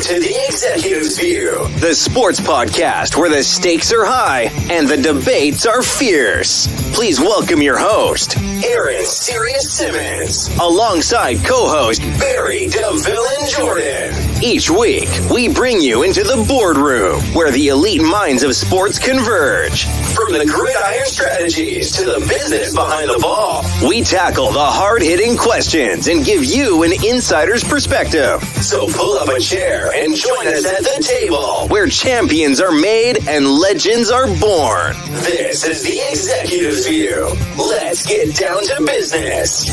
Welcome to The Executive's View, the sports podcast where the stakes are high and the debates are fierce. Please welcome your host, Aaron Sirius Simmons, alongside co-host Barry DeVille and Jordan. Each week, we bring you into the boardroom where the elite minds of sports converge. From the gridiron strategies to the business behind the ball, we tackle the hard-hitting questions and give you an insider's perspective. So pull up a chair and join us at the table where champions are made and legends are born. This is The Executive's View. Let's get down to business.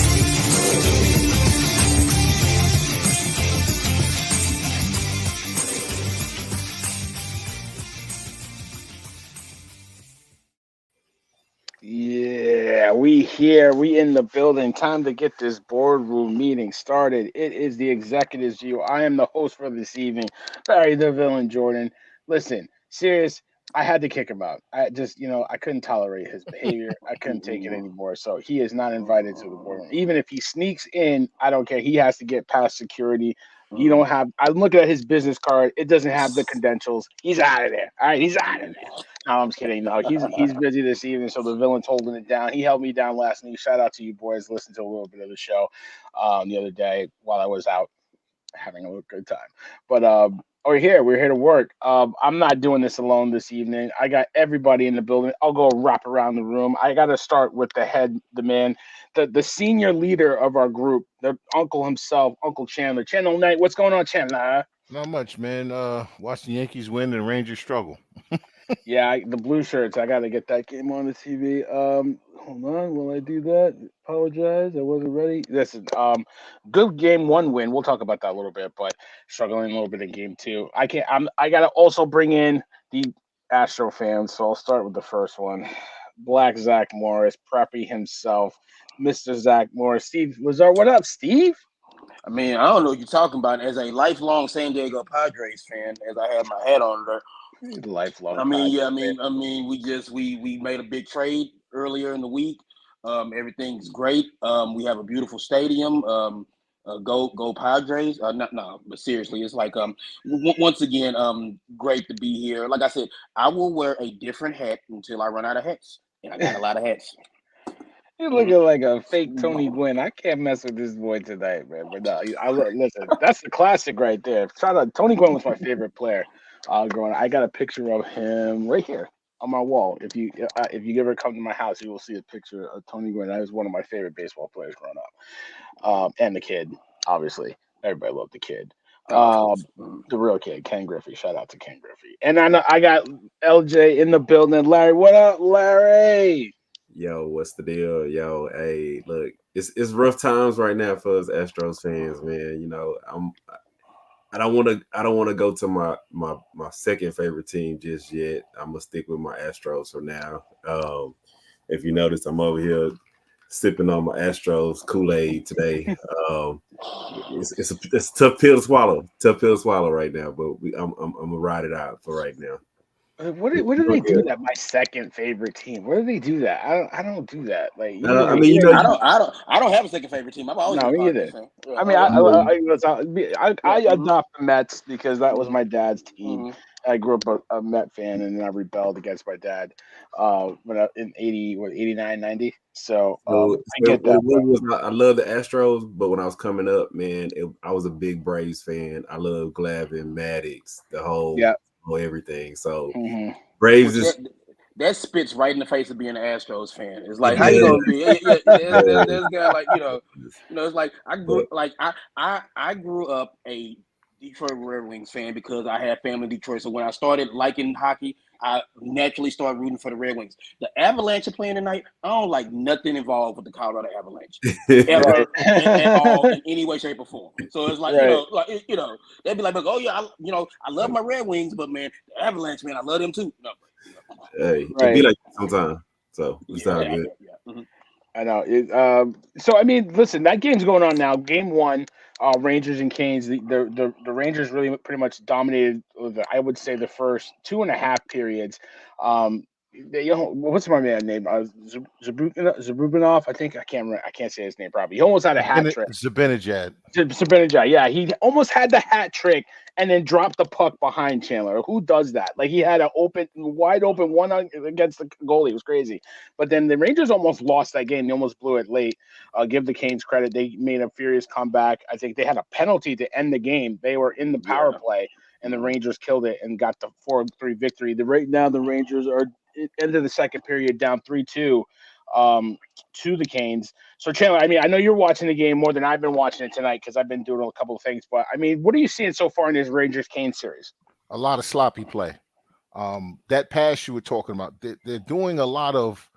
Yeah, we here. We in the building. Time to get this boardroom meeting started. It is the Executives View. I am the host for this evening, Barry DeVille and Jordan. Listen, serious. I had to kick him out. I just, I couldn't tolerate his behavior. I couldn't take it anymore. So he is not invited to the boardroom. Even if he sneaks in, I don't care. He has to get past security. You don't have. I'm looking at his business card. It doesn't have the credentials. He's out of there. All right, he's out of there. No, I'm just kidding. No, he's busy this evening, so the villain's holding it down. He held me down last night. Shout out to you boys. Listened to a little bit of the show the other day while I was out having a good time. But we're here to work. I'm not doing this alone this evening. I got everybody in the building. I'll go wrap around the room. I got to start with the head, the man, the senior leader of our group, the uncle himself, Uncle Chandler. Chandler Knight, what's going on, Chandler? Not much, man. Watch the Yankees win and Rangers struggle. Yeah, the blue shirts. I got to get that game on the TV. Hold on. Will I do that? Apologize. I wasn't ready. Listen, good game one win. We'll talk about that a little bit, but struggling a little bit in game two. I got to also bring in the Astro fans, so I'll start with the first one. Black Zach Morris, Preppy himself, Mr. Zach Morris. Steve Lazar, what up, Steve? I mean, I don't know what you're talking about. As a lifelong San Diego Padres fan, as I had my hat on there. Lifelong. I mean, we made a big trade earlier in the week. Everything's great. We have a beautiful stadium. Go Padres. But seriously, it's like once again, great to be here. Like I said, I will wear a different hat until I run out of hats, and I got a lot of hats. You're looking like a fake Tony Gwynn. I can't mess with this boy tonight, man. But no, listen, that's the classic right there. Tony Gwynn was my favorite player. Growing up. I got a picture of him right here on my wall. If you ever come to my house, you will see a picture of Tony Gwynn. That was one of my favorite baseball players growing up. And the kid, obviously. Everybody loved the kid. The real kid, Ken Griffey. Shout out to Ken Griffey. And I got LJ in the building. Larry, what up, Larry? Yo, what's the deal? Yo, hey, look, it's rough times right now for us Astros fans, man. I don't want to go to my second favorite team just yet. I'm gonna stick with my Astros for now. If you notice, I'm over here sipping on my Astros Kool-Aid today. It's a tough pill to swallow right now, but I'm gonna ride it out for right now. What do they do that? My second favorite team. Where do they do that? I don't do that. Like I don't have a second favorite team. I've always no, me either. I mean, I adopt the Mets because that was my dad's team. Mm-hmm. I grew up a Met fan, and then I rebelled against my dad when I in 89, 90. So I get that. I love the Astros, but when I was coming up, man, I was a big Braves fan. I love Glavine, Maddox, the whole everything. So Braves is that spits right in the face of being an Astros fan. It's like how you gonna be? This guy, like it's like I grew up a Detroit Red Wings fan because I had family in Detroit. So when I started liking hockey, I naturally started rooting for the Red Wings. The Avalanche are playing tonight. I don't like nothing involved with the Colorado Avalanche ever at all in any way, shape, or form. So it's like they'd be like, oh yeah, I love my Red Wings, but man, the Avalanche, man, I love them too. No, hey, it be like sometimes. So it's all good. Yeah. Mm-hmm. I know. So I mean, listen, that game's going on now. Game one, Rangers and Canes. The Rangers really pretty much dominated. I would say the first 2.5 periods. what's my man's name? Zabrubinov. I think I can't say his name properly. He almost had a hat trick. Zibanejad. Zibanejad. Yeah, he almost had the hat trick and then dropped the puck behind Chandler. Who does that? Like he had a wide open one against the goalie. It was crazy. But then the Rangers almost lost that game. They almost blew it late. Give the Canes credit. They made a furious comeback. I think they had a penalty to end the game. They were in the power play, and the Rangers killed it and got the 4-3 victory. Right now, the Rangers are into the second period down 3-2 to the Canes. So, Chandler, I mean, I know you're watching the game more than I've been watching it tonight because I've been doing a couple of things. But, I mean, what are you seeing so far in this Rangers-Canes series? A lot of sloppy play. That pass you were talking about, they're doing a lot of,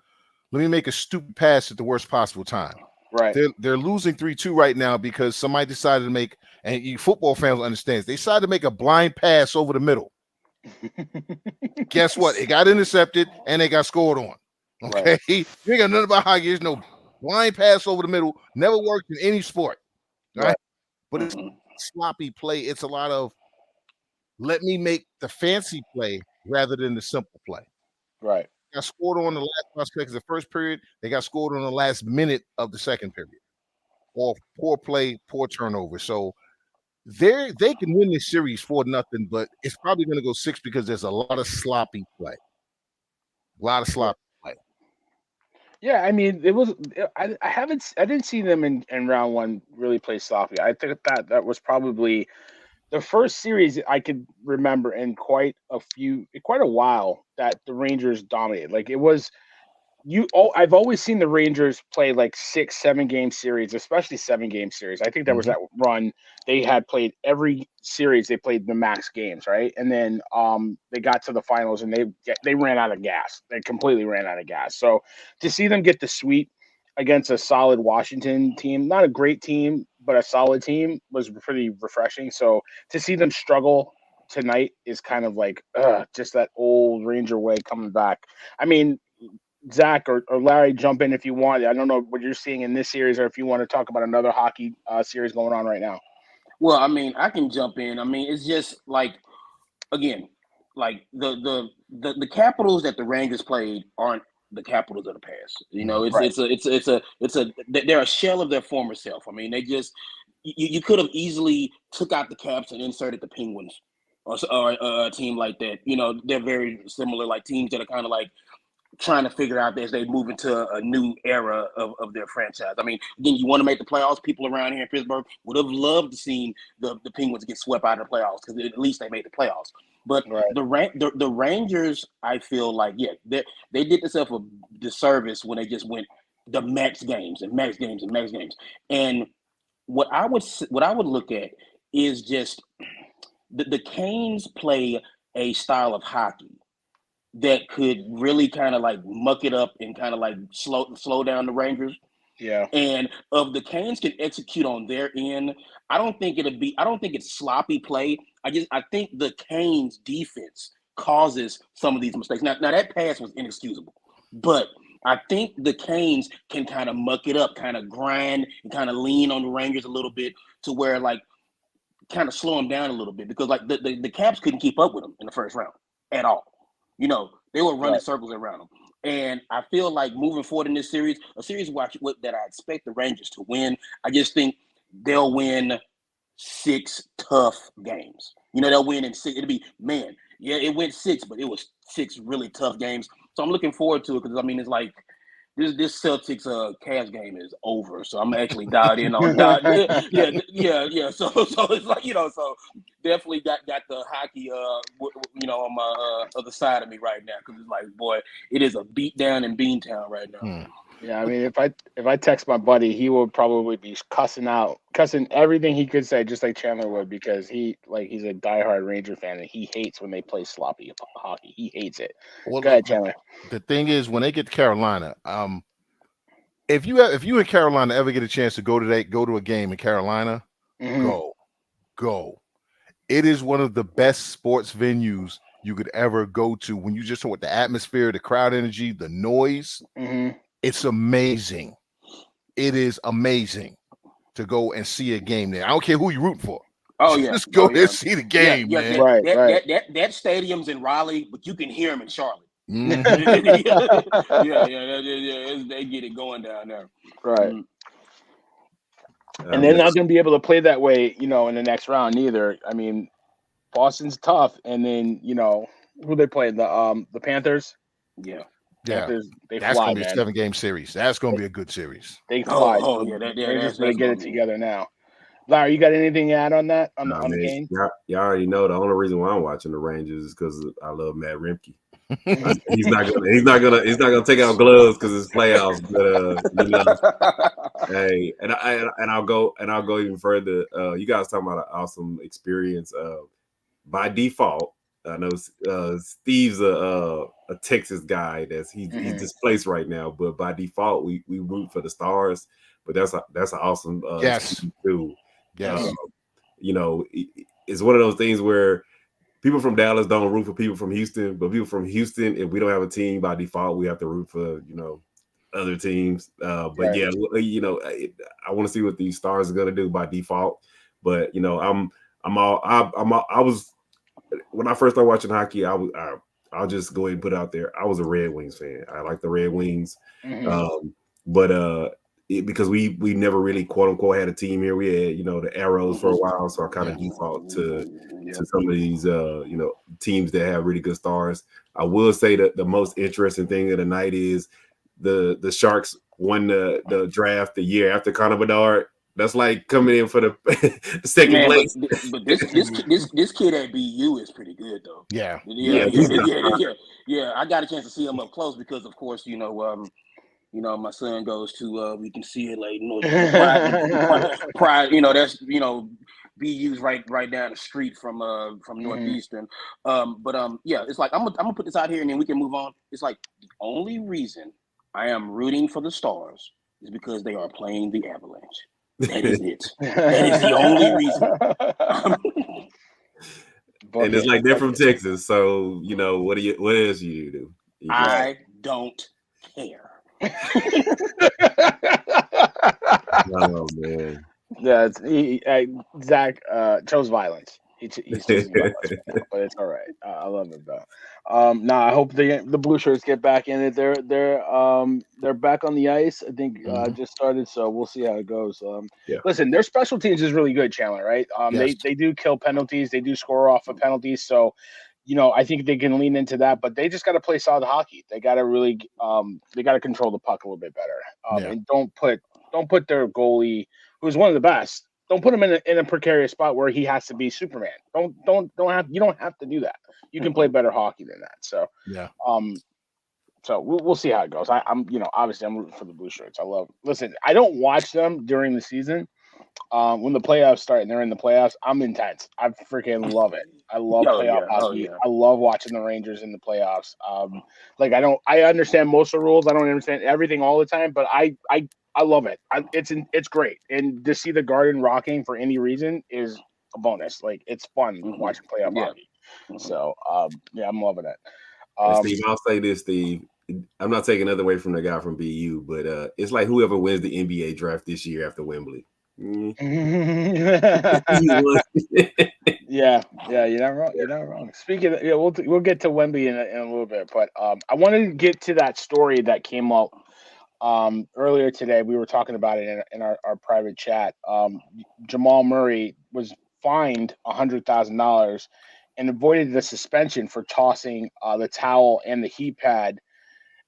let me make a stupid pass at the worst possible time. Right. They're losing 3-2 right now because somebody decided to make, and you football fans understand, they decided to make a blind pass over the middle. Guess what? It got intercepted and they got scored on. Okay. Right. You ain't got nothing about hockey. There's no blind pass over the middle. Never worked in any sport. Right. But it's sloppy play. It's a lot of let me make the fancy play rather than the simple play. Right. Got scored on the last seconds of the first period. They got scored on the last minute of the second period. Or poor play, poor turnover. So they can win this series 4-0, but it's probably going to go 6 because there's a lot of sloppy play. A lot of sloppy play. Yeah, I mean, I didn't see them in round one really play sloppy. I think that was probably the first series I could remember in quite a while that the Rangers dominated. Like it was. I've always seen the Rangers play like 6-7 game series, especially 7-game series. I think there was that run they had played every series. They played the max games, right? And then they got to the finals and they ran out of gas. They completely ran out of gas. So to see them get the sweep against a solid Washington team, not a great team, but a solid team, was pretty refreshing. So to see them struggle tonight is kind of like just that old Ranger way coming back. I mean, Zach or Larry, jump in if you want. I don't know what you're seeing in this series or if you want to talk about another hockey series going on right now. Well, I mean, I can jump in. I mean, it's just like, again, like the Capitals that the Rangers played aren't the Capitals of the past. You know, they're a shell of their former self. I mean, they just you could have easily took out the Caps and inserted the Penguins or a team like that. You know, they're very similar, like teams that are kind of like trying to figure out as they move into a new era of their franchise. I mean, again, you want to make the playoffs. People around here in Pittsburgh would have loved to see the Penguins get swept out of the playoffs because at least they made the playoffs. But the Rangers, I feel like, they did themselves a disservice when they just went the max games and max games and max games. And what I would look at is just the Canes play a style of hockey that could really kind of like muck it up and kind of like slow down the Rangers. Yeah. And if the Canes can execute on their end, I don't think it's sloppy play. I think the Canes defense causes some of these mistakes. Now that pass was inexcusable, but I think the Canes can kind of muck it up, kind of grind and kind of lean on the Rangers a little bit to where like kind of slow them down a little bit because like the Caps couldn't keep up with them in the first round at all. You know, they were running circles around them. And I feel like moving forward in this series, a series that I expect the Rangers to win, I just think they'll win 6 tough games. You know, they'll win in 6. It'll be, man, yeah, it went 6, but it was 6 really tough games. So I'm looking forward to it because, I mean, it's like this Celtics Cavs game is over. So I'm actually dialed in on that. Yeah. So it's like, you know, so definitely got the hockey, you know, on my other side of me right now because it's like, boy, it is a beat down in Beantown right now. Yeah, I mean, if I text my buddy, he will probably be cussing everything he could say, just like Chandler would, because he's a diehard Ranger fan and he hates when they play sloppy hockey. He hates it. Well, go ahead, Chandler. The thing is, when they get to Carolina, if you in Carolina ever get a chance to go to a game in Carolina, go. It is one of the best sports venues you could ever go to. When you just want the atmosphere, the crowd energy, the noise. It's amazing. It is amazing to go and see a game there. I don't care who you're rooting for. Oh, yeah. Just go there and see the game, man. Right. That stadium's in Raleigh, but you can hear them in Charlotte. They get it going down there. Right. And they're not going to be able to play that way, in the next round either. I mean, Boston's tough, and then who they play, the Panthers. Yeah. Panthers, that's fly, gonna be man. a 7-game series. That's gonna be a good series. They fly. They're just going to get it together now. Larry, you got anything to add on that on the game? Y'all already know the only reason why I'm watching the Rangers is because I love Matt Remke. He's not gonna take out gloves because it's playoffs. But hey, and I'll go even further. You guys talking about an awesome experience. By default, I know Steve's a Texas guy he's displaced right now, but by default we root for the Stars. But that's an awesome yes too. Yes. It's one of those things where people from Dallas don't root for people from Houston, but people from Houston, if we don't have a team by default, we have to root for other teams. But right. Yeah, I want to see what these Stars are gonna do by default. But I was when I first started watching hockey, I'll just go ahead and put it out there. I was a Red Wings fan. I like the Red Wings, because we never really quote unquote had a team here. We had the Arrows for a while, so I kind of default to some of these teams that have really good stars. I will say that the most interesting thing of the night is the Sharks won the draft the year after Connor Bedard. That's like coming in for the second place. But this kid at BU is pretty good though. Yeah. I got a chance to see him up close because, of course, my son goes to we can see it like pride. That's BU's right down the street from Northeastern. It's like I'm gonna put this out here and then we can move on. It's like the only reason I am rooting for the Stars is because they are playing the Avalanche. That is it. That is the only reason. And it's like they're from Texas, so what else do you do? I don't care. Oh man. Yeah, Zach chose violence. He's choosing violence, but it's all right. I love it though. I hope the Blue Shirts get back in it. They're back on the ice. I think just started, so we'll see how it goes. Listen, their special teams is really good, Chandler. Right? Yes. They do kill penalties. They do score off of penalties. So, I think they can lean into that. But they just got to play solid hockey. They got to really they got to control the puck a little bit better. And don't put their goalie, who's one of the best. Don't put him in a precarious spot where he has to be Superman. You don't have to do that. You can play better hockey than that. So so we'll see how it goes. I'm obviously I'm rooting for the Blue Shirts. Listen, I don't watch them during the season. When the playoffs start and they're in the playoffs, I'm intense. I freaking love it. I love playoff hockey. I love watching the Rangers in the playoffs. I understand most of the rules. I don't understand everything all the time, but I love it. It's great. And to see the Garden rocking for any reason is a bonus. Like, it's fun watching playoff hockey. So, I'm loving it. Steve, I'll say this, Steve. I'm not taking nothing away from the guy from BU, but it's like whoever wins the NBA draft this year after Wembley. Yeah, you're not wrong. Speaking of, we'll get to Wembley in a little bit, but I wanted to get to that story that came up earlier today. We were talking about it in our private chat. Jamal Murray was fined $100,000 and avoided the suspension for tossing the towel and the heat pad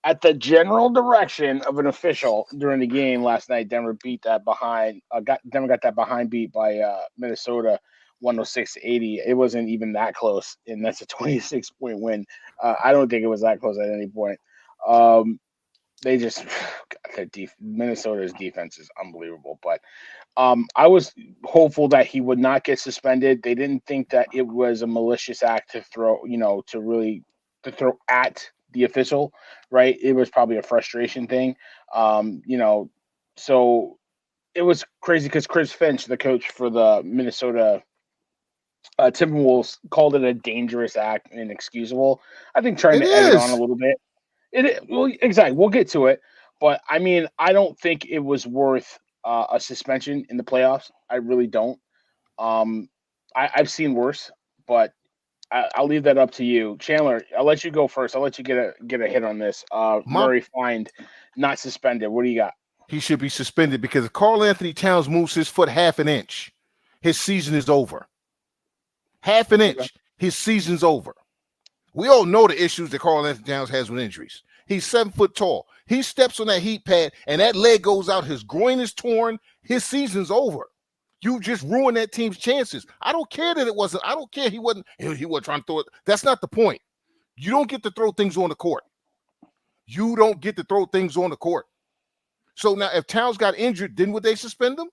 at the general direction of an official during the game last night. Denver got that behind beat by Minnesota 106-80. It wasn't even that close, and that's a 26-point win. I don't think it was that close at any point. They just Minnesota's defense is unbelievable. But I was hopeful that he would not get suspended. They didn't think that it was a malicious act to throw, to throw at the official, right? It was probably a frustration thing. So it was crazy because Chris Finch, the coach for the Minnesota Timberwolves, called it a dangerous act and inexcusable. I think trying to edit on a little bit. Exactly. We'll get to it. But, I mean, I don't think it was worth a suspension in the playoffs. I really don't. I've seen worse, but I'll leave that up to you, Chandler. I'll let you go first. I'll let you get a hit on this. Murray fined, not suspended. What do you got? He should be suspended because if Karl Anthony Towns moves his foot half an inch, his season is over. Half an inch, his season's over. We all know the issues that Karl Anthony Towns has with injuries. He's 7 foot tall. He steps on that heat pad and that leg goes out. His groin is torn. His season's over. You just ruined that team's chances. I don't care that it wasn't. I don't care he wasn't trying to throw it. That's not the point. You don't get to throw things on the court. You don't get to throw things on the court. So now if Towns got injured, then would they suspend him?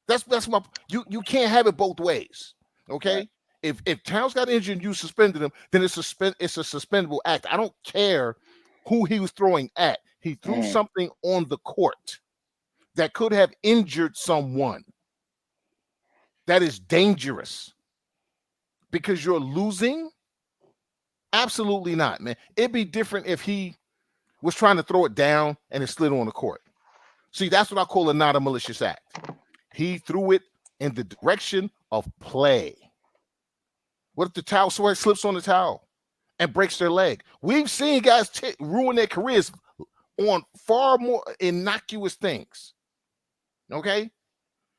That's my you can't have it both ways. Okay? Right. If Towns got injured and you suspended him, then it's a suspendable act. I don't care who he was throwing at. He threw something on the court that could have injured someone. That is dangerous because you're losing. Absolutely not, man. It'd be different if he was trying to throw it down and it slid on the court. See, that's what I call not a malicious act. He threw it in the direction of play. What if the towel slips on the towel and breaks their leg? We've seen guys ruin their careers on far more innocuous things. Okay?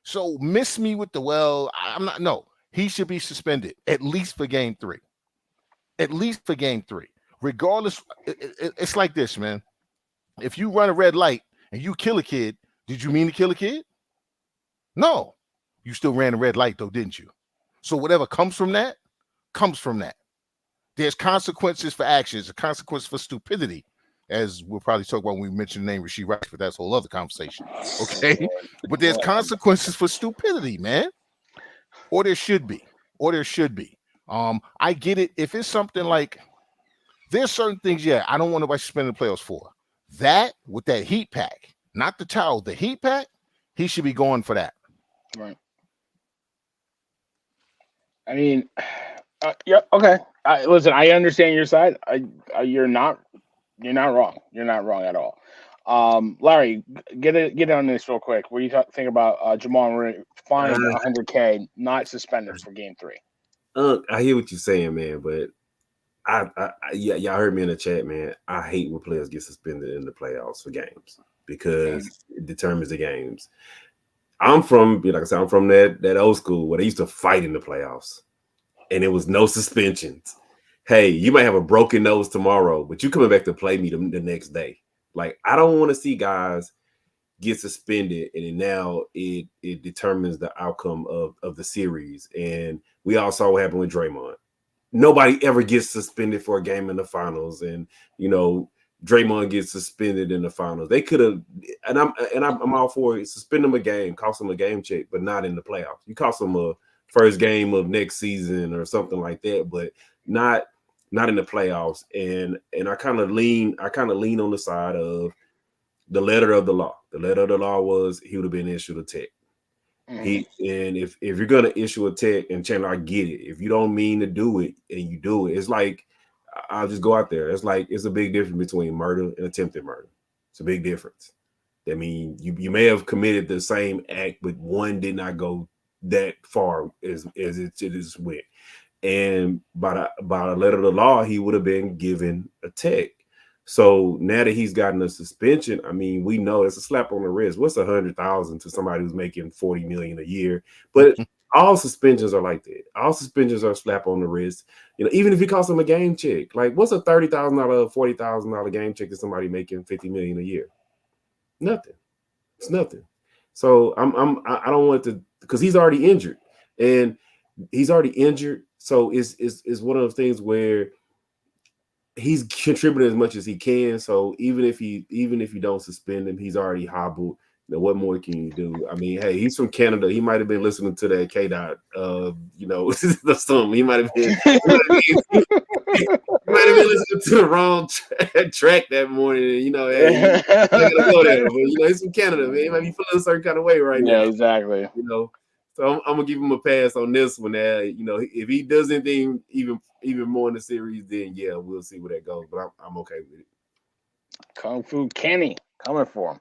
So miss me with I'm not. No, he should be suspended at least for game 3. At least for game 3. Regardless, it's like this, man. If you run a red light and you kill a kid, did you mean to kill a kid? No. You still ran a red light, though, didn't you? So whatever comes from that, comes from that. There's consequences for actions, a consequence for stupidity, as we'll probably talk about when we mention the name Rasheed Rice, but that's a whole other conversation. Okay? But there's consequences for stupidity, man. Or there should be. I get it. If it's something like there's certain things, I don't want nobody suspending the playoffs for. That with that heat pack, not the towel, the heat pack, he should be going for that. Right. I mean, yeah, okay. Listen, I understand your side. You're not wrong. You're not wrong at all. Larry, get on this real quick. What do you think about Jamal Murray fined $100K, not suspended for game 3? I hear what you're saying, man, but y'all heard me in the chat, man. I hate when players get suspended in the playoffs for games because it determines the games. I'm from, like I said, I'm from that old school where they used to fight in the playoffs and there was no suspensions. Hey, you might have a broken nose tomorrow, but you coming back to play me the next day. Like, I don't want to see guys get suspended and now it determines the outcome of the series. And we all saw what happened with Draymond. Nobody ever gets suspended for a game in the finals, and Draymond gets suspended in the finals. They could have, and I'm all for it. Suspend them a game, cost them a game check, but not in the playoffs. You cost them a first game of next season or something like that, but not in the playoffs. And I kind of lean on the side of the letter of the law. The letter of the law was he would have been issued a tech. If you're gonna issue a tech, and Chandler, I get it. If you don't mean to do it and you do it, it's like I'll just go out there. It's a big difference between murder and attempted murder. It's a big difference. I mean, you may have committed the same act, but one did not go that far as it just went. And by the letter of the law, he would have been given a tech. So now that he's gotten a suspension, I mean, we know it's a slap on the wrist. What's $100,000 to somebody who's making $40 million a year? But all suspensions are like that. All suspensions are a slap on the wrist. Even if it costs them a game check, like what's a $30,000, $40,000 game check to somebody making $50 million a year? Nothing. It's nothing. So I don't want to, because he's already injured, So it's one of those things where he's contributing as much as he can. So even if you don't suspend him, he's already hobbled. What more can you do? I mean, hey, he's from Canada. He might have been listening to that K-Dot, the song. He might have been listening to the wrong track that morning. Hey, go there. But, he's from Canada, man. He might be feeling a certain kind of way right now. Yeah, exactly. So I'm gonna give him a pass on this one. If he does anything even more in the series, then yeah, we'll see where that goes. But I'm okay with it. Kung Fu Kenny. Coming for him.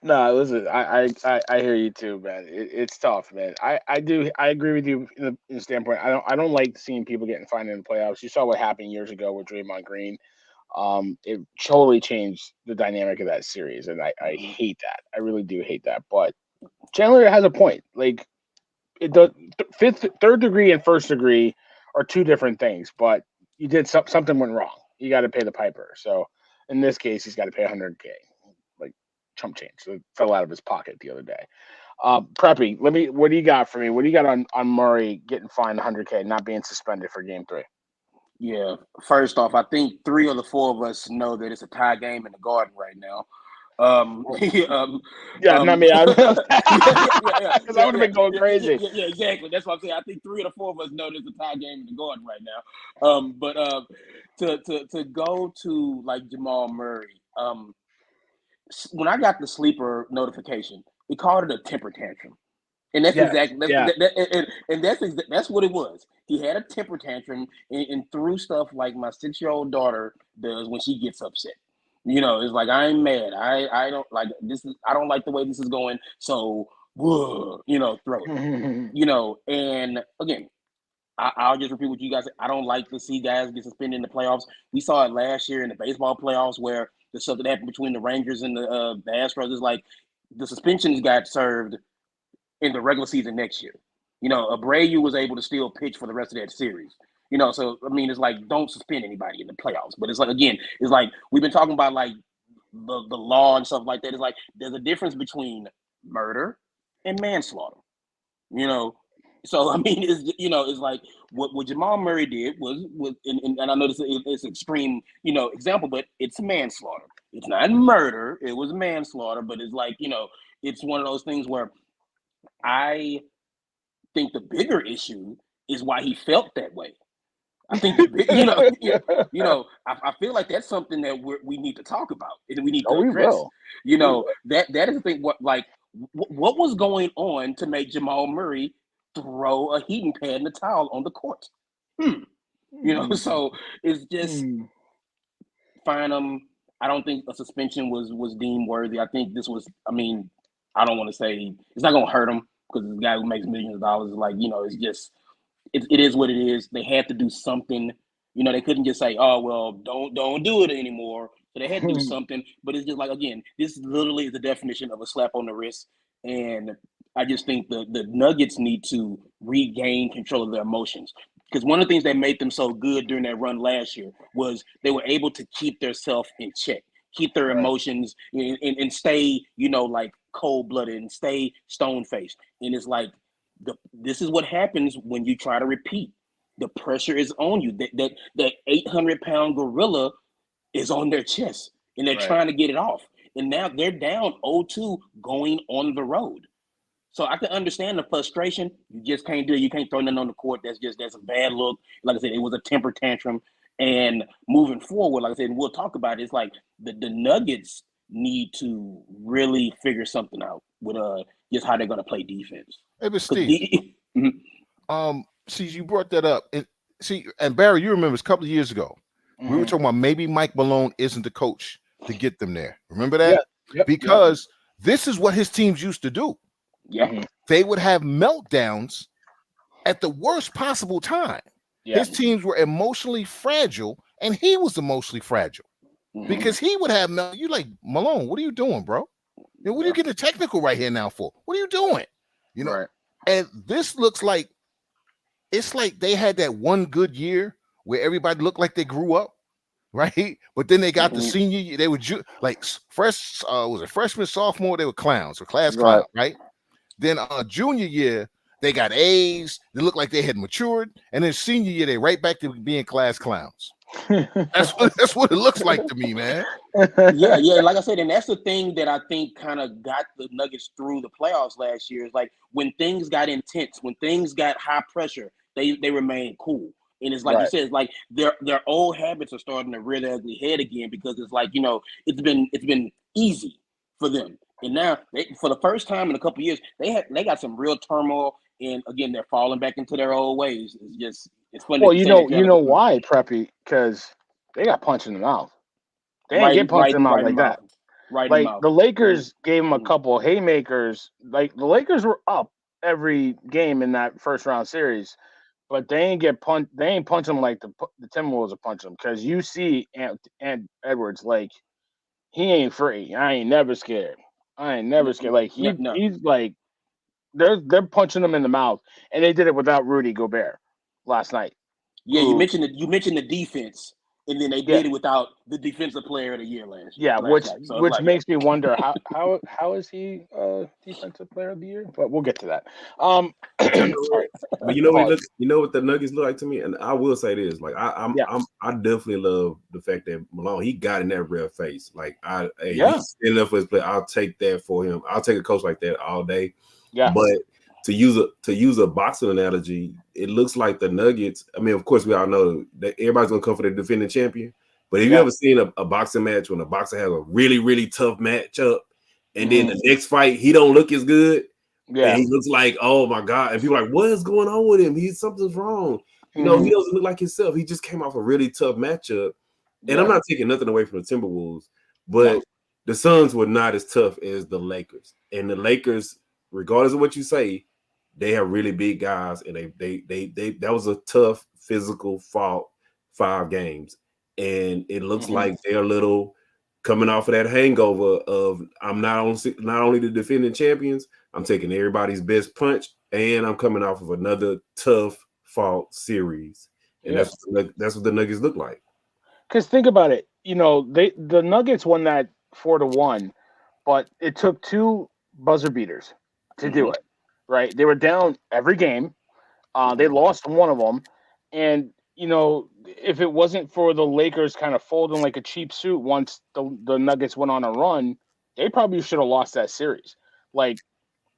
No, listen, I hear you too, man. It's tough, man. I agree with you in the standpoint. I don't like seeing people getting fined in the playoffs. You saw what happened years ago with Draymond Green. It totally changed the dynamic of that series, and I hate that. I really do hate that. But Chandler has a point. Like third degree and first degree are two different things, but you did something went wrong. You got to pay the piper. So in this case, he's got to pay $100K, like chump change. So it fell out of his pocket the other day. Preppy, what do you got for me? What do you got on Murray getting fined $100K, not being suspended for Game 3? Yeah, first off, I think 3 of the 4 of us know that it's a tie game in the Garden right now. Not me. Because I would have been going crazy. Yeah, exactly. That's what I'm saying. I think 3 of the 4 of us know there's a tie game in the Garden right now. But to go to like Jamal Murray, when I got the sleeper notification, we called it a temper tantrum. And that's exactly that's what it was. He had a temper tantrum and threw stuff like my 6-year-old daughter does when she gets upset. You know, it's like, I'm mad. I don't like this. I don't like the way this is going. So, throw it. And again, I'll just repeat what you guys said. I don't like to see guys get suspended in the playoffs. We saw it last year in the baseball playoffs where there's something that happened between the Rangers and the Astros. It's like the suspensions got served in the regular season next year. Abreu was able to still pitch for the rest of that series. So I mean, it's like, don't suspend anybody in the playoffs. But it's like, again, it's like we've been talking about like the law and stuff like that. It's like there's a difference between murder and manslaughter. So I mean, it's like what Jamal Murray did was and I know it's an extreme example, but it's manslaughter. It's not murder. It was manslaughter, but it's like it's one of those things where I think the bigger issue is why he felt that way. I think I feel like that's something that we need to talk about and we need to address. That is the thing. What was going on to make Jamal Murray throw a heating pad and a towel on the court? So it's just fine him. I don't think a suspension was deemed worthy. I think this was. I mean, I don't want to say it's not going to hurt him because the guy who makes millions of dollars, like it's just. It is what it is. They had to do something. They couldn't just say, "Oh, well, don't do it anymore." So they had to do something. But it's just like, again, this literally is the definition of a slap on the wrist. And I just think the Nuggets need to regain control of their emotions. Because one of the things that made them so good during that run last year was they were able to keep themselves in check, keep their emotions and stay, like cold-blooded and stay stone-faced. And it's like, this is what happens when you try to repeat. The pressure is on you. That 800-pound gorilla is on their chest, and they're trying to get it off. And now they're down 0-2 going on the road. So I can understand the frustration. You just can't do it. You can't throw nothing on the court. That's a bad look. Like I said, it was a temper tantrum. And moving forward, like I said, and we'll talk about it, it's like the Nuggets need to really figure something out with just how they're going to play defense. Hey, but Steve, see, you brought that up, and Barry, you remember a couple of years ago, we were talking about maybe Mike Malone isn't the coach to get them there. Remember that? Yeah. Because this is what his teams used to do. Yeah, they would have meltdowns at the worst possible time. Yeah. His teams were emotionally fragile, and he was emotionally fragile because he would have you like, Malone, what are you doing, bro? What are you getting technical right here now for? What are you doing? Right. And this looks like it's like they had that one good year where everybody looked like they grew up, right? But then they got the senior year, they were freshman, sophomore, they were clowns or class clowns, right? Then junior year, they got A's, they looked like they had matured, and then senior year, they right back to being class clowns. That's what it looks like to me, man. Yeah. Like I said, and that's the thing that I think kind of got the Nuggets through the playoffs last year. Is like when things got intense, when things got high pressure, they remained cool. And it's like you said, it's like their old habits are starting to rear their ugly head again because it's like it's been easy for them. And now, for the first time in a couple of years, they got some real turmoil, and again, they're falling back into their old ways. It's funny. Well, you know why, Preppy? Because they got punched in the mouth. They ain't get punched in the mouth like that. Right in Like the mouth. the Lakers gave him a couple haymakers. Like the Lakers were up every game in that first round series, but they ain't get punched. They ain't punch him like the Timberwolves are punching him, because you see and Edwards, like, he ain't free. I ain't never scared. I ain't never scared. Like he's like they're punching him in the mouth, and they did it without Rudy Gobert last night. Yeah, you mentioned the defense, and then they did it without the defensive player of the year last year. Yeah, which makes me wonder how is he defensive player of the year? But we'll get to that. Sorry. But you know what the Nuggets look like to me, and I will say this: like I definitely love the fact that Malone, he got in that real face. Like he's standing up for his play. I'll take that for him. I'll take a coach like that all day. Yeah, but to use a boxing analogy, it looks like the Nuggets. I mean, of course, we all know that everybody's gonna come for the defending champion. But have you ever seen a boxing match when a boxer has a really, really tough matchup, and then the next fight he don't look as good? Yeah, and he looks like, oh my God, and people are like, what is going on with him? Something's wrong. You know, he doesn't look like himself. He just came off a really tough matchup. And I'm not taking nothing away from the Timberwolves, but the Suns were not as tough as the Lakers. And the Lakers, regardless of what you say, they have really big guys, and they that was a tough physical fought 5 games, and it looks like they're a little coming off of that hangover of I'm not only the defending champions, I'm taking everybody's best punch, and I'm coming off of another tough fought series, and that's what the Nuggets look like. Because think about it, you know, the Nuggets won that 4-1, but it took 2 buzzer beaters to do it. Right, they were down every game. They lost one of them, and you know, if it wasn't for the Lakers kind of folding like a cheap suit once the Nuggets went on a run, they probably should have lost that series. Like,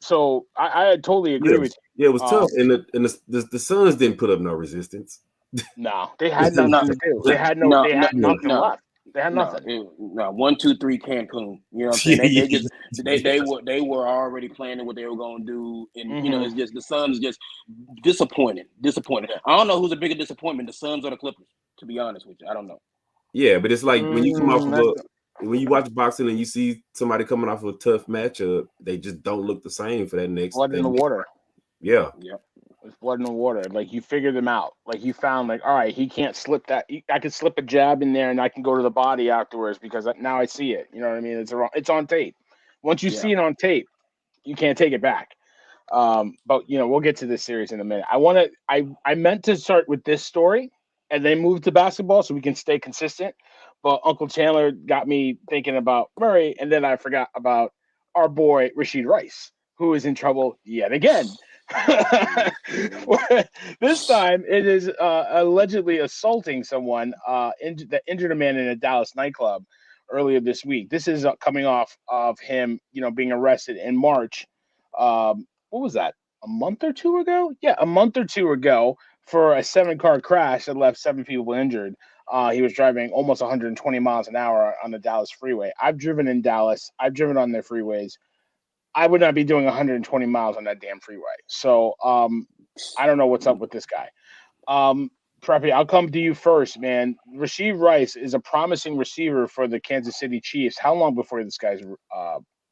so I totally agree with you. Yeah, it was tough, and the Suns didn't put up no resistance. No, they had nothing to do. They had nothing left. They had nothing. 1, 2, 3 Cancun. You know what I'm saying? They were already planning what they were going to do, and you know, it's just the Suns just disappointed. I don't know who's a bigger disappointment, the Suns or the Clippers. To be honest with you, I don't know. Yeah, but it's like when you come off of when you watch boxing and you see somebody coming off of a tough matchup, they just don't look the same for that next. Blood in the water. Yeah. It's blood in the water. Like, you figured them out. Like, you found, like, all right, he can't slip that. I could slip a jab in there and I can go to the body afterwards because now I see it. You know what I mean? It's on tape. Once you see it on tape, you can't take it back. But you know, we'll get to this series in a minute. I meant to start with this story and then move to basketball so we can stay consistent. But Uncle Chandler got me thinking about Murray, and then I forgot about our boy Rashid Rice, who is in trouble yet again. This time it is allegedly assaulting someone, that injured a man in a Dallas nightclub earlier this week. This is coming off of him, you know, being arrested in March. What was that? A month or two ago? Yeah, a month or two ago for a 7-car crash that left 7 people injured. He was driving almost 120 miles an hour on the Dallas freeway. I've driven in Dallas. I've driven on their freeways. I would not be doing 120 miles on that damn freeway. So I don't know what's up with this guy. Preppy, I'll come to you first, man. Rashid Rice is a promising receiver for the Kansas City Chiefs. How long before this guy's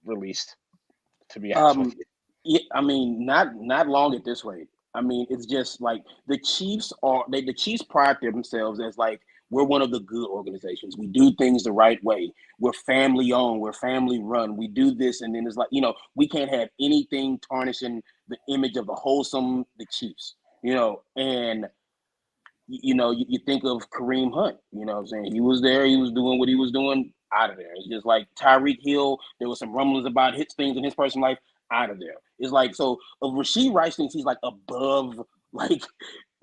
released, to be honest with you? Yeah, I mean, not long at this rate. I mean, it's just like the Chiefs pride themselves as like, we're one of the good organizations. We do things the right way. We're family owned. We're family run. We do this. And then it's like, you know, we can't have anything tarnishing the image of the Chiefs, you know. And, you know, you think of Kareem Hunt, you know what I'm saying? He was there. He was doing what he was doing, out of there. It's just like Tyreek Hill. There was some rumblings about his things in his personal life, out of there. It's like, so Rashid Rice thinks he's like above, like,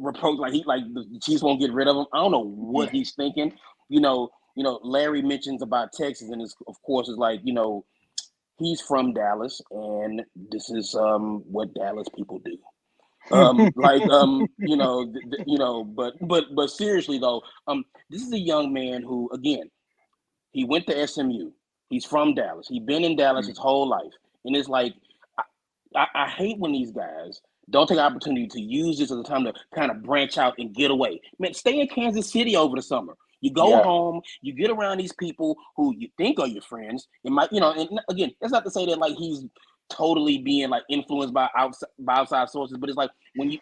reproach, like the Chiefs won't get rid of him. I don't know what he's thinking. You know, Larry mentions about Texas, and of course is like, you know, he's from Dallas, and this is what Dallas people do. But seriously though, this is a young man who, again, he went to SMU. He's from Dallas. He's been in Dallas his whole life, and it's like, I hate when these guys don't take the opportunity to use this as a time to kind of branch out and get away. Man, stay in Kansas City over the summer. You go home, you get around these people who you think are your friends. It might, and again, that's not to say that like he's totally being like influenced by outside sources, but it's like when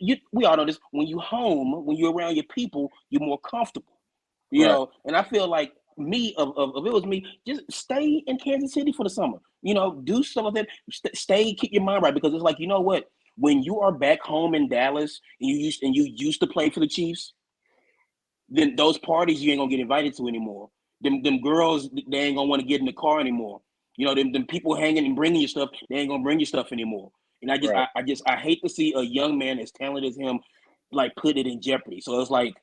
we all know this, when you home, when you're around your people, you're more comfortable, know. And I feel like if it was me, just stay in Kansas City for the summer. Do some of that. Stay, keep your mind right, because it's like, you know what? When you are back home in Dallas and you used to play for the Chiefs, then those parties you ain't gonna get invited to anymore. Them girls, they ain't gonna want to get in the car anymore. Them people hanging and bringing you stuff, they ain't gonna bring you stuff anymore. And I hate to see a young man as talented as him like put it in jeopardy. So it's like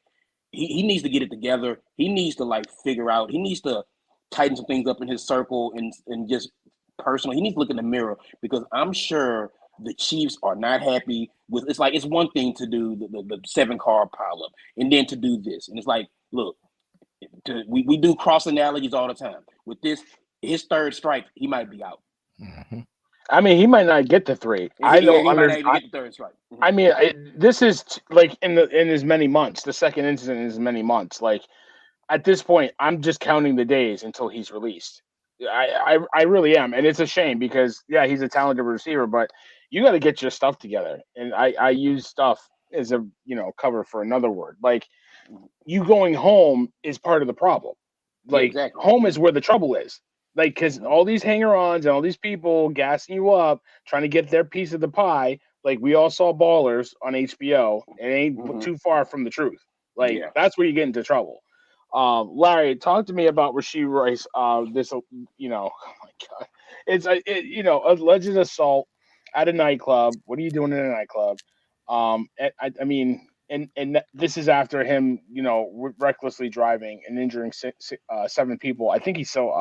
he needs to get it together. He needs to like figure out. He needs to tighten some things up in his circle and just personally. He needs to look in the mirror, because I'm sure the Chiefs are not happy with. It's like, it's one thing to do the 7-car pileup and then to do this, and it's like, look, we do cross analogies all the time. With this, his third strike, he might be out. Mm-hmm. I mean, he might not get the 3. I don't understand. Get the third strike. Mm-hmm. I mean, this is like in as many months. The second incident in as many months. Like at this point, I'm just counting the days until he's released. I really am, and it's a shame because he's a talented receiver, but you got to get your stuff together. And I use stuff as a cover for another word. Like, you going home is part of the problem. Like, exactly. Home is where the trouble is. Like, because all these hanger-ons and all these people gassing you up, trying to get their piece of the pie. Like, we all saw Ballers on HBO. It ain't too far from the truth. Like, that's where you get into trouble. Larry, talk to me about Rashee Rice. This, oh my God, it's alleged assault at a nightclub. What are you doing in a nightclub? I mean, and this is after him, recklessly driving and injuring 7 people. I think he still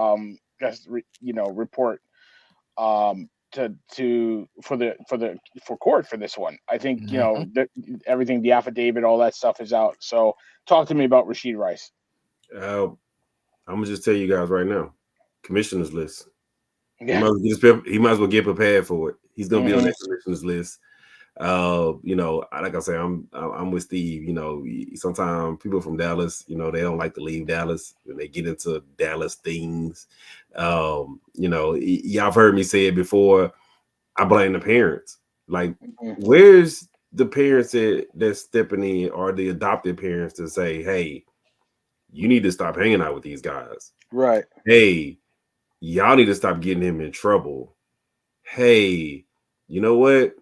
report for court for this one. I think everything, the affidavit, all that stuff is out. So talk to me about Rashee Rice. I'm gonna just tell you guys right now, commissioner's list. Yeah. He might as well get prepared for it. He's gonna be on that commissioner's list. Like I say, I'm with Steve. Sometimes people from Dallas, they don't like to leave Dallas when they get into Dallas things. Y'all have heard me say it before. I blame the parents. Like, where's the parents that's stepping in, or the adopted parents to say, hey, you need to stop hanging out with these guys. Right. Hey, y'all need to stop getting him in trouble. Hey, you know what?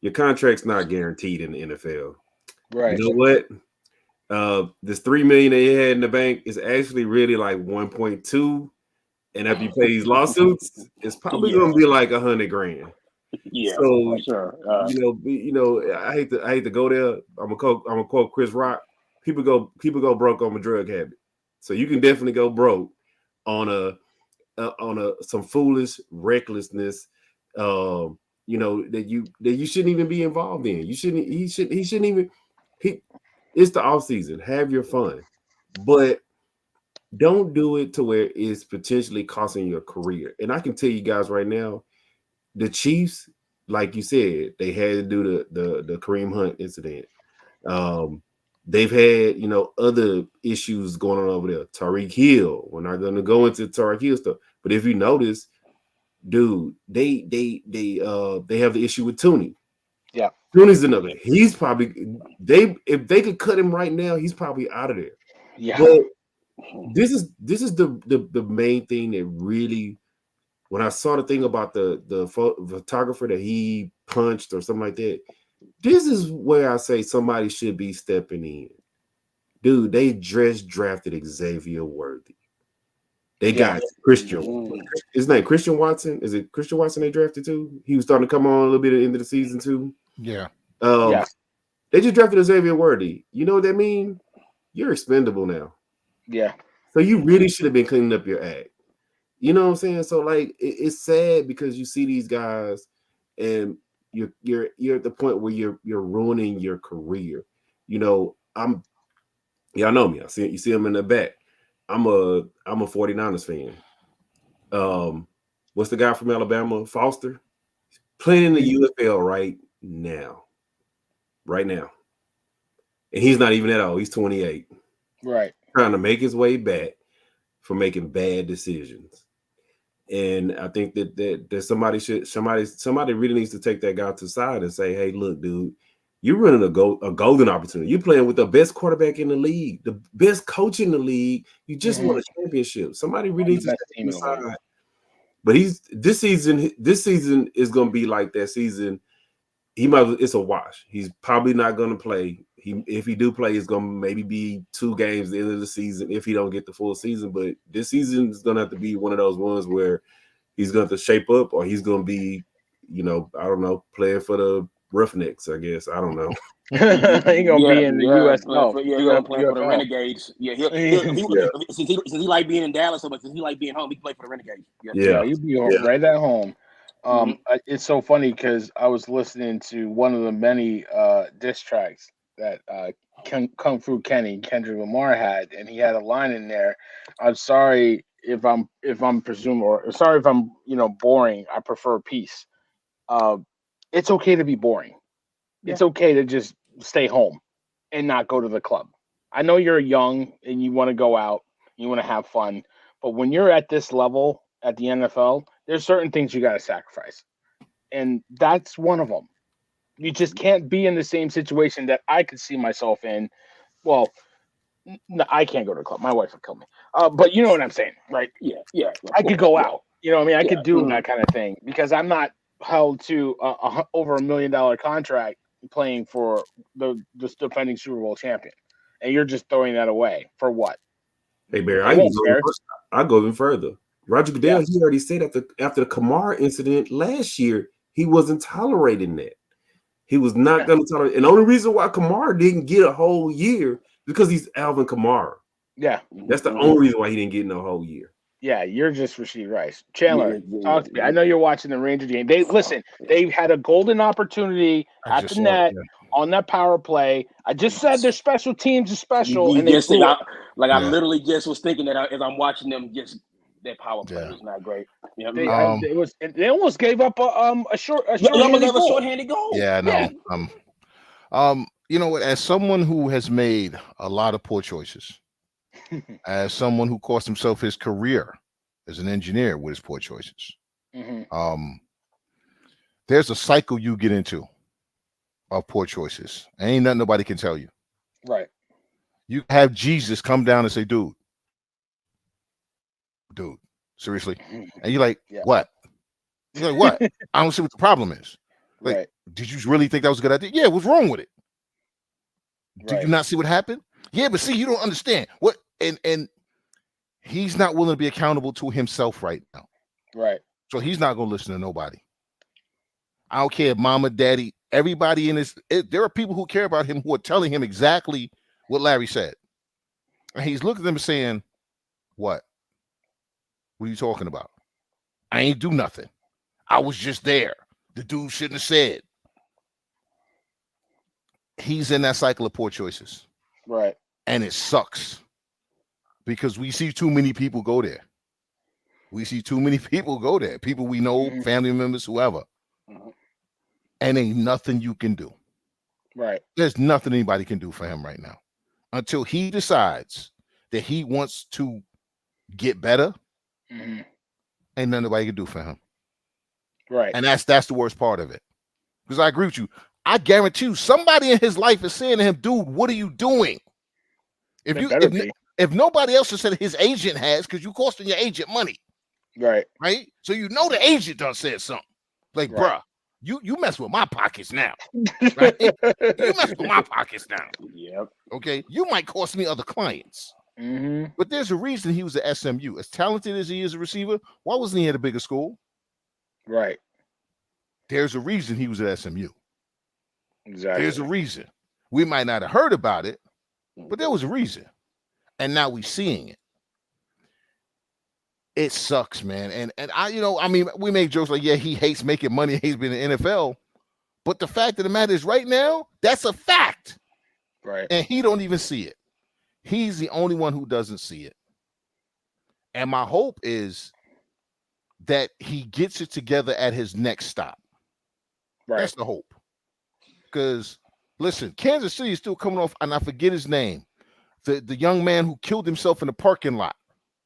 Your contract's not guaranteed in the NFL. Right. You know what? This $3 million that he had in the bank is actually really like 1.2. And if you pay these lawsuits, it's probably gonna be like $100,000. Yeah. So sure. I hate to go there. I'm gonna quote Chris Rock. People go broke on a drug habit. So you can definitely go broke on some foolish recklessness. That you shouldn't even be involved in. He shouldn't even. It's the off season. Have your fun, but don't do it to where it's potentially costing your career. And I can tell you guys right now, the Chiefs, like you said, they had to do the Kareem Hunt incident. They've had other issues going on over there. Tyreek Hill. We're not going to go into Tyreek Hill stuff, but if you notice, dude, they have the issue with Tooney. Yeah, Tooney's another. He's probably if they could cut him right now, he's probably out of there. Yeah. But this is the main thing that really, when I saw the thing about the photographer that he punched or something like that, this is where I say somebody should be stepping in. Dude, they drafted Xavier Worthy. They got Christian. His name Christian Watson. Is it Christian Watson they drafted too? He was starting to come on a little bit at the end of the season too. Yeah. They just drafted Xavier Worthy. You know what that means? You're expendable now. Yeah. So you really should have been cleaning up your act. You know what I'm saying? So like it's sad because you see these guys and you're at the point where you're ruining your career. Y'all know me. You see him in the back. I'm a 49ers fan. What's the guy from Alabama? Foster? He's playing in the UFL right now. And he's not even that old. He's 28. Right. trying to make his way back from making bad decisions. And I think that somebody really needs to take that guy to the side and say, hey, look, dude, you're running a golden opportunity. You're playing with the best quarterback in the league, the best coach in the league. You just won a championship. Somebody really needs to take him aside. But this season is going to be like that season. It's a wash. He's probably not going to play. If he do play, it's going to maybe be 2 games at the end of the season if he don't get the full season. But this season is going to have to be one of those ones where he's going to shape up, or he's going to be, I don't know, playing for the Roughnecks, I guess. I don't know. He gonna be in the USL. He's gonna play for the Renegades. Yeah, since he like being in Dallas so much, since he like being home, he play for the Renegades. Yeah, he'll be right at home. It's so funny because I was listening to one of the many diss tracks that Kung Fu Kendrick Lamar had, and he had a line in there. I'm sorry if I'm presuming, or sorry if I'm boring. I prefer peace. It's okay to be boring. Yeah. It's okay to just stay home and not go to the club. I know you're young and you want to go out, you want to have fun, but when you're at this level at the NFL, there's certain things you got to sacrifice. And that's one of them. You just can't be in the same situation that I could see myself in. Well, no, I can't go to the club. My wife would kill me. But you know what I'm saying, right? Yeah. I could go out. You know what I mean? I could do that kind of thing because I'm not held to over $1 million contract playing for the defending Super Bowl champion, and you're just throwing that away for what? Hey, Barry, I go even further. Roger Goodell, he already said after the Kamara incident last year, he wasn't tolerating that. He was not going to tolerate. And the only reason why Kamara didn't get a whole year because he's Alvin Kamara. Yeah, that's the only reason why he didn't get no whole year. Yeah, you're just Rashid Rice. Chandler, talk to me. I know you're watching the Ranger game. They had a golden opportunity at the net on that power play. I just said their special teams are special. And I literally just was thinking that as I'm watching them, just their power play was not great. You know, they almost gave up a short-handed goal. Yeah, no. You know what? As someone who has made a lot of poor choices, as someone who cost himself his career as an engineer with his poor choices, there's a cycle you get into of poor choices. Ain't nothing nobody can tell you. Right. You have Jesus come down and say, dude, seriously? And you're like, what? You're like, what? I don't see what the problem is. Like, did you really think that was a good idea? Yeah, what's wrong with it? Did you not see what happened? Yeah, but see, you don't understand. What? And he's not willing to be accountable to himself right now. Right. So he's not going to listen to nobody. I don't care if mama, daddy, everybody in this. There are people who care about him who are telling him exactly what Larry said. And he's looking at them and saying, what? What are you talking about? I ain't do nothing. I was just there. The dude shouldn't have said. He's in that cycle of poor choices. Right. And it sucks because we see too many people go there. We see too many people go there. People we know, family members, whoever. And ain't nothing you can do. Right. There's nothing anybody can do for him right now. Until he decides that he wants to get better, ain't nothing nobody can do for him. Right. And that's the worst part of it. Because I agree with you. I guarantee you somebody in his life is saying to him, dude, what are you doing? If nobody else has said, his agent has, because you costing your agent money. Right. Right? So you know the agent done said something. Like, bruh, you mess with my pockets now. Right? You mess with my pockets now. Yep. Okay. You might cost me other clients. But there's a reason he was at SMU. As talented as he is a receiver, why wasn't he at a bigger school? Right. There's a reason he was at SMU. Exactly. There's a reason. We might not have heard about it, but there was a reason. And now we're seeing it. It sucks, man. And I mean, we make jokes like, yeah, he hates making money, hates being in the NFL. But the fact of the matter is right now, that's a fact. Right. And he don't even see it. He's the only one who doesn't see it. And my hope is that he gets it together at his next stop. Right. That's the hope. Because, listen, Kansas City is still coming off, and I forget his name. the young man who killed himself in the parking lot.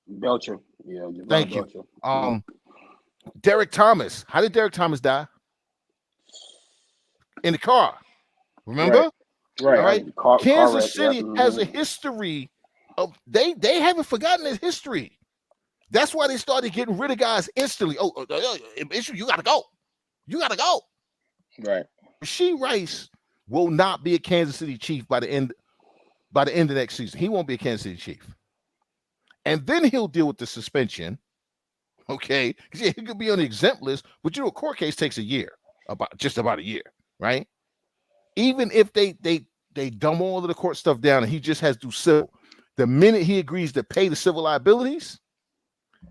Belcher. Yeah. Thank you. Belcher. Derek Thomas. How did Derek Thomas die? In the car. Remember? Right. All right. Car Kansas wreck, City yeah. has a history of they haven't forgotten his history. That's why they started getting rid of guys instantly. Issue, you gotta go. You gotta go. Right. Rashee Rice will not be a Kansas City Chief by the end of next season. He won't be a Kansas City Chief. And then he'll deal with the suspension. Okay. Because he could be on the exempt list, but a court case takes a year, about a year, right? Even if they dumb all of the court stuff down and he just has to do civil, the minute he agrees to pay the civil liabilities,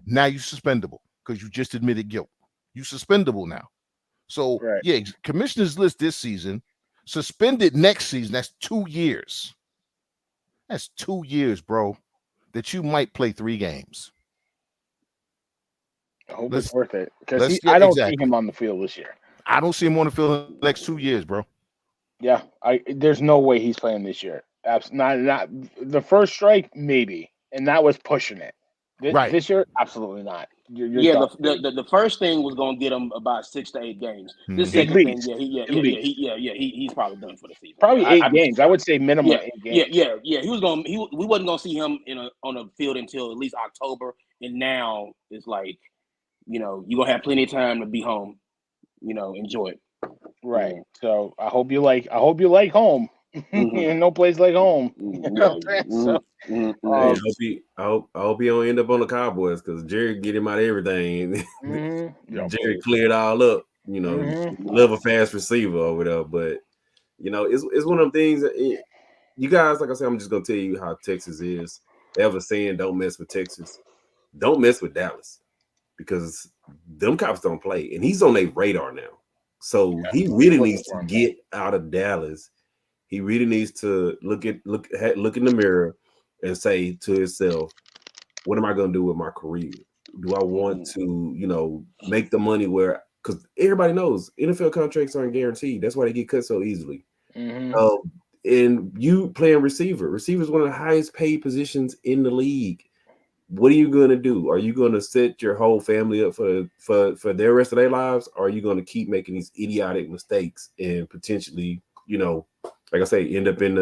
now you're suspendable because you just admitted guilt. You're suspendable now. So, yeah, commissioner's list this season, suspended next season. That's 2 years. That's 2 years, bro, that you might play 3 games. I hope it's worth it because I don't see him on the field this year. I don't see him on the field in the next 2 years, bro. Yeah, there's no way he's playing this year. Not the first strike, maybe, and that was pushing it. This year, absolutely not. The first thing was going to get him about 6 to 8 games. This second thing, he's probably done for the season. Probably 8 games. I would say minimum 8 games. Yeah. We wasn't going to see him on the field until at least October, and now it's like, you're going to have plenty of time to be home. Enjoy it. Right. So I hope you like home. Mm-hmm. No place like home. I hope he don't end up on the Cowboys because Jerry get him out of everything. Jerry cleared all up. Love a fast receiver over there, but it's one of them things that you guys, like I said, I'm just gonna tell you how Texas is. They have a saying, "Don't mess with Texas, don't mess with Dallas," because them cops don't play, and he's on their radar now. So he really needs to get out of Dallas. He really needs to look in the mirror and say to himself, what am I going to do with my career? Do I want to, make the money where, because everybody knows NFL contracts aren't guaranteed. That's why they get cut so easily. Mm-hmm. And you playing receiver. Receiver is one of the highest paid positions in the league. What are you going to do? Are you going to set your whole family up for their rest of their lives? Or are you going to keep making these idiotic mistakes and potentially, like I say, end up in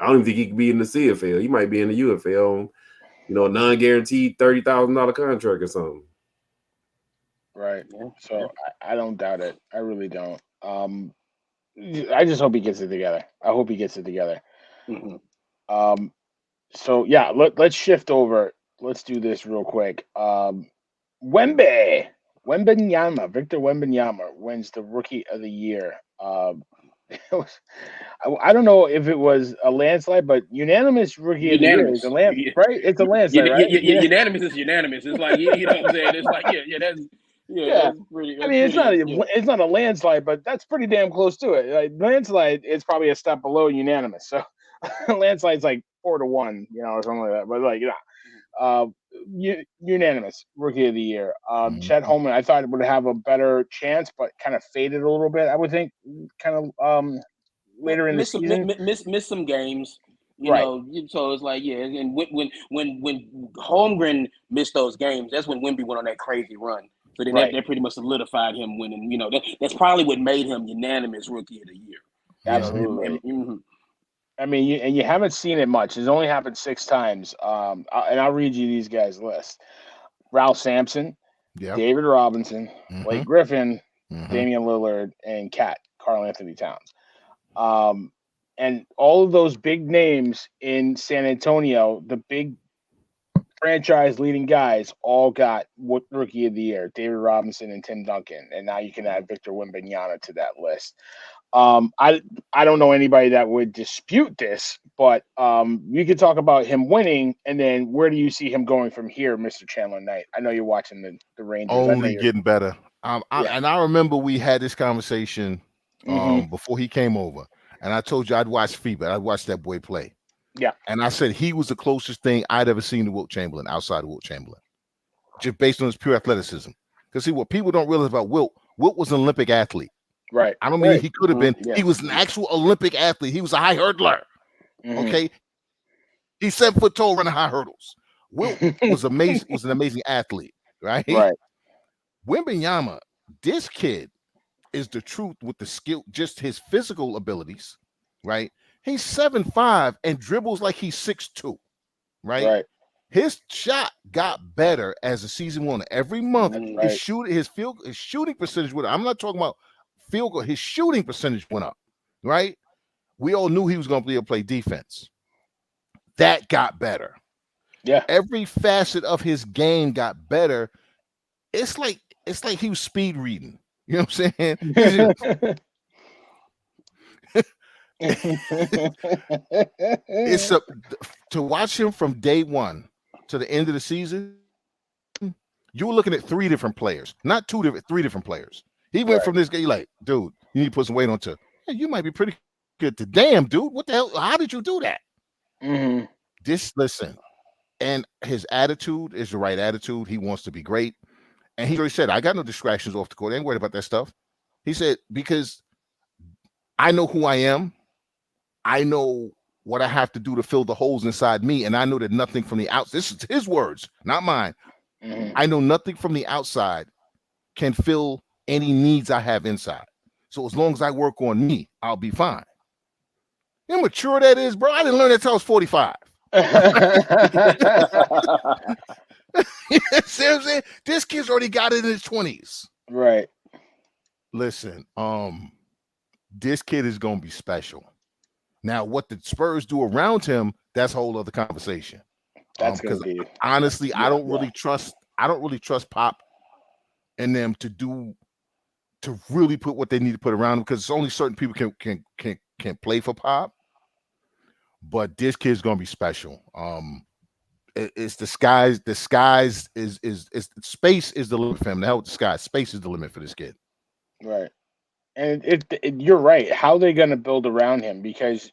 I don't even think he could be in the CFL. He might be in the UFL, a non-guaranteed $30,000 contract or something. Right. So I don't doubt it. I really don't. I just hope he gets it together. Mm-hmm. So yeah, let's shift over. Let's do this real quick. Wembenyama, Victor Wembanyama wins the Rookie of the Year. I don't know if it was a landslide, but unanimous Rookie of the Year is right? It's a landslide, right? Unanimous is unanimous. It's like, you know what I'm saying? It's like, that's pretty. I mean, it's not a landslide, but that's pretty damn close to it. Like, landslide is probably a step below unanimous. So landslide's like 4-1, or something like that. But unanimous Rookie of the Year. Chet Holmgren, I thought it would have a better chance, but kind of faded a little bit. I would think, kind of later in the season, miss some games. You know, so it's like, and when Holmgren missed those games, that's when Wemby went on that crazy run. So then that pretty much solidified him winning. That's probably what made him unanimous Rookie of the Year. Absolutely. I mean, you haven't seen it much. It's only happened 6 times. And I'll read you these guys' list: Ralph Sampson, David Robinson, Blake Griffin, Damian Lillard, and Karl Anthony Towns. And all of those big names in San Antonio, the big franchise leading guys, all got Rookie of the Year: David Robinson and Tim Duncan. And now you can add Victor Wembanyama to that list. I don't know anybody that would dispute this, but you could talk about him winning, and then where do you see him going from here, Mr. Chandler Knight? I know you're watching the Rangers. Only getting better. And I remember we had this conversation before he came over, and I told you I'd watch FIBA. I'd watch that boy play. Yeah. And I said he was the closest thing I'd ever seen to Wilt Chamberlain, outside of Wilt Chamberlain, just based on his pure athleticism. Because see, what people don't realize about Wilt was an Olympic athlete. Right. I don't mean he could have been. Yeah. He was an actual Olympic athlete. He was a high hurdler. Okay. He's 7 foot tall, running high hurdles. Wilt was amazing. Was an amazing athlete, right? Right. Wembanyama, this kid is the truth with the skill, just his physical abilities, right? He's 7'5" and dribbles like he's 6'2", right? Right. His shot got better as the season went on. Every month, Right. his shooting percentage went up. I'm not talking about field goal. His shooting percentage went up, right? We all knew he was going to be able to play defense. That got better. Yeah. Every facet of his game got better. It's like he was speed reading. You know what I'm saying? It's to watch him from day one to the end of the season. You were looking at 3 different players, not 3 different players. He went from this guy, like, dude, you need to put some weight on to, hey, you might be pretty good to damn, dude. What the hell? How did you do that? Mm-hmm. Listen, and his attitude is the right attitude. He wants to be great. And he already said, I got no distractions off the court. I ain't worried about that stuff. He said, because I know who I am. I know what I have to do to fill the holes inside me. And I know that nothing from the outside, this is his words, not mine. Mm-hmm. I know nothing from the outside can fill any needs I have inside. So as long as I work on me, I'll be fine. You know how mature that is, bro? I didn't learn that until I was 45. You know what I'm saying? This kid's already got it in his 20s. Right. Listen, this kid is gonna be special. Now, what the Spurs do around him, that's a whole other conversation. That's gonna be honestly, I don't really trust Pop and them to really put what they need to put around him, because only certain people can play for Pop. But this kid's gonna be special. It's the skies. The skies is space is the limit for him. The hell with the sky. Space is the limit for this kid. right. And you're right. How they going to build around him? Because,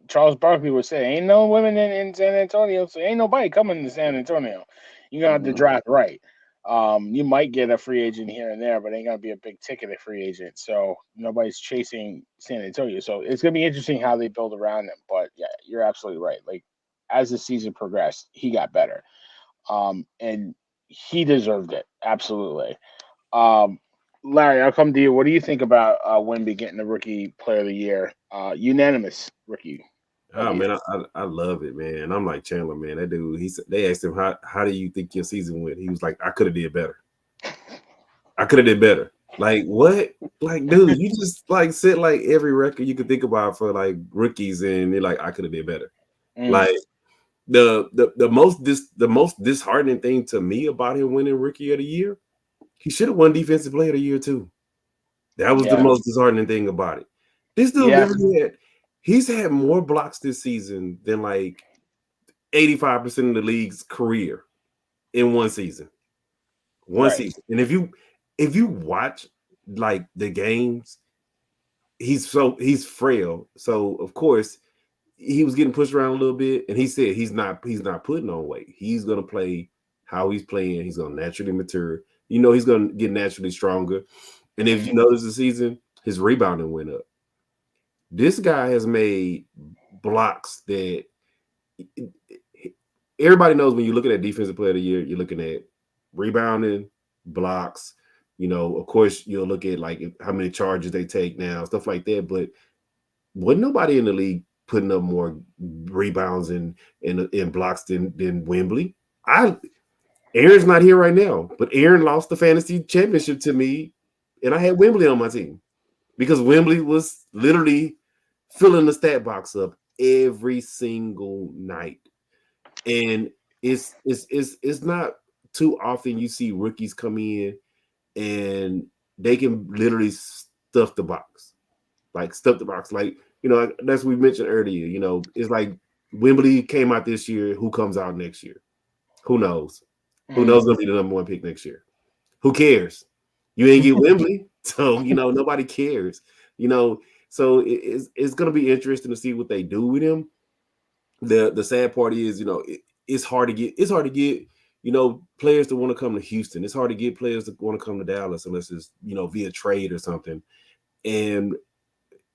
Charles Barkley would say, ain't no women in San Antonio, so ain't nobody coming to San Antonio. You're going to have to draft right. You might get a free agent here and there, but ain't going to be a big ticketed free agent. So nobody's chasing San Antonio. So it's going to be interesting how they build around him. But, yeah, you're absolutely right. Like, as the season progressed, he got better. And he deserved it. Absolutely. Larry, I'll come to you. What do you think about Wemby getting the Rookie Player of the Year? Unanimous rookie. Oh man, I love it, man. And I'm like Chandler, man. That dude, they asked him how do you think your season went? He was like, I could have did better. I could have did better. Like what? Like, dude, you just like set like every record you could think about for like rookies, and you're like, I could have did better. Like the most disheartening thing to me about him winning Rookie of the Year, he should have won Defensive Player of the Year too. That was the most disheartening thing about it. This dude literally he's had more blocks this season than like 85% of the league's career in one season. One season. And if you watch like the games, he's frail. So of course he was getting pushed around a little bit, and he said he's not putting on weight. He's gonna play how he's playing. He's gonna naturally mature. He's gonna get naturally stronger. And if you notice the season, his rebounding went up. This guy has made blocks that everybody knows. When you're looking at Defensive Player of the Year, you're looking at rebounding, blocks. Of course, you'll look at like how many charges they take now, stuff like that. But wasn't nobody in the league putting up more rebounds and blocks than Wemby. Aaron's not here right now, but Aaron lost the fantasy championship to me, and I had Wemby on my team because Wemby was literally filling the stat box up every single night. And it's not too often you see rookies come in and they can literally stuff the box. Like, that's what we mentioned earlier. It's like Wemby came out this year. Who comes out next year? Who knows? Who knows going to be the number one pick next year? Who cares? You ain't get Wemby, so nobody cares. So it's going to be interesting to see what they do with him. The sad part is, it's hard to get players to want to come to Houston. It's hard to get players to want to come to Dallas unless it's via trade or something. And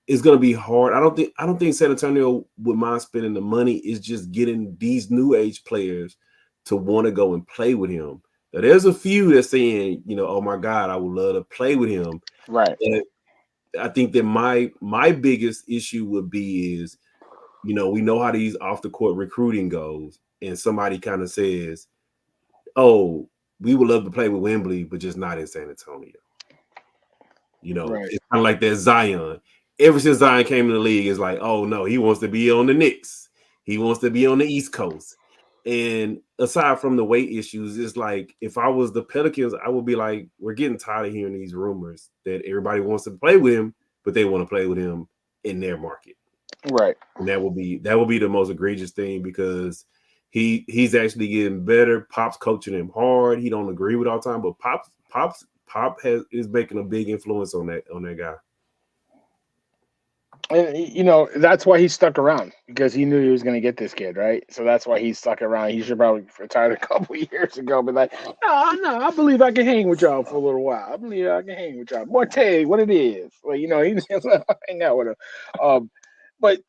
it's gonna be hard. I don't think San Antonio would mind spending the money. It's just getting these new age players to want to go and play with him. Now, there's a few that's saying, oh my God, I would love to play with him. Right. But I think that my biggest issue would be is, we know how these off the court recruiting goes, and somebody kind of says, "Oh, we would love to play with Wembley, but just not in San Antonio." Right. It's kind of like that Zion. Ever since Zion came in the league, it's like, oh no, he wants to be on the Knicks. He wants to be on the East Coast. And aside from the weight issues, it's like if I was the Pelicans, I would be like, we're getting tired of hearing these rumors that everybody wants to play with him, but they want to play with him in their market. Right. And that will be the most egregious thing, because he's actually getting better. Pop's coaching him hard. He don't agree with all the time, but Pop is making a big influence on that guy. And that's why he stuck around, because he knew he was going to get this kid, right? So that's why he stuck around. He should probably retired a couple of years ago, but like, no, I believe I can hang with y'all for a little while. I believe I can hang with y'all. Morte, what it is, like, he hang out with him. But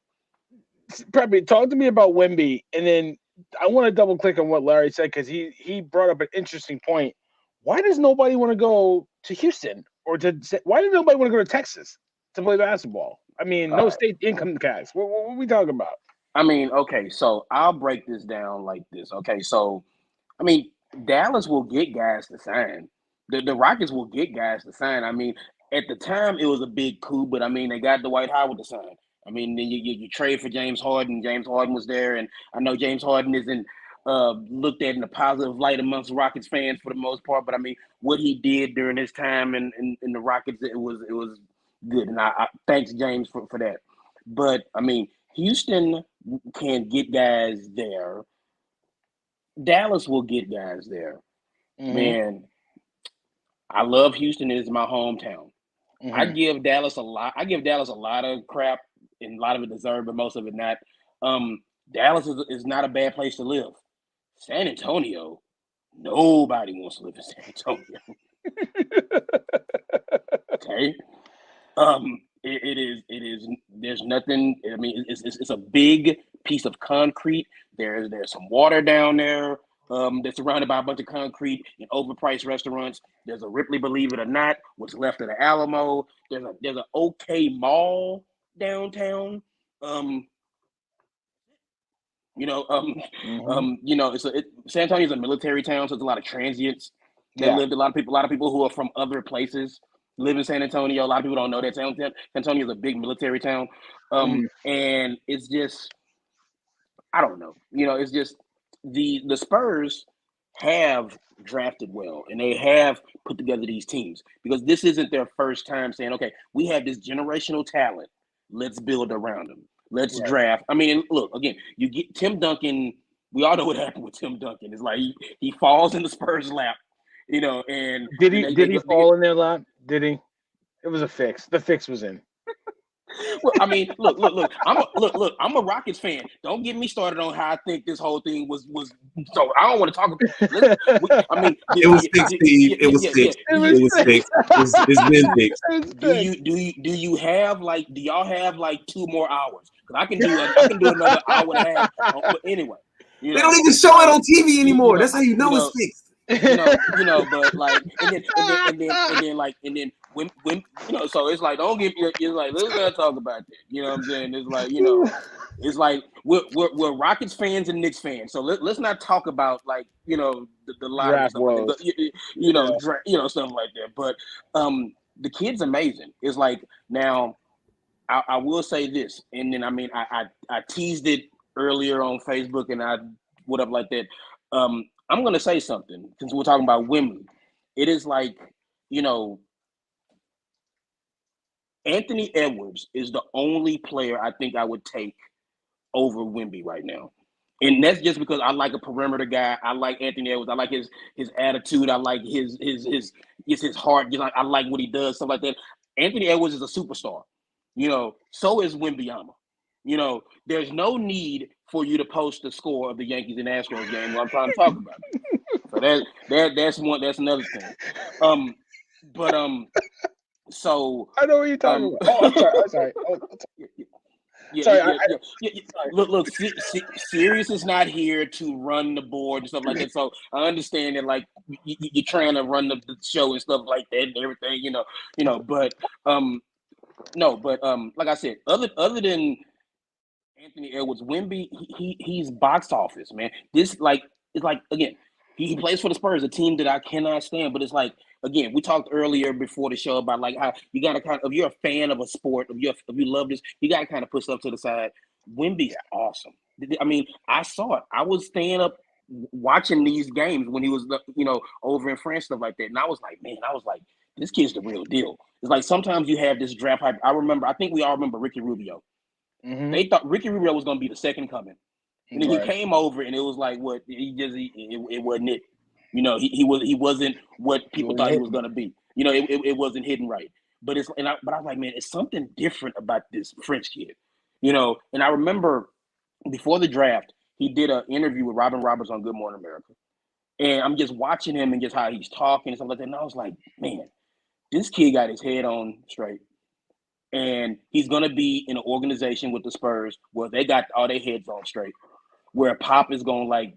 probably talk to me about Wemby, and then I want to double click on what Larry said, because he brought up an interesting point. Why does nobody want to go to Houston, or why does nobody want to go to Texas to play basketball? I mean, no state income tax. What are we talking about? I mean, okay, so I'll break this down like this. Okay, so I mean, Dallas will get guys to sign. The Rockets will get guys to sign. I mean, at the time it was a big coup, but I mean they got Dwight Howard to sign. I mean, then you trade for James Harden. James Harden was there, and I know James Harden isn't looked at in a positive light amongst Rockets fans for the most part. But I mean, what he did during his time in the Rockets, it was good, and I thanks James for that. But I mean, Houston can get guys there. Dallas will get guys there. Mm-hmm. Man, I love Houston. It is my hometown. Mm-hmm. I give Dallas a lot of crap, and a lot of it deserved, but most of it not. Dallas is not a bad place to live. San Antonio, nobody wants to live in San Antonio. Okay. It is. There's nothing. I mean, it's a big piece of concrete. There's some water down there. That's surrounded by a bunch of concrete and overpriced restaurants. There's a Ripley, believe it or not, what's left of the Alamo. There's an okay mall downtown. San Antonio is a military town, so there's a lot of transients that lived. A lot of people who are from other places live in San Antonio. A lot of people don't know that San Antonio is a big military town, and it's just, I don't know. It's just the Spurs have drafted well, and they have put together these teams, because this isn't their first time saying, okay, we have this generational talent. Let's build around them. Let's draft. I mean, look, again, you get Tim Duncan. We all know what happened with Tim Duncan. It's like he falls in the Spurs' lap, and did he fall in their lap? Did he? It was a fix. The fix was in. Well, I mean, look. I'm a Rockets fan. Don't get me started on how I think this whole thing was. So I don't want to talk about. I mean, it was fixed, Steve. It was fixed. It was fixed. It's been fixed. Do you have do y'all have 2 more hours? Because I can do another hour and a half. But anyway, they don't even show it on TV anymore. That's how you know it's fixed. But and then when so it's like, don't get me. It's like, let's not talk about that. You know what I'm saying? It's like, it's like we're Rockets fans and Knicks fans. So let's not talk about the lottery stuff, stuff like that. But the kid's amazing. It's like, now I will say this, and then I mean I teased it earlier on Facebook and I whatever like that. I'm going to say something, since we're talking about Wembley. It is like, Anthony Edwards is the only player I think I would take over Wemby right now. And that's just because I like a perimeter guy. I like Anthony Edwards. I like his attitude. I like his heart. I like what he does, stuff like that. Anthony Edwards is a superstar. So is Wembanyama. There's no need for you to post the score of the Yankees and Astros game while I'm trying to talk about it. So that's another thing. So I know what you're talking about. Oh, I'm sorry. Oh, sorry. Look. Sirius is not here to run the board and stuff like that. So I understand that, like, you're trying to run the show and stuff like that and everything, But no, but like I said, other than Anthony Edwards, Wemby, he's box office, man. It's like again, he plays for the Spurs, a team that I cannot stand. But it's like, again, we talked earlier before the show about like how you gotta if you're a fan of a sport, if you love this, you gotta kind of push stuff to the side. Wemby's awesome. I mean, I saw it. I was staying up watching these games when he was over in France, stuff like that, and I was like, this kid's the real deal. It's like sometimes you have this draft hype. I think we all remember Ricky Rubio. Mm-hmm. They thought Ricky Rubio was going to be the second coming, and then he came over, and it was like, what? It wasn't it. He wasn't what people thought he was going to be. It wasn't hidden right. But I was like, man, it's something different about this French kid. And I remember before the draft, he did an interview with Robin Roberts on Good Morning America, and I'm just watching him and just how he's talking and stuff like that. And I was like, man, this kid got his head on straight. And he's going to be in an organization with the Spurs where they got all their heads on straight, where Pop is going to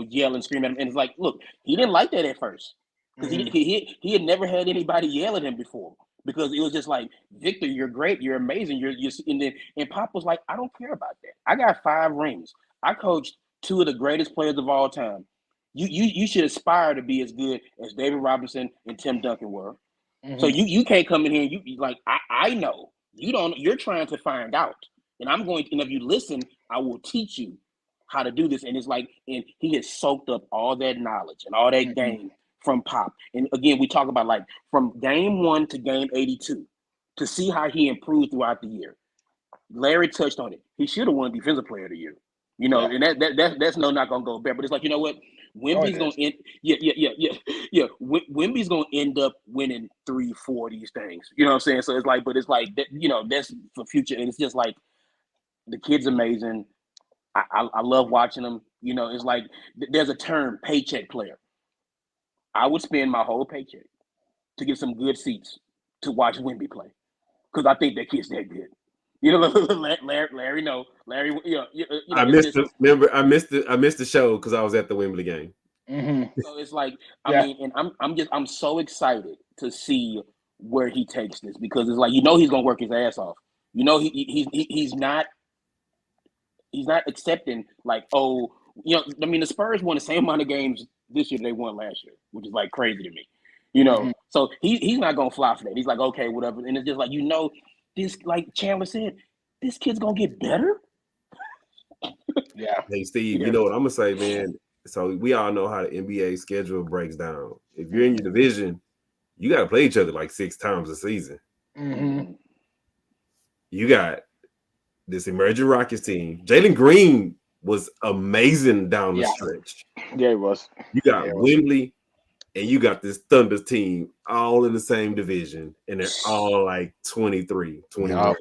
yell and scream at him. And it's like, look, he didn't like that at first because he had never had anybody yell at him before, because it was just like, Victor, you're great. You're amazing. And Pop was like, I don't care about that. I got 5 rings. I coached 2 of the greatest players of all time. You should aspire to be as good as David Robinson and Tim Duncan were. Mm-hmm. So you can't come in here and you like, I know. You're trying to find out, and I'm going to, and if you listen, I will teach you how to do this. And it's like, and he has soaked up all that knowledge and all that game from Pop. And again, we talk about like from game 1 to game 82 to see how he improved throughout the year. Larry touched on it. He should have won Defensive Player of the Year, and that's not going to go back. But it's like, you know what? Wemby's going to end. Wemby's going to end up winning 3-4 of these things. You know what I'm saying? So it's like, but it's like that. That's for future, and it's just like the kid's amazing. I love watching him. It's like there's a term, paycheck player. I would spend my whole paycheck to get some good seats to watch Wemby play, because I think that kid's that good. Larry. No, Larry. I missed the show because I was at the Wembley game. Mm-hmm. So it's like, I mean, and I'm so excited to see where he takes this, because it's like, he's gonna work his ass off. He's not accepting like, I mean, the Spurs won the same amount of games this year they won last year, which is like crazy to me. So he's not gonna fly for that. He's like, okay, whatever, and it's just like, this, like Chandler said, this kid's gonna get better. Yeah. Hey, Steve, you know what I'm gonna say, man? So we all know how the NBA schedule breaks down. If you're in your division, you got to play each other like 6 times a season. Mm-hmm. You got this emerging Rockets team. Jalen Green was amazing down the stretch. Yeah, he was. You got Wembley, and you got this Thunder team all in the same division, and they're all like 23, 21.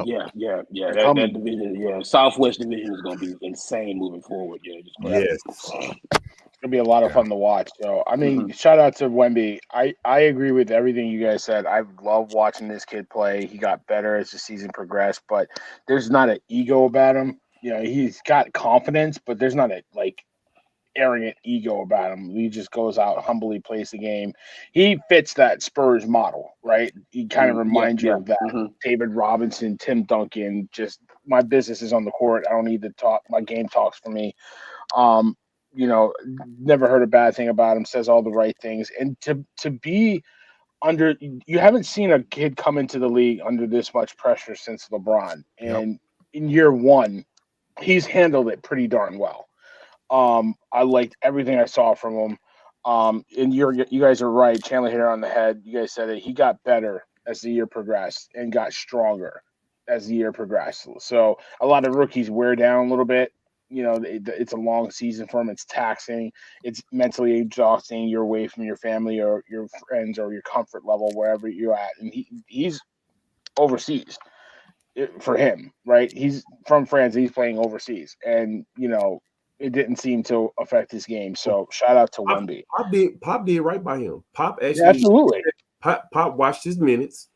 Yeah. That division, Southwest division is going to be insane moving forward. Yes. It's going to be a lot of fun to watch. So, I mean, shout out to Wemby. I agree with everything you guys said. I love watching this kid play. He got better as the season progressed, but there's not an ego about him. He's got confidence, but there's not a, like, arrogant ego about him. He just goes out, humbly plays the game. He fits that Spurs model, right? He kind of reminds you of that. David Robinson, Tim Duncan, just my business is on the court. I don't need to talk. My game talks for me. Never heard a bad thing about him, says all the right things. And to be under, you haven't seen a kid come into the league under this much pressure since LeBron. And in year 1, he's handled it pretty darn well. I liked everything I saw from him. And you guys are right. Chandler hit it on the head. You guys said it. He got better as the year progressed and got stronger as the year progressed. So a lot of rookies wear down a little bit. It's a long season for him. It's taxing. It's mentally exhausting. You're away from your family or your friends or your comfort level, wherever you're at. And he's overseas for him, right? He's from France. He's playing overseas. And, it didn't seem to affect his game. So shout out to Wemby. Pop did right by him. Pop actually, absolutely. Pop watched his minutes.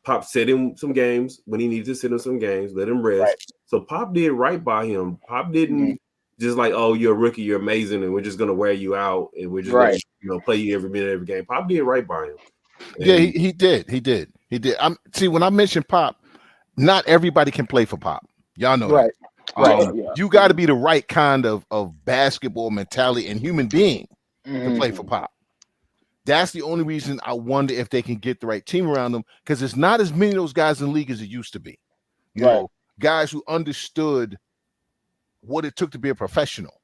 Pop set him some games when he needed to sit him some games, let him rest. Right. So Pop did right by him. Pop didn't just like, oh, you're a rookie, you're amazing, and we're just gonna wear you out and we're just gonna, play you every minute, every game. Pop did right by him. And yeah, he did. See, when I mentioned Pop, not everybody can play for Pop. Y'all know that. You got to be the right kind of basketball mentality and human being to play for Pop. That's the only reason I wonder if they can get the right team around them, because there's not as many of those guys in the league as it used to be. You know, guys who understood what it took to be a professional.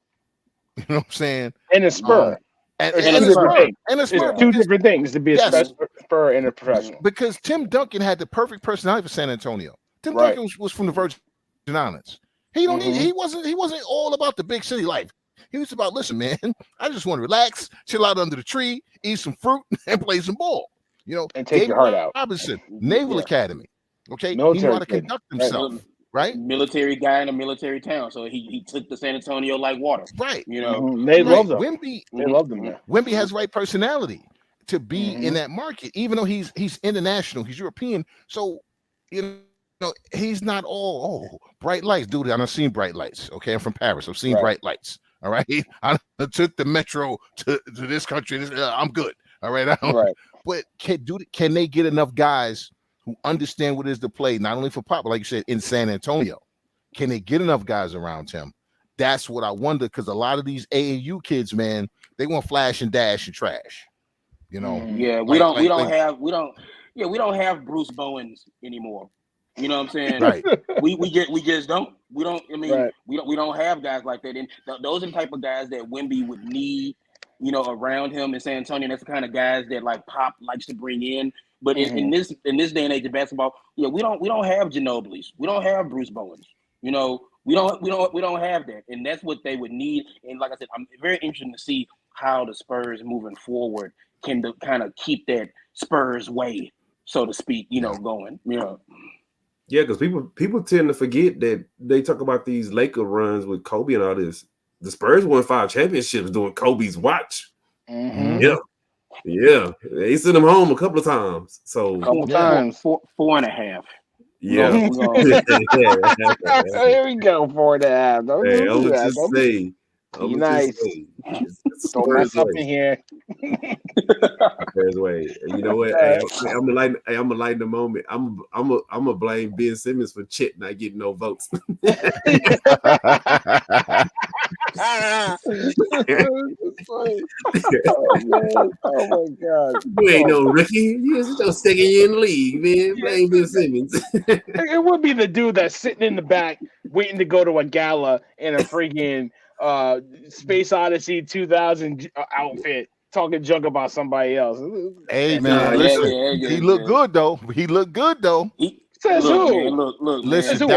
You know what I'm saying? And a Spur. And a Spur. Two different things to be a Spur and a professional. Because Tim Duncan had the perfect personality for San Antonio. Tim Duncan was from the Virgin Islands. He don't need, he wasn't all about the big city life. He was about, listen, man, I just want to relax, chill out under the tree, eat some fruit, and play some ball. You know, and take your heart out. Robinson, Naval Academy. Okay, military, he knew how to conduct himself. Right, military guy in a military town, so he took the San Antonio like water. Right, you know, they loved him. They loved him. There. Wemby has the right personality to be in that market, even though he's international, he's European. So you know, he's not all bright lights, dude. I've seen bright lights. Okay, I'm from Paris. I've seen bright lights. All right, I took the metro to this country. I'm good. All right, But can they get enough guys who understand what it is to play, not only for Pop, but like you said, in San Antonio? Can they get enough guys around him? That's what I wonder, because a lot of these AAU kids, man, they want flash and dash and trash. You know? Yeah, we don't have Bruce Bowens anymore. You know what I'm saying? Right. We just don't. We don't. I mean, we don't have guys like that. And those are the type of guys that Wemby would need, you know, around him in San Antonio. That's the kind of guys that like Pop likes to bring in. But in this day and age of basketball, we don't have Ginobili's. We don't have Bruce Bowens. You know, we don't have that. And that's what they would need. And like I said, I'm very interested to see how the Spurs moving forward can kind of keep that Spurs way, so to speak, going. Yeah, because people tend to forget that they talk about these Laker runs with Kobe and all this. The Spurs won 5 championships during Kobe's watch. Yeah. They sent him home a couple of times. So times, 4.5. Yeah. Here we go, 4.5. Hey, I'm gonna just say. Be nice. Don't mess up in here. Spurs way. You know what? I'm gonna lighten the moment. I'm gonna blame Ben Simmons for Chet not getting no votes. Oh my God! You ain't no rookie. You're just second year in the league, man. Blame Ben Simmons. It would be the dude that's sitting in the back waiting to go to a gala in a freaking Space Odyssey 2000 outfit, talking junk about somebody else. Hey man, listen, he looked good though. Says who? Look, listen,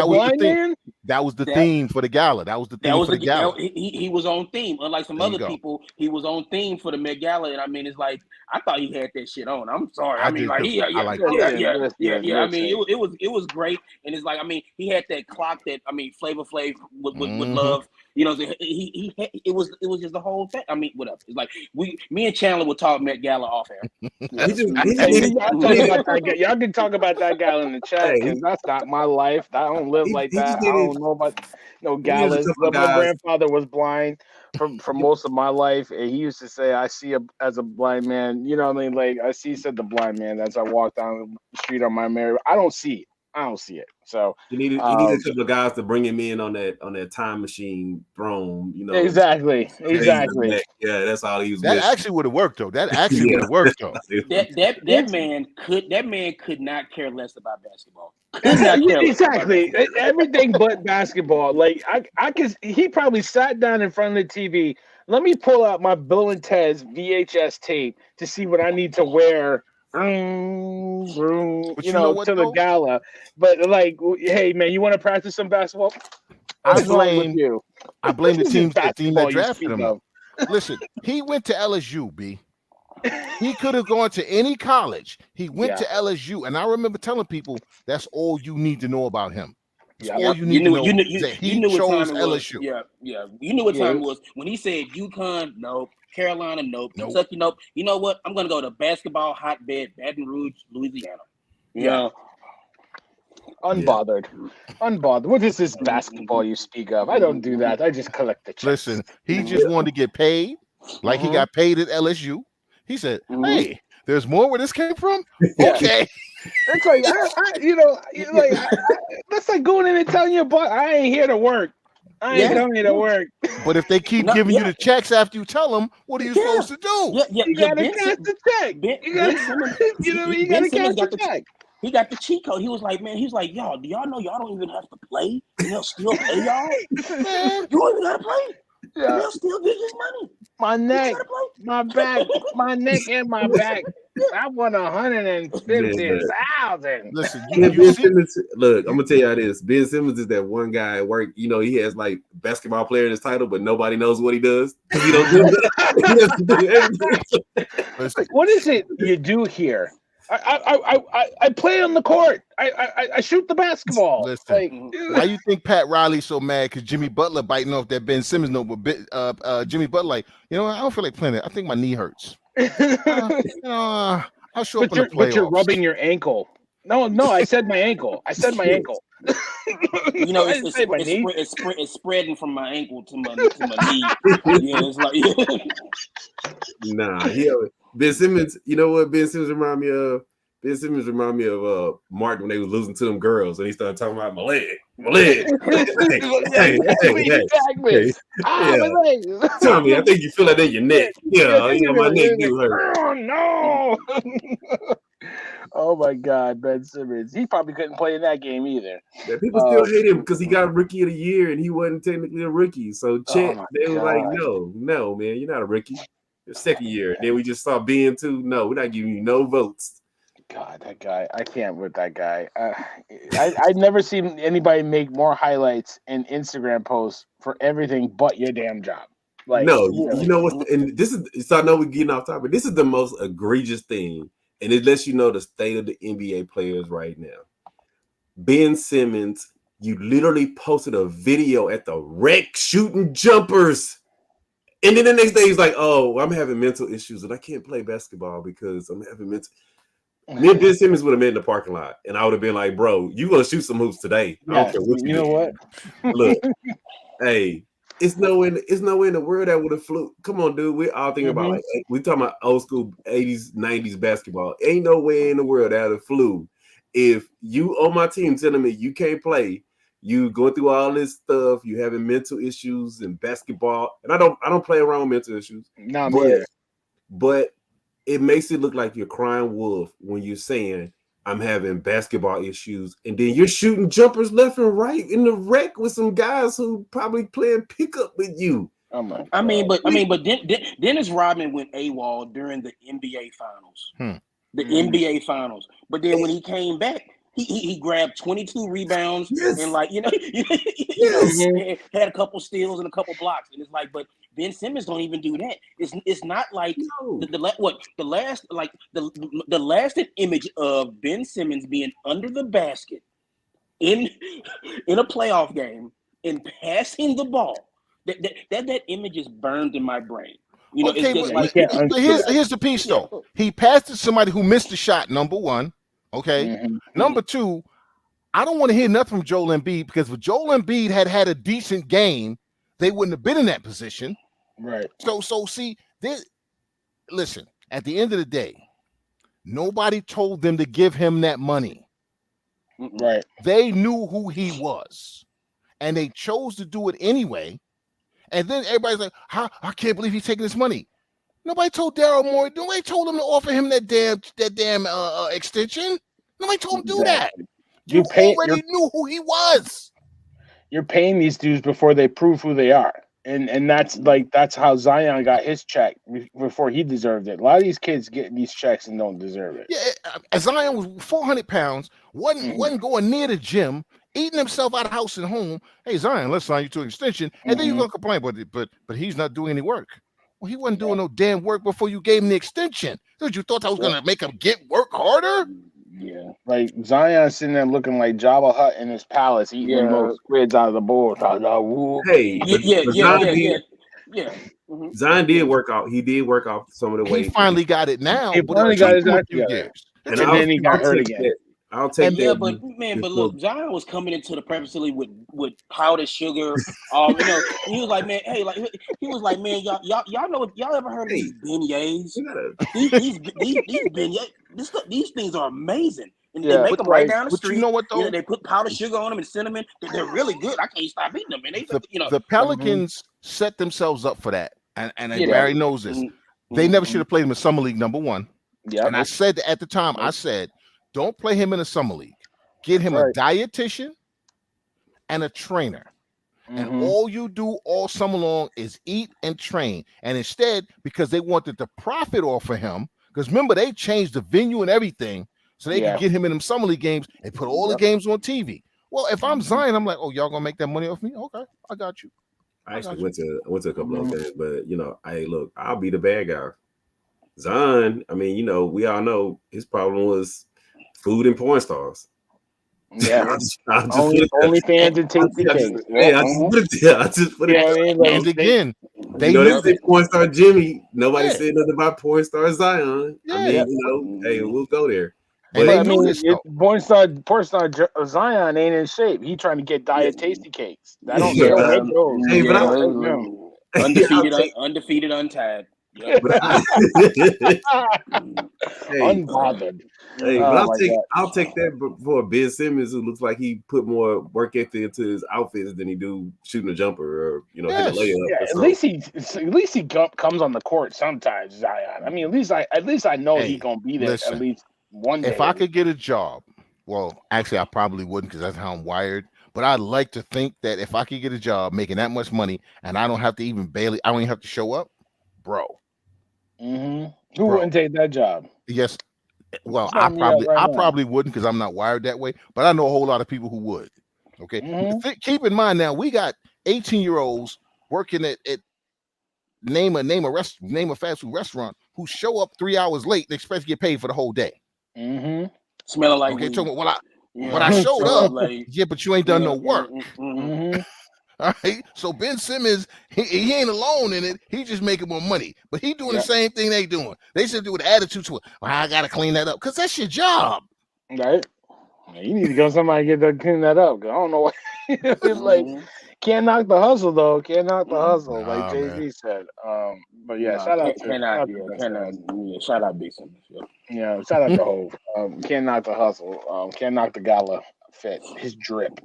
that was the theme for the gala. That was the theme for the gala. He was on theme. Unlike some other people, he was on theme for the Met Gala. And I mean, it's like, I thought he had that shit on. I'm sorry. I mean, like, I mean, it was great. And it's like, I mean, he had that clock that, I mean, Flavor Flav with love. You know, it was just the whole thing. I mean, whatever. It's like me and Chandler would talk Met Gala off air. Y'all can talk about that gala in the chat, because that's not my life. I don't live like that. I don't know about no galas. My grandfather was blind for most of my life, and he used to say, "I see as a blind man." You know what I mean? Like I said the blind man as I walk down the street on my Mary. I don't see it. So he needed a couple of guys to bring him in on that time machine throne. You know, exactly. Yeah, that's all he was. That actually would have worked though. That man could not care less about basketball. Exactly, everything but basketball. Like he probably sat down in front of the TV. Let me pull out my Bill and Ted's VHS tape to see what I need to wear. To the gala, but like, hey man, you want to practice some basketball? I blame the team that drafted him. Listen, he went to LSU, B. He could have gone to any college. He went to LSU, and I remember telling people that's all you need to know about him. All you need to know that he chose LSU. Yeah. You knew what time it was when he said UConn, nope. Carolina, nope. Kentucky, nope. You know what? I'm gonna go to basketball hotbed, Baton Rouge, Louisiana. Unbothered. What is this basketball you speak of? I don't do that. I just collect the checks. Listen, he just wanted to get paid, like he got paid at LSU. He said, "Hey, there's more where this came from." Okay, it's like that's like going in and telling your boss, "I ain't here to work. I ain't coming here to work." But if they keep giving you the checks after you tell them, what are you supposed to do? You gotta cash the check. You gotta cash the check. He got the cheat code. He was like, man, y'all, do y'all know y'all don't even have to play? And they'll still pay y'all? You don't even gotta play. Yeah. They'll still give you money. My neck, my back, my neck and my back. I won 150,000. Listen, look, I'm gonna tell you how this. Ben Simmons is that one guy at work. You know, he has like basketball player in his title, but nobody knows what he does. He don't do that. What is it you do here? I play on the court. I shoot the basketball. Listen, why you think Pat Riley's so mad? Because Jimmy Butler biting off that Ben Simmons note, but Jimmy Butler like, I don't feel like playing it. I think my knee hurts. I'll show up in the playoffs. But you're rubbing your ankle. No, I said my ankle. It's spreading from my ankle to my knee. It's like nah. Ben Simmons. You know what Ben Simmons remind me of? Ben Simmons remind me of Martin when they was losing to them girls, and he started talking about my leg. My leg. Hey. Tommy, I think you feel that in your neck. Yeah, my neck do hurt. Oh no. Oh my God, Ben Simmons. He probably couldn't play in that game either. Yeah, people still hate him because he got Rookie of the Year and he wasn't technically a rookie. So Chet, they were like, no, man, you're not a rookie. Your second year. And then we just saw Ben too. No, we're not giving you no votes. God, that guy. I can't with that guy. I've never seen anybody make more highlights and Instagram posts for everything but your damn job. Like, no, you know what? And this is, so I know we're getting off topic. This is the most egregious thing. And it lets you know the state of the NBA players right now. Ben Simmons, you literally posted a video at the rec shooting jumpers. And then the next day he's like, oh, I'm having mental issues and I can't play basketball because I'm having mental. Me and Ben Simmons would have met in the parking lot. And I would have been like, bro, you're going to shoot some hoops today. I don't care what you do. Know what? Look, hey, it's no way in the world that would have flew. Come on, dude. We're all thinking about we talking about old school 80s, 90s basketball. Ain't no way in the world that would have flew. If you on my team telling me you can't play, you going through all this stuff, you having mental issues in basketball, and I don't play around with mental issues. No, but it makes it look like you're crying wolf when you're saying I'm having basketball issues, and then you're shooting jumpers left and right in the rec with some guys who probably playing pickup with you. Oh my God. I mean, but Dennis Rodman went AWOL during the NBA Finals. The NBA Finals. But then when he came back, he grabbed 22 rebounds and had a couple steals and a couple blocks. And it's like, but Ben Simmons don't even do that. It's not like the last image of Ben Simmons being under the basket in a playoff game and passing the ball. That image is burned in my brain. Okay, it's just here's the piece though. He passed to somebody who missed the shot. Number one. Okay. Number two, I don't want to hear nothing from Joel Embiid because if Joel Embiid had a decent game, they wouldn't have been in that position. Right. So see this. Listen, at the end of the day, nobody told them to give him that money. Right. They knew who he was, and they chose to do it anyway. And then everybody's like, I can't believe he's taking this money. Nobody told Daryl Morey. Nobody told him to offer him that damn extension. Nobody told him to do that. You already knew who he was. You're paying these dudes before they prove who they are. And that's how Zion got his check before he deserved it. A lot of these kids get these checks and don't deserve it. Yeah, Zion was 400 pounds, wasn't going near the gym, eating himself out of house and home. Hey, Zion, let's sign you to an extension. And then you're going to complain, but he's not doing any work. Well, he wasn't doing no damn work before you gave him the extension. Dude, you thought I was going to make him work harder? Yeah, like Zion sitting there looking like Jabba the Hutt in his palace, eating those squids out of the bowl. Hey, yeah. Zion did work out. He did work out some of the weight. He finally got it now. He finally got his years. And then he got hurt again. I'll take Yeah, that. but man, but before- look, Zion was coming into the Prep facility with powdered sugar. He was like, man, hey, like he was like, man, y'all know y'all ever heard of these beignets? you gotta- These beignets, these things are amazing, and they Yeah, make but them right like- down the But street. you know what though? They put powdered sugar on them and cinnamon. They're really good. I can't stop eating them, man. The Pelicans set themselves up for that, and Yeah. Barry knows this. They never should have played him in summer league, number one. Yeah, And I said at the time, I said, don't play him in a summer league. Get him Right. a dietitian and a trainer. And all you do all summer long is eat and train. And instead, because they wanted to profit off of him, because remember, they changed the venue and everything so they could get him in them summer league games and put all the games on TV. Well, if I'm Zion, I'm like, oh, y'all gonna make that money off me? Okay, I got you. I actually went to a couple of things, but hey, look, I'll be the bad guy. Zion, I mean, we all know his problem was food and porn stars. Yeah, I'll just only fans and tasty cakes. I just put it. Yeah, I mean, like, And again, they they knew said porn star Jimmy. Nobody Yeah. said nothing about porn star Zion. I Yeah. mean, hey, we'll go there. And But they I knew mean, this though. porn star Zion ain't in shape. He trying to get diet tasty cakes. They don't Yeah. make those. Hey, but undefeated, untied. Yep. Unbothered. Hey, Oh but my I'll take that for Ben Simmons, who looks like he put more work ethic into his outfits than he do shooting a jumper or hitting a layup. Yeah, at least he comes on the court sometimes, Zion. I mean, at least I know he's gonna be there listen, at least one day. If I could get a job, well, actually, I probably wouldn't because that's how I'm wired. But I'd like to think that if I could get a job making that much money and I don't have to even I don't even have to show up, bro. Who wouldn't take that job? Yes. Well, Sign me up right I now. probably wouldn't because I'm not wired that way. But I know a whole lot of people who would. Okay. Keep in mind now, we got 18-year-olds working at name a fast food restaurant who show up 3 hours late and expect to get paid for the whole day. Smelling like okay. weed. So when I showed up, yeah, but you ain't done no work. All right. So Ben Simmons, he ain't alone in it. He just making more money, but he doing the same thing they doing. They should do with attitude to it. Well, I gotta clean that up because that's your job, right? You need to go somebody get to clean that up. I don't know what. It's like can't knock the hustle though. Can't knock the hustle, like Jay-Z said. But yeah, shout out Big Simmons. Yeah, shout out to Hov. Can't knock the hustle. Can't knock the gala fit. His drip.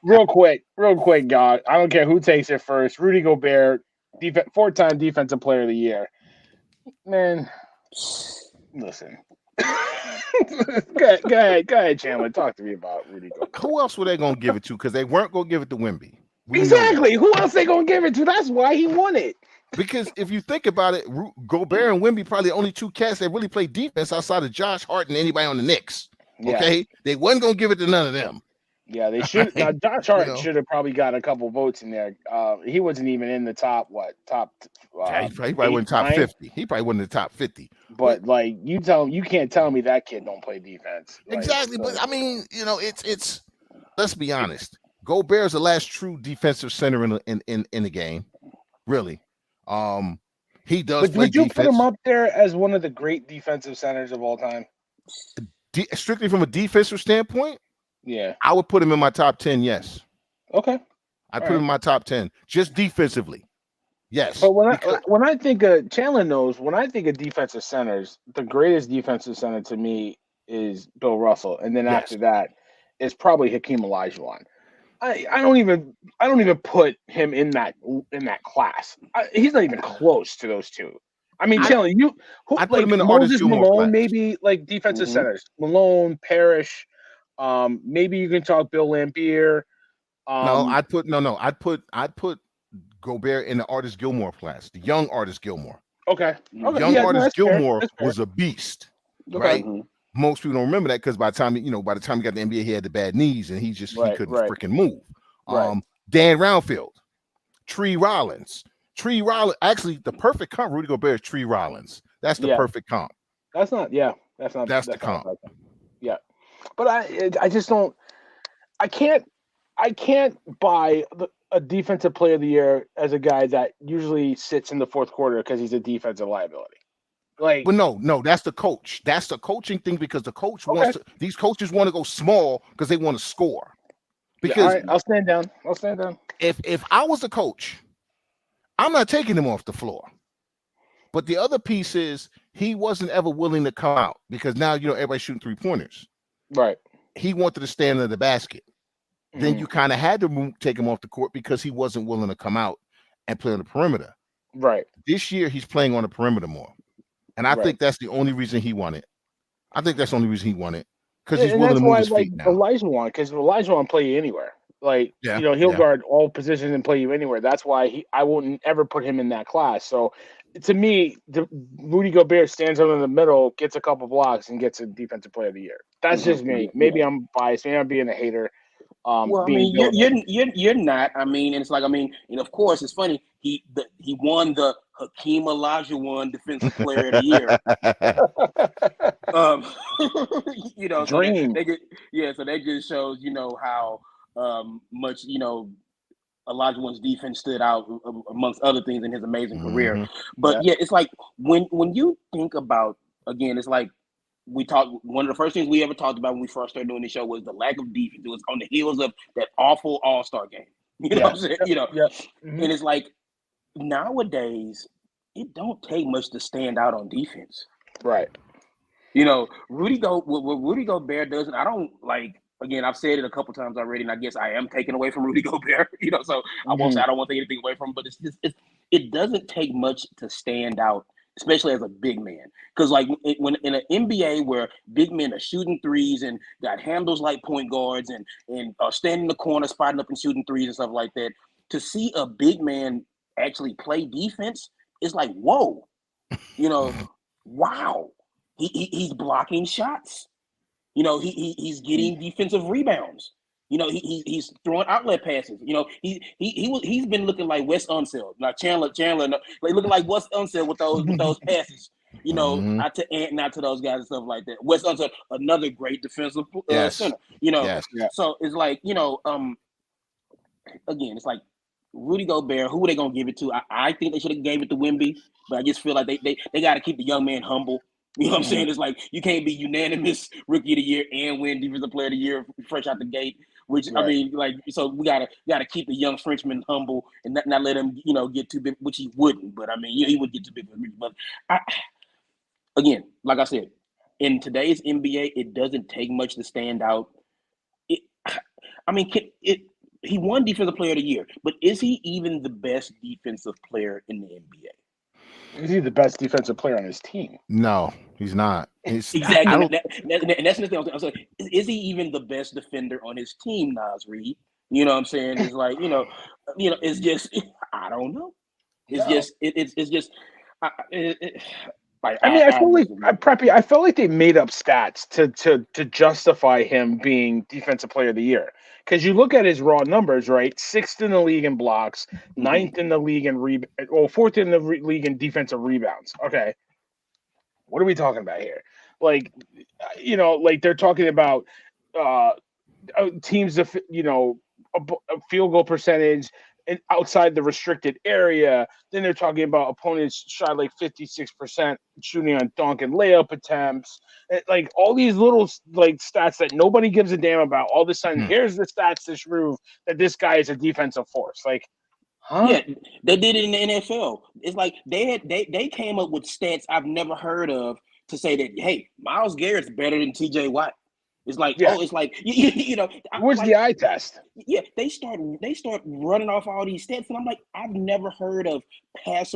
Real quick, God. I don't care who takes it first. Rudy Gobert, 4-time defensive player of the year. Man, listen. Go ahead, Chandler. Talk to me about Rudy Gobert. Who else were they gonna give it to? Because they weren't gonna give it to Wemby. Exactly. Who else they gonna give it to? That's why he won it. Because if you think about it, Gobert and Wemby probably the only two cats that really play defense outside of Josh Hart and anybody on the Knicks. Okay, they wasn't gonna give it to none of them. Yeah, they should. Now, Josh Hart should have probably got a couple votes in there. He wasn't even in the top. He probably wasn't top 50. He probably wasn't in the top 50. But like you can't tell me that kid don't play defense. Exactly. But I mean, it's. Let's be honest. Gobert is the last true defensive center in the game. Really, he does. But would you put him up there as one of the great defensive centers of all time? Strictly from a defensive standpoint, yeah, I would put him in my top 10. Yes. Okay. I'd put him in my top 10 just defensively. Yes. But when I think of Chandler knows, when I think of defensive centers, the greatest defensive center to me is Bill Russell, and then after that, it's probably Hakeem Olajuwon. I don't even put him in that class. He's not even close to those two. I mean, Chandler, I put him in the Moses Malone, class. maybe like defensive centers. Malone, Parrish. Maybe you can talk Bill Lampier. I'd put Gobert in the Artist Gilmore class, the young Artist Gilmore. Okay. Young Artist Gilmore was a beast, right? Mm-hmm. Most people don't remember that because by the time he got the NBA, he had the bad knees and he couldn't freaking move. Dan Roundfield, Tree Rollins. Actually, the perfect comp, Rudy Gobert is Tree Rollins. That's the perfect comp. That's the comp. Yeah. But I just don't. I can't buy a defensive player of the year as a guy that usually sits in the fourth quarter because he's a defensive liability. Like, but no, that's the coach. That's the coaching thing because the coach wants to. These coaches want to go small because they want to score. Because all right, I'll stand down. If I was the coach, I'm not taking him off the floor. But the other piece is he wasn't ever willing to come out because now everybody's shooting 3-pointers. Right. He wanted to stand under the basket. Then you kind of had to take him off the court because he wasn't willing to come out and play on the perimeter. Right. This year he's playing on the perimeter more. And I think that's the only reason he won it. Because he's willing to move his feet now. Elijah won because Elijah won't play you anywhere. Like, he'll guard all positions and play you anywhere. That's why I wouldn't ever put him in that class. So, to me, Rudy Gobert stands up in the middle, gets a couple blocks, and gets a Defensive Player of the Year. That's just me. Maybe I'm biased. Maybe I'm being a hater. Well, I mean, you're not. I mean, and it's like, and of course, it's funny. He won the Hakeem Olajuwon Defensive Player of the Year. Dream. So that just shows, how much Olajuwon's defense stood out amongst other things in his amazing career. But it's like when you think about, again, it's like one of the first things we ever talked about when we first started doing the show was the lack of defense. It was on the heels of that awful All-Star game. You know what I'm saying? And it's like nowadays it don't take much to stand out on defense. Right. What Rudy Gobert doesn't, I don't like. Again, I've said it a couple times already, and I guess I am taking away from Rudy Gobert. So I won't say I don't want to take anything away from him, but it doesn't take much to stand out, especially as a big man. Because when in an NBA where big men are shooting threes and got handles like point guards and are standing in the corner, spotting up and shooting threes and stuff like that, to see a big man actually play defense is like, whoa, wow, he's blocking shots. He's getting defensive rebounds. He's throwing outlet passes. He's been looking like Wes Unseld, like Chandler, like looking like Wes Unseld with those passes. Not to those guys and stuff like that. Wes Unseld, another great defensive center. So it's like again, it's like Rudy Gobert. Who are they gonna give it to? I think they should have gave it to Wemby, but I just feel like they got to keep the young man humble. You know what I'm saying? It's like you can't be unanimous Rookie of the Year and win Defensive Player of the Year fresh out the gate. Which I mean, so we gotta keep the young Frenchman humble and not let him, get too big, which he wouldn't. But I mean, he would get too big for me. But again, like I said, in today's NBA, it doesn't take much to stand out. He won Defensive Player of the Year, but is he even the best defensive player in the NBA? Is he the best defensive player on his team? No, he's not. Exactly. And that's the thing I'm saying. Is he even the best defender on his team, Naz Reid? You know what I'm saying? It's like, it's just, I don't know. It's just, I felt like they made up stats to justify him being Defensive Player of the Year. Because you look at his raw numbers, right? 6th in the league in blocks, 9th in the league in 4th in the league in defensive rebounds. Okay, what are we talking about here? Like, they're talking about teams, a field goal percentage outside the restricted area. Then they're talking about opponents shot like 56% shooting on dunk and layup attempts. Like all these little stats that nobody gives a damn about. All of a sudden, here's the stats to prove that this guy is a defensive force. Like, huh? Yeah, they did it in the NFL. It's like they came up with stats I've never heard of to say that, hey, Myles Garrett's better than TJ Watt. It's like, it's like, where's the eye test? Yeah, they start running off all these stats, and I'm like, I've never heard of pass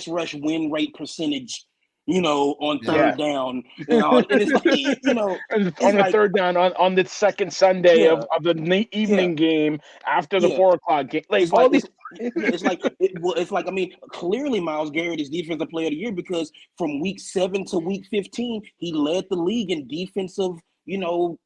rush win rate percentage, on third down. And it's like, on the third down on the second Sunday of the evening game after the 4 o'clock game. Like all these. It's like I mean, clearly Myles Garrett is Defensive Player of the Year because from week 7 to week 15, he led the league in defensive,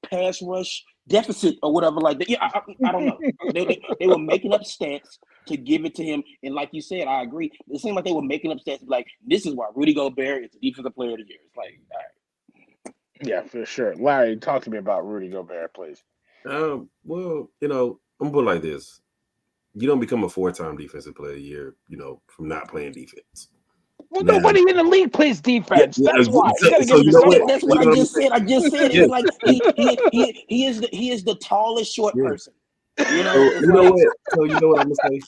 pass rush deficit or whatever like that. Yeah, I don't know. They were making up stats to give it to him, and like you said, I agree. It seemed like they were making up stats like this is why Rudy Gobert is the Defensive Player of the Year. It's like, all right. Yeah, for sure. Larry, talk to me about Rudy Gobert, please. Well, I'm gonna put it like this. You don't become a 4-time Defensive Player of the Year, from not playing defense. Well, nobody in the league plays defense. That's why. That's what I just said. I just said it. It's like he is the tallest short person. You know what? So you know what I'm gonna say?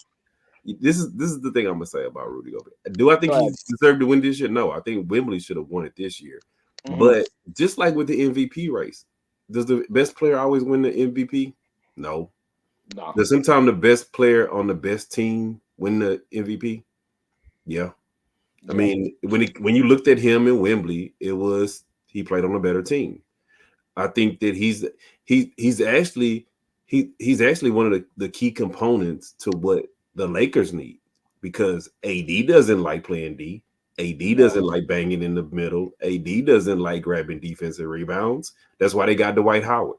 This is the thing I'm gonna say about Rudy Gobert. Do I think he deserved to win this year? No, I think Wembley should have won it this year. Mm-hmm. But just like with the MVP race, does the best player always win the MVP? No. Does sometimes the best player on the best team win the MVP? Yeah. I mean, when you looked at him in Wembley, it was he played on a better team. I think that he's actually one of the key components to what the Lakers need, because AD doesn't like playing D. AD doesn't like banging in the middle. AD doesn't like grabbing defensive rebounds. That's why they got Dwight Howard.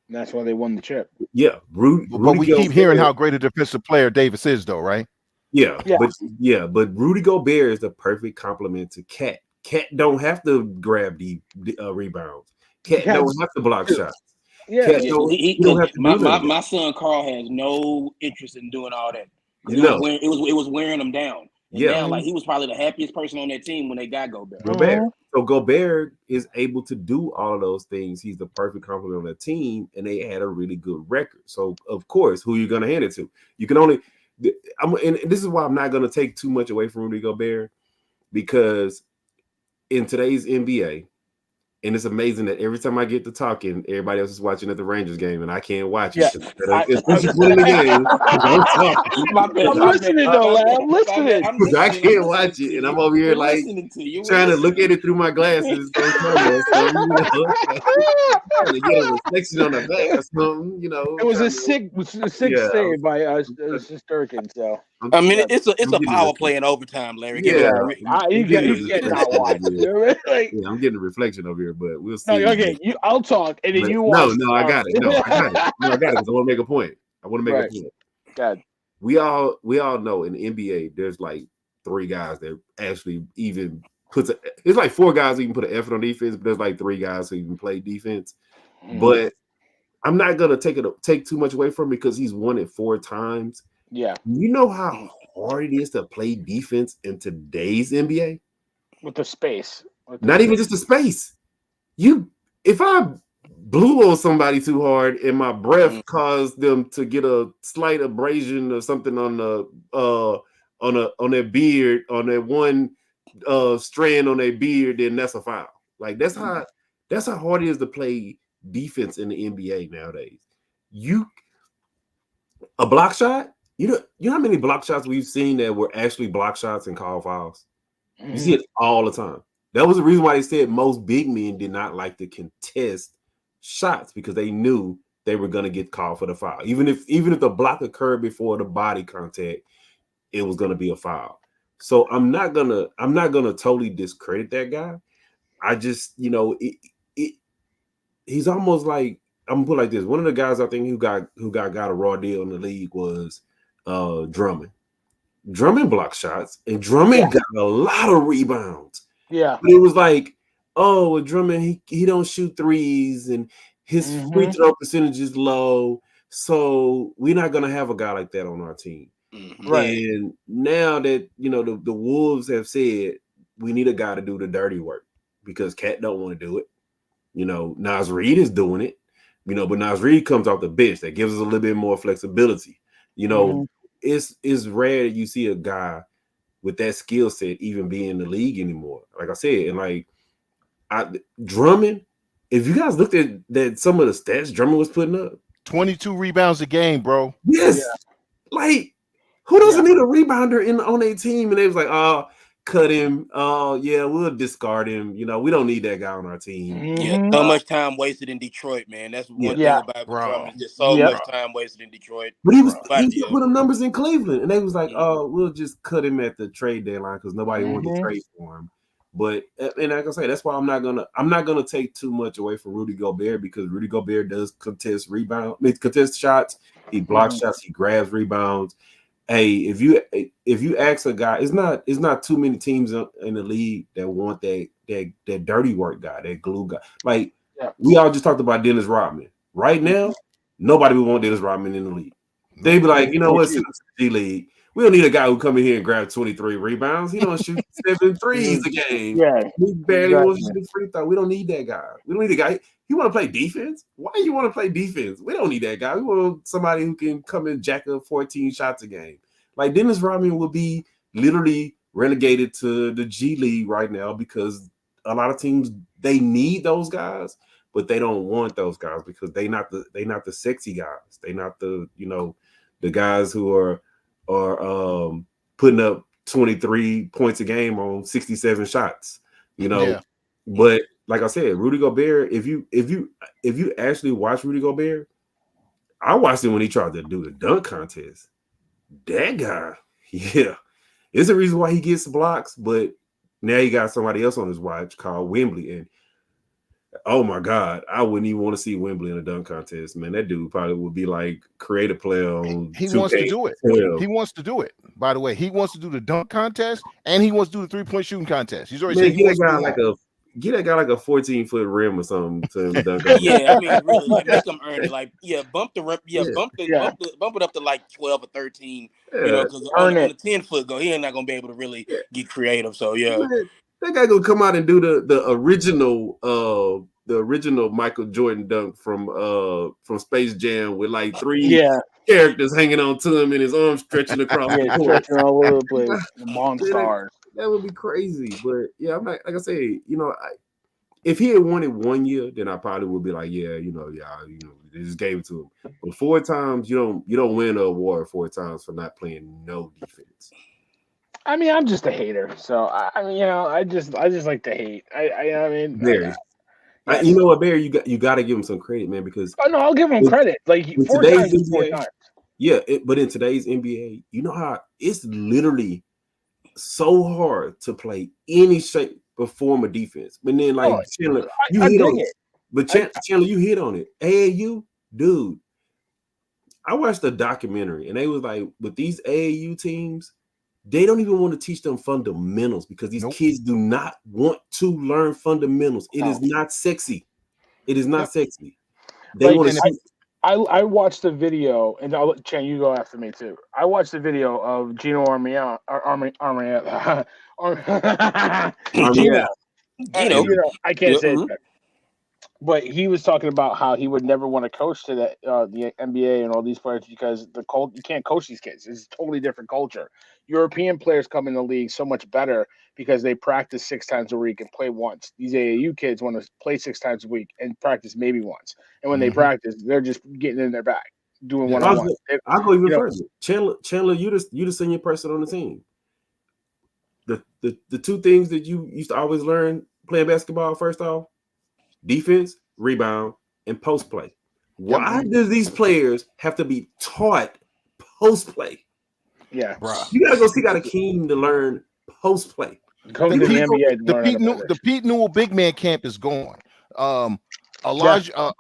And that's why they won the chip. Yeah, but we keep hearing how great a defensive player Davis is, though, right? Yeah. But Rudy Gobert is the perfect complement to Cat. Cat don't have to grab the rebounds. Cat don't have to block shots. Yeah, my son Carl has no interest in doing all that. It was wearing him down. And now, like, he was probably the happiest person on that team when they got Gobert. So Gobert is able to do all of those things. He's the perfect complement on that team, and they had a really good record. So of course, who are you going to hand it to? You can only. And this is why I'm not going to take too much away from Rudy Gobert, because in today's NBA. And it's amazing that every time I get to talking, everybody else is watching at the Rangers game, and I can't watch it. It's winning the game. I'm listening, though, lad. I'm listening. Because I can't watch it, and I'm over here like trying to look at it through my glasses. Trying to get a reflection on the back or something, you know. It was a sick save by Sturkin. So I mean, it's a power play in overtime, Larry. I'm getting a reflection over here, but we'll see. No, okay, I'll talk, and then you watch. No, I got it. I got it because I want to make a point. A point. God. We all know in the NBA, there's like 3 guys that actually even it's like 4 guys who even put an effort on defense, but there's like 3 guys who even play defense. But I'm not gonna take too much away from him because he's won it 4 times. Yeah. You know how hard it is to play defense in today's NBA? With the space. Not even just the space. If I blew on somebody too hard and my breath caused them to get a slight abrasion or something on their beard, on that one strand on their beard, then that's a foul. Like that's how hard it is to play defense in the NBA nowadays. A block shot. You know how many block shots we've seen that were actually block shots and call fouls? You see it all the time. That was the reason why they said most big men did not like to contest shots, because they knew they were going to get called for the foul. Even if the block occurred before the body contact, it was going to be a foul. So I'm not gonna totally discredit that guy. I just, he's almost like, I'm gonna put it like this. One of the guys I think who got a raw deal in the league was Drummond. Drummond blocked shots, and Drummond got a lot of rebounds. Yeah. But it was like, oh, Drummond, he don't shoot threes, and his free throw percentage is low. So we're not gonna have a guy like that on our team. Right. And now that the Wolves have said we need a guy to do the dirty work because Cat don't want to do it. Naz Reid is doing it. But Naz Reid comes off the bench. That gives us a little bit more flexibility. It's rare that you see a guy with that skill set even be in the league anymore. Like I said, and Drummond, if you guys looked at some of the stats Drummond was putting up, 22 rebounds a game, bro. Yes. Yeah. Like, who doesn't need a rebounder on a team? And they was like, oh, cut him. Oh, yeah, we'll discard him. We don't need that guy on our team. Yeah, so much time wasted in Detroit, man. That's one thing about Drummond. Just so much time wasted in Detroit. But he was putting numbers in Cleveland, and they was like, oh, we'll just cut him at the trade deadline because nobody wanted to trade for him. But and like I say, that's why I'm not gonna take too much away from Rudy Gobert, because Rudy Gobert does contest shots, he blocks shots, he grabs rebounds. Hey, if you ask a guy, it's not too many teams in the league that want that dirty work guy, that glue guy. Like we all just talked about Dennis Rodman. Right now, nobody would want Dennis Rodman in the league. They'd be like, what, G League. We don't need a guy who come in here and grab 23 rebounds. He don't shoot 7 threes a game. Yeah, He barely wants to exactly. shoot free throw. We don't need that guy. We don't need a guy. You want to play defense? Why do you want to play defense? We don't need that guy. We want somebody who can come and jack up 14 shots a game. Like Dennis Rodman will be literally relegated to the G League right now because a lot of teams, they need those guys, but they don't want those guys because they not the sexy guys. They not the, you know, the guys who are putting up 23 points a game on 67 shots, you know. Yeah. But like I said, Rudy Gobert, if you actually watch Rudy Gobert, I watched him when he tried to do the dunk contest. That guy, yeah, it's the reason why he gets blocks, but now he got somebody else on his watch called Wembley, and oh my God, I wouldn't even want to see Wembley in a dunk contest, man. That dude probably would be like create a play on. He wants to do it. 12. He wants to do it. By the way, he wants to do the dunk contest and he wants to do the 3-point shooting contest. He's already Man, saying he wants to do get that guy like a 14-foot rim or something to dunk on. Yeah, I mean, really, like make them earn it. Like, bump it up to like 12 or 13. You know, because on the 10-foot go, he ain't not gonna be able to really get creative. So yeah, Man, that guy gonna come out and do the original Michael Jordan dunk from Space Jam with like 3 characters hanging on to him and his arms stretching across the court. Stretching all over the place. Monstars. That would be crazy. But yeah, I'm like I say, you know, if he had won it 1 year, then I probably would be like, they just gave it to him. But 4 times, you don't win an award 4 times for not playing no defense. I mean, I'm just a hater, so I mean, you know, I just like to hate. I mean, Barry. You know what, Barry? You got to give him some credit, man, because no, I'll give him credit. Like 4 times is 4 times. Yeah, but in today's NBA, you know how it's literally so hard to play any shape or form of defense. But then, like Chandler, you hit on it. But Chandler, you hit on it. AAU, dude. I watched a documentary, and they was like, with these AAU teams, they don't even want to teach them fundamentals because these kids do not want to learn fundamentals. It is not sexy. It is not sexy. They want to. I watched the video, and I'll let Chan, you go after me too. I watched the video of Gino Armiano. I can't say it. But he was talking about how he would never want to coach to the NBA and all these players because you can't coach these kids. It's a totally different culture. European players come in the league so much better because they practice 6 times a week and play once. These AAU kids want to play 6 times a week and practice maybe once. And when they practice, they're just getting in their bag, doing one-on-one. I'll go even further. Chandler, you the senior person on the team. The 2 things that you used to always learn playing basketball, first off, defense, rebound, and post play. Why does these players have to be taught post play? Yeah, bro. You gotta go see Akeem to learn post play. The Pete Newell big man camp is gone. Elijah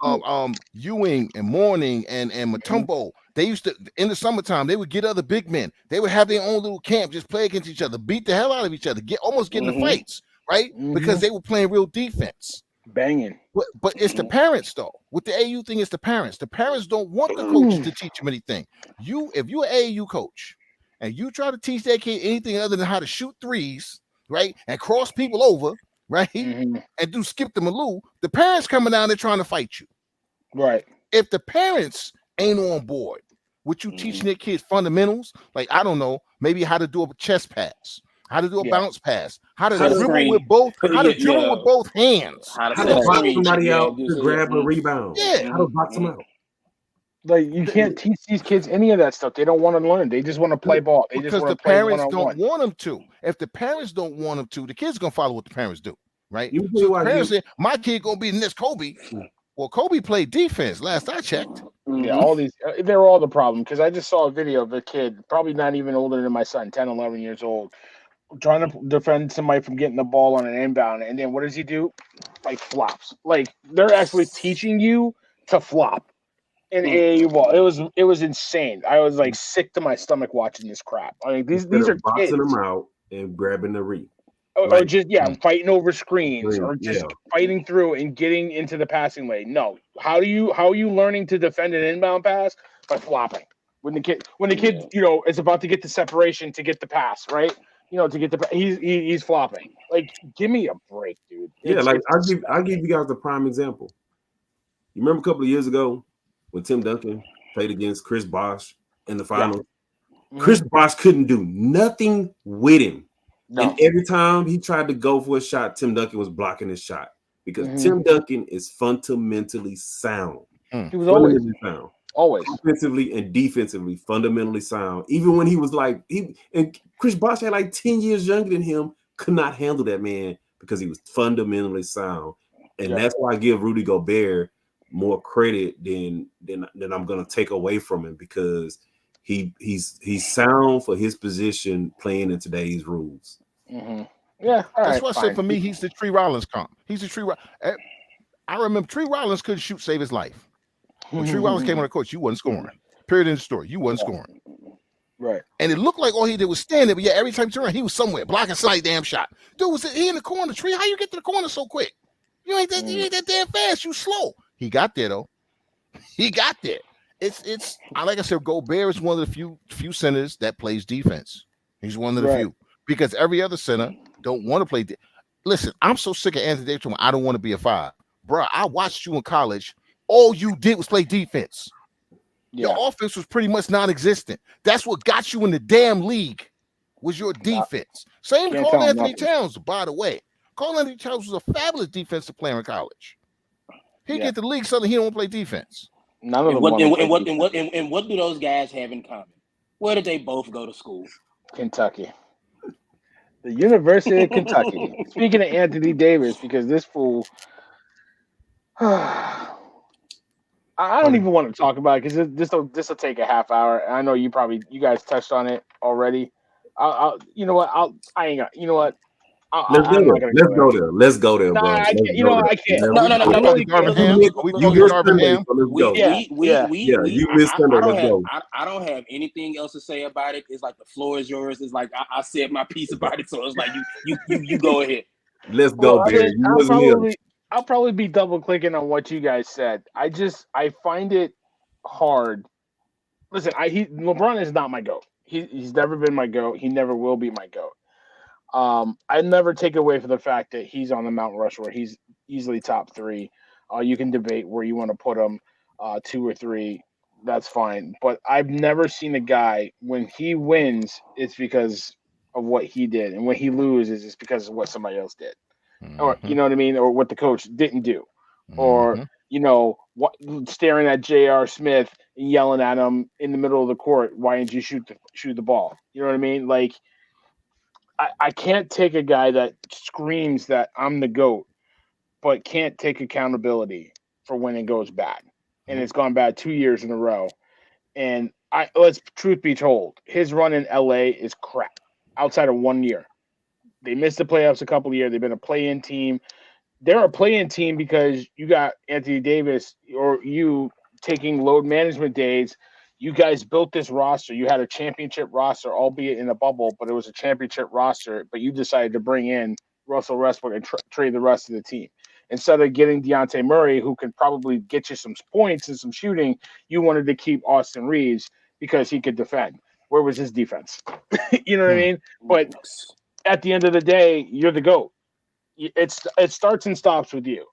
Ewing and Mourning and Mutombo, they used to in the summertime they would get other big men. They would have their own little camp, just play against each other, beat the hell out of each other, get into fights, right? Because they were playing real defense. Banging. But it's the parents though. With the AAU thing, it's the parents. The parents don't want the coaches to teach them anything. If you're an AAU coach and you try to teach that kid anything other than how to shoot threes, right, and cross people over, right, and do skip the Malou, the parents coming down there trying to fight you. Right. If the parents ain't on board with you teaching their kids fundamentals, like I don't know, maybe how to do a chest pass, how to do a bounce pass, how to dribble with both hands, how to box somebody out to grab a rebound, how to box them out. Like you can't teach these kids any of that stuff. They don't want to learn. They just want to play ball. They just want to play parents don't want them to. If the parents don't want them to, the kids gonna follow what the parents do, right? So the parents say, "My kid gonna be the next Kobe." Well, Kobe played defense last I checked. Yeah, all these they're all the problem because I just saw a video of a kid, probably not even older than my son, 10, 11 years old, trying to defend somebody from getting the ball on an inbound, and then what does he do? Like flops. Like they're actually teaching you to flop. In AAU ball, it was insane. I was like sick to my stomach watching this crap. I mean, these are boxing kids. them out and grabbing the read, or just fighting over screens, or just fighting through and getting into the passing lane. No, how are you learning to defend an inbound pass? By flopping. When the kid, is about to get the separation to get the pass, right? To get the he's flopping. Like, give me a break, dude. I'll give you guys a prime example. You remember a couple of years ago when Tim Duncan played against Chris Bosh in the finals? Yeah. Chris Bosh couldn't do nothing with him. No. And every time he tried to go for a shot, Tim Duncan was blocking his shot because Tim Duncan is fundamentally sound. He was always sound. Always offensively and defensively, fundamentally sound. Even when he was and Chris Bosh had like 10 years younger than him, could not handle that man because he was fundamentally sound. And that's why I give Rudy Gobert more credit than I'm gonna take away from him, because he's sound for his position playing in today's rules. Mm-hmm. Yeah, that's why I said for me, he's the Tree Rollins comp. He's the Tree. I remember Tree Rollins couldn't shoot, save his life. When Tree Rollins came on the court, you wasn't scoring. Period in the story. You wasn't scoring. Right. And it looked like all he did was stand there, but every time he turned around, he was somewhere blocking slight damn shot. Dude, was he in the corner? Tree, how you get to the corner so quick? You ain't that damn fast. You slow. He got there though. He got there. It's like I said, Gobert is one of the few centers that plays defense. He's one of the few, because every other center don't want to play. Listen, I'm so sick of Anthony Davis. I don't want to be a 5, bro. I watched you in college. All you did was play defense. Yeah. Your offense was pretty much non-existent. That's what got you in the damn league, was your defense. Same with Karl Anthony Towns, by the way. Karl Anthony Towns was a fabulous defensive player in college. He get the league, suddenly he don't play defense. None of them. And what do those guys have in common? Where did they both go to school? Kentucky. The University of Kentucky. Speaking of Anthony Davis, because this fool, I don't even want to talk about it because this will take a half hour. I know you guys touched on it already. You know what? I ain't got. You know what? Let's go there, bro. I can't. No. You missed it. Let's go. I don't have anything else to say about it. It's like the floor is yours. It's like I said my piece about it, so it's like you go ahead. Let's go, Barry. I'll probably be double clicking on what you guys said. I find it hard. Listen, LeBron is not my GOAT. He's never been my GOAT. He never will be my GOAT. I never take away from the fact that he's on the Mount Rushmore. He's easily top 3. You can debate where you want to put him, 2 or 3. That's fine. But I've never seen a guy, when he wins, it's because of what he did. And when he loses, it's because of what somebody else did. Or, you know what I mean? Or what the coach didn't do. Or, staring at J.R. Smith and yelling at him in the middle of the court, why didn't you shoot the ball? You know what I mean? Like, I can't take a guy that screams that I'm the GOAT, but can't take accountability for when it goes bad. And it's gone bad 2 years in a row. And let's truth be told, his run in LA is crap outside of 1 year. They missed the playoffs a couple of years. They've been a play-in team. They're a play-in team because you got Anthony Davis or you taking load management days. You guys built this roster. You had a championship roster, albeit in a bubble, but it was a championship roster. But you decided to bring in Russell Westbrook and trade the rest of the team. Instead of getting Dejounte Murray, who could probably get you some points and some shooting, you wanted to keep Austin Reeves because he could defend. Where was his defense? You know what I mean? But at the end of the day, you're the GOAT. It starts and stops with you.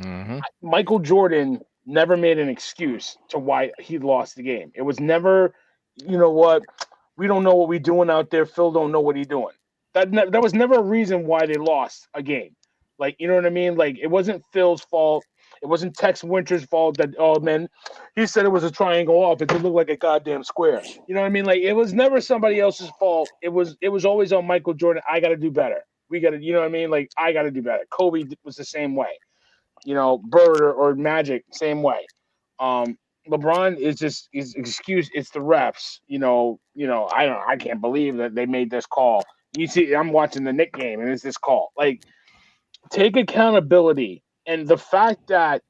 Mm-hmm. Michael Jordan never made an excuse to why he lost the game. It was never, you know what, we don't know what we're doing out there. Phil don't know what he's doing. That was never a reason why they lost a game. Like, you know what I mean? Like, it wasn't Phil's fault. It wasn't Tex Winter's fault that, oh, man, he said it was a triangle off. It didn't look like a goddamn square. You know what I mean? Like, it was never somebody else's fault. It was always on Michael Jordan. I got to do better. We got to, you know what I mean? Like, I got to do better. Kobe was the same way. You know, Bird or Magic, same way. LeBron is just his excuse. It's the refs. You know, I can't believe that they made this call. You see, I'm watching the Knicks game and it's this call. Like, take accountability. And the fact that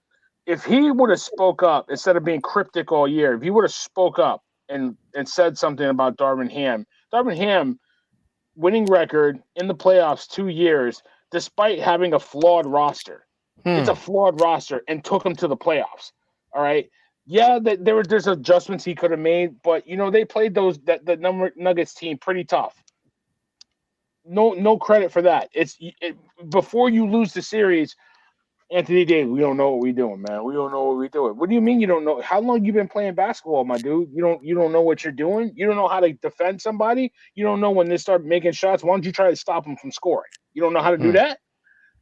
if he would have spoke up instead of being cryptic all year, if he would have spoke up and said something about Darvin Ham winning record in the playoffs 2 years, despite having a flawed roster. It's a flawed roster and took him to the playoffs. All right. Yeah, there's adjustments he could have made, but they played the Nuggets team pretty tough. No credit for that. Before you lose the series, Anthony Davis, we don't know what we're doing, man. We don't know what we're doing. What do you mean you don't know? How long you been playing basketball, my dude? You don't know what you're doing? You don't know how to defend somebody? You don't know when they start making shots? Why don't you try to stop them from scoring? You don't know how to do that?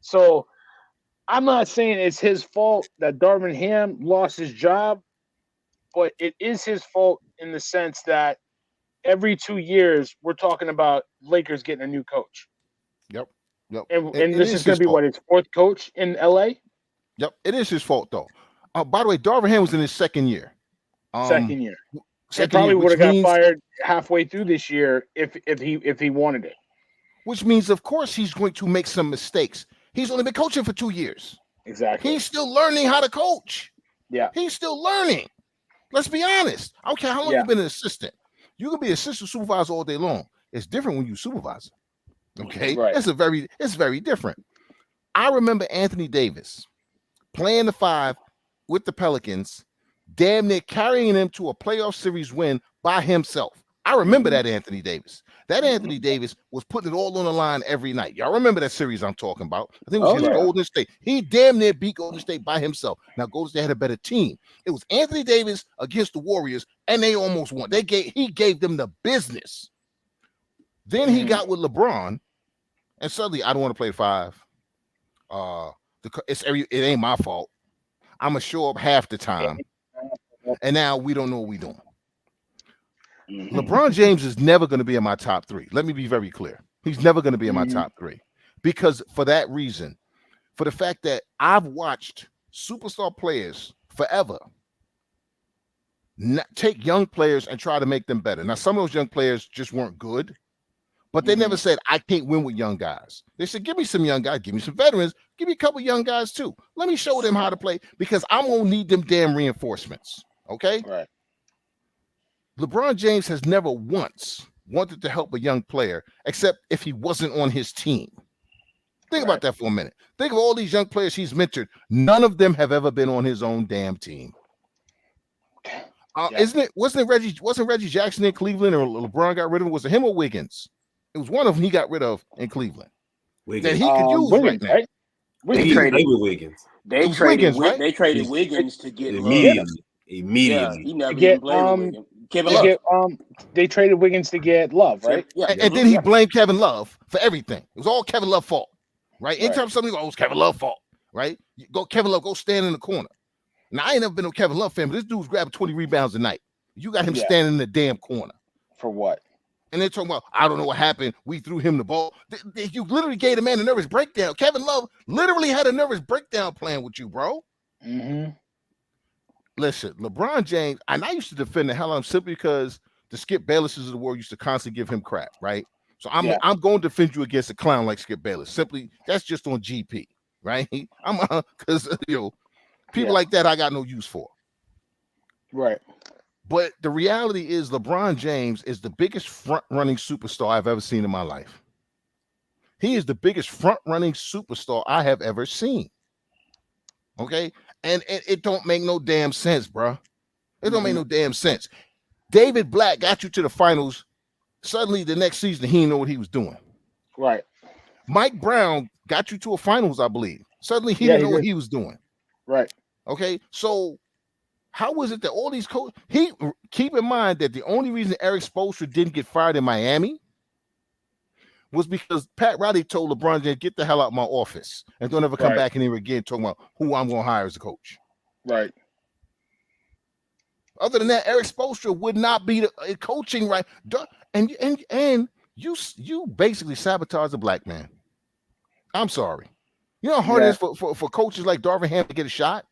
So I'm not saying it's his fault that Darvin Ham lost his job, but it is his fault in the sense that every 2 years we're talking about Lakers getting a new coach. Yep. And this is going to be his fourth coach in LA? Yep. It is his fault, though. By the way, Darvin Ham was in his second year. Second year. He probably would have got fired halfway through this year if he wanted it. Which means, of course, he's going to make some mistakes. He's only been coaching for 2 years. Exactly. He's still learning how to coach. Yeah. He's still learning. Let's be honest. I don't care how long you've been an assistant. You can be assistant supervisor all day long. It's different when you supervise. Okay, right. It's very different. I remember Anthony Davis playing the 5 with the Pelicans, damn near carrying them to a playoff series win by himself. I remember that Anthony Davis. That Anthony Davis was putting it all on the line every night. Y'all remember that series I'm talking about? I think it was against Golden State. He damn near beat Golden State by himself. Now Golden State had a better team. It was Anthony Davis against the Warriors, and they almost won. He gave them the business. Then he got with LeBron, and suddenly I don't want to play 5. It ain't my fault. I'm gonna show up half the time, and now we don't know what we're doing. LeBron James is never going to be in my top 3. Let me be very clear. He's never going to be in my top 3 because for that reason, for the fact that I've watched superstar players forever take young players and try to make them better. Now, some of those young players just weren't good, but they never said, I can't win with young guys. They said, give me some young guys, give me some veterans, give me a couple young guys too. Let me show them how to play because I'm going to need them damn reinforcements. Okay? Right. LeBron James has never once wanted to help a young player except if he wasn't on his team. Think about that for a minute. Think of all these young players he's mentored. None of them have ever been on his own damn team. Wasn't Reggie Jackson in Cleveland or LeBron got rid of him? Was it him or Wiggins? It was one of them he got rid of in Cleveland. Wiggins. That he could use Wiggins, right now. They traded Wiggins. They traded Wiggins to get immediately. Yeah, he never even blamed Kevin Love. They traded Wiggins to get Love, right? Yeah. And then he blamed Kevin Love for everything. It was all Kevin Love's fault, right? Anytime somebody goes, Kevin Love's fault, right? Kevin Love, go stand in the corner. Now, I ain't never been a Kevin Love fan, but this dude's grabbing 20 rebounds a night. You got him standing in the damn corner. For what? And they're talking about, I don't know what happened. We threw him the ball. You literally gave the man a nervous breakdown. Kevin Love literally had a nervous breakdown playing with you, bro. Listen, LeBron James, and I used to defend the hell out of him simply because the Skip Baylesses of the world used to constantly give him crap, right? So I'm going to defend you against a clown like Skip Bayless. Simply, that's just on GP, right? Because people like that I got no use for. Right. But the reality is LeBron James is the biggest front-running superstar I've ever seen in my life. He is the biggest front-running superstar I have ever seen. Okay? And it don't make no damn sense, bro. It don't make no damn sense. David Black got you to the finals. Suddenly, the next season, he didn't know what he was doing. Right. Mike Brown got you to a finals, I believe. Suddenly, he didn't know what he was doing. Right. Okay? So, how was it that all these coaches... Keep in mind that the only reason Eric Spoelstra didn't get fired in Miami was because Pat Riley told LeBron James, get the hell out of my office and don't ever come back in here again talking about who I'm going to hire as a coach. Right. Other than that, Eric Spoelstra would not be the coaching right. And you basically sabotage the black man. I'm sorry. You know how hard it is for coaches like Darvin Ham to get a shot?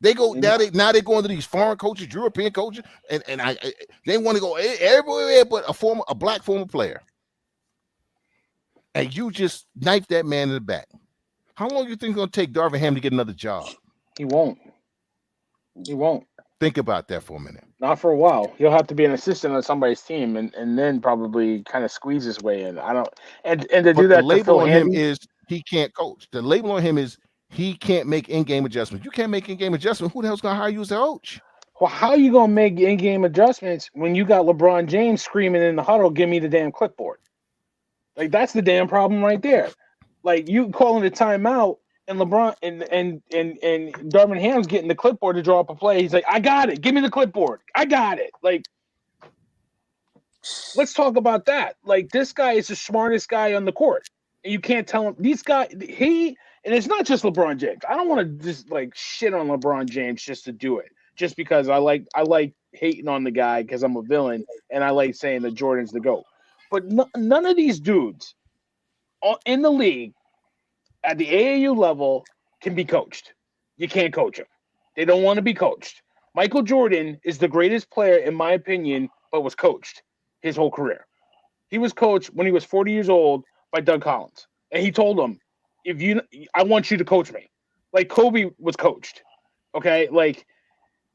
They go now they're going to these foreign coaches, European coaches, and they want to go everywhere but a black former player. And you just knife that man in the back. How long do you think it's going to take Darvin Ham to get another job? He won't. He won't. Think about that for a minute. Not for a while. He'll have to be an assistant on somebody's team and then probably kind of squeeze his way in. I don't and to do that. The label on him is he can't coach. The label on him is he can't make in-game adjustments. You can't make in-game adjustments. Who the hell's gonna hire you as the coach? Well, how you gonna make in-game adjustments when you got LeBron James screaming in the huddle, "Give me the damn clipboard"? Like that's the damn problem right there. Like you calling a timeout, and LeBron and Darvin Ham's getting the clipboard to draw up a play. He's like, "I got it. Give me the clipboard. I got it." Like, let's talk about that. Like this guy is the smartest guy on the court, and you can't tell him these guys. And it's not just LeBron James. I don't want to just like shit on LeBron James just to do it, just because I like hating on the guy because I'm a villain and I like saying that Jordan's the GOAT. But none of these dudes in the league at the AAU level can be coached. You can't coach them. They don't want to be coached. Michael Jordan is the greatest player, in my opinion, but was coached his whole career. He was coached when he was 40 years old by Doug Collins. And he told him, I want you to coach me. Like Kobe was coached. Okay? Like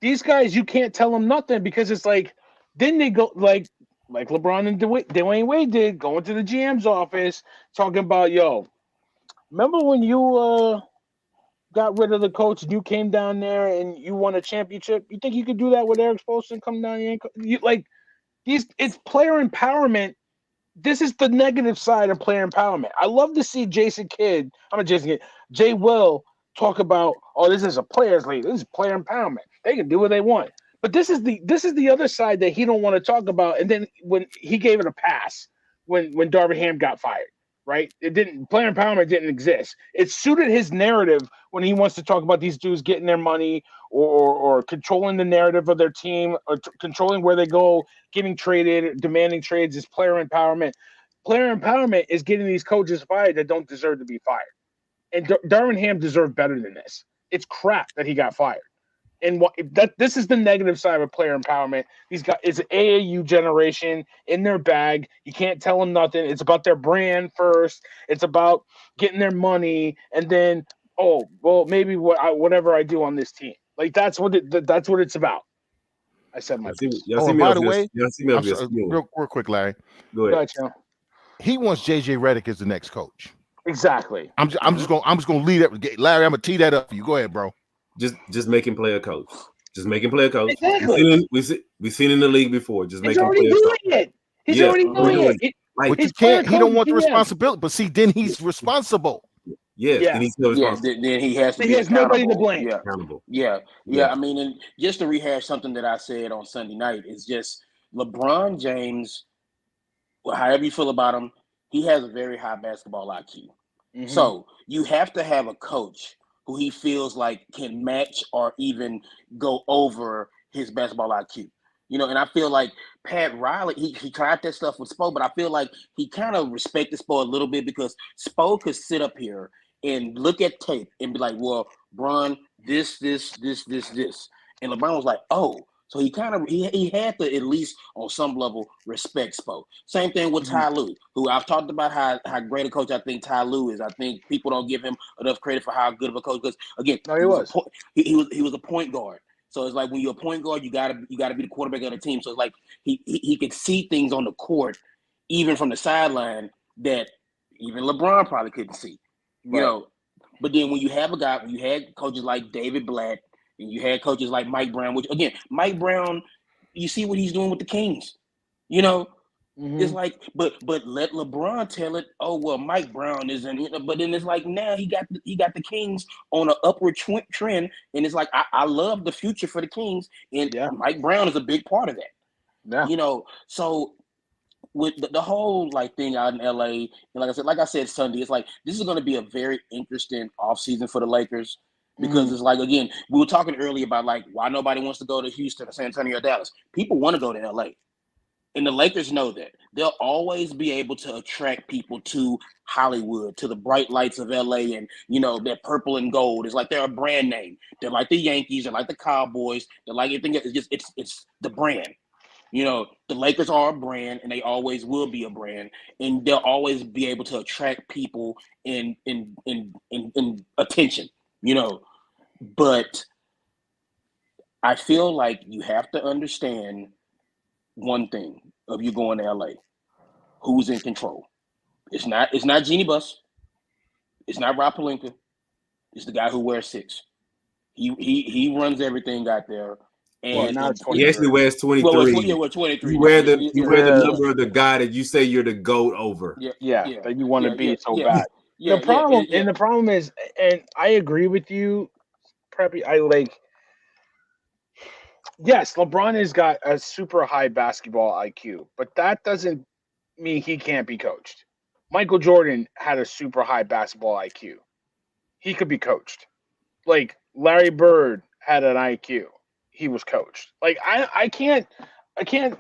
these guys, you can't tell them nothing because it's like, then they go like LeBron and Dwayne Wade did, going to the GM's office, talking about, yo, remember when you got rid of the coach and you came down there and you won a championship? You think you could do that with Eric Spoelstra come down here? It's player empowerment. This is the negative side of player empowerment. I love to see Jay Will talk about, oh, this is a players league. This is player empowerment. They can do what they want. But this is the other side that he don't want to talk about. And then when he gave it a pass when Darvin Ham got fired, right? Player empowerment didn't exist. It suited his narrative when he wants to talk about these dudes getting their money or controlling the narrative of their team or controlling where they go, getting traded, demanding trades is player empowerment. Player empowerment is getting these coaches fired that don't deserve to be fired. And Darvin Ham deserved better than this. It's crap that he got fired. And this is the negative side of player empowerment. These guys, it's an AAU generation in their bag. You can't tell them nothing. It's about their brand first. It's about getting their money, and then maybe whatever I do on this team. Like that's what it's about. I said my piece. By the way, real quick, Larry. Go ahead. He wants JJ Redick as the next coach. Exactly. I'm just gonna lead it, Larry. I'm gonna tee that up for you. Go ahead, bro. Just make him play a coach. Just make him play a coach. Exactly. We've seen in the league before. Just make him play a coach. He's already doing it. But you can't. He don't want the responsibility. But see, then he's responsible. Yeah. Then he's still responsible. Then he has to. He has nobody to blame. Yeah. Accountable. Yeah. I mean, and just to rehash something that I said on Sunday night is just LeBron James. However you feel about him, he has a very high basketball IQ. Mm-hmm. So you have to have a coach who he feels like can match or even go over his basketball IQ. And I feel like Pat Riley, he tried that stuff with Spo, but I feel like he kind of respected Spo a little bit because Spo could sit up here and look at tape and be like, well, Bron, this. And LeBron was like, oh. So he kind of he had to at least on some level respect Spo. Same thing with Ty Lue, who I've talked about how great a coach I think Ty Lue is. I think people don't give him enough credit for how good of a coach. Because again, he was a point guard. So it's like when you're a point guard, you gotta be the quarterback of the team. So it's like he could see things on the court, even from the sideline, that even LeBron probably couldn't see. Right. But then when you have when you had coaches like David Blatt. And you had coaches like Mike Brown, which again, Mike Brown, you see what he's doing with the Kings. It's like, but let LeBron tell it. Oh well, Mike Brown isn't. But then it's like now he got the Kings on an upward trend, and it's like I love the future for the Kings, and Mike Brown is a big part of that. Yeah. So with the whole thing out in LA, and like I said Sunday, it's like this is going to be a very interesting offseason for the Lakers. Because it's like, again, we were talking earlier about why nobody wants to go to Houston or San Antonio or Dallas. People want to go to LA. And the Lakers know that. They'll always be able to attract people to Hollywood, to the bright lights of LA and, that purple and gold. It's like they're a brand name. They're like the Yankees. They're like the Cowboys. They're like anything. It's the brand. The Lakers are a brand and they always will be a brand. And they'll always be able to attract people in attention. But I feel like you have to understand one thing of you going to LA. Who's in control? It's not Jeannie Buss. It's not Rob Pelinka. is the guy who wears 6. He runs everything out there. And now it's He actually wears 23. Well, 23. You wear the Yeah. number of the guy that you say you're the GOAT over. Yeah, that you want to be so bad. Yeah, the problem is, and I agree with you, Preppy. Yes, LeBron has got a super high basketball IQ, but that doesn't mean he can't be coached. Michael Jordan had a super high basketball IQ. He could be coached. Like Larry Bird had an IQ. He was coached. Like I can't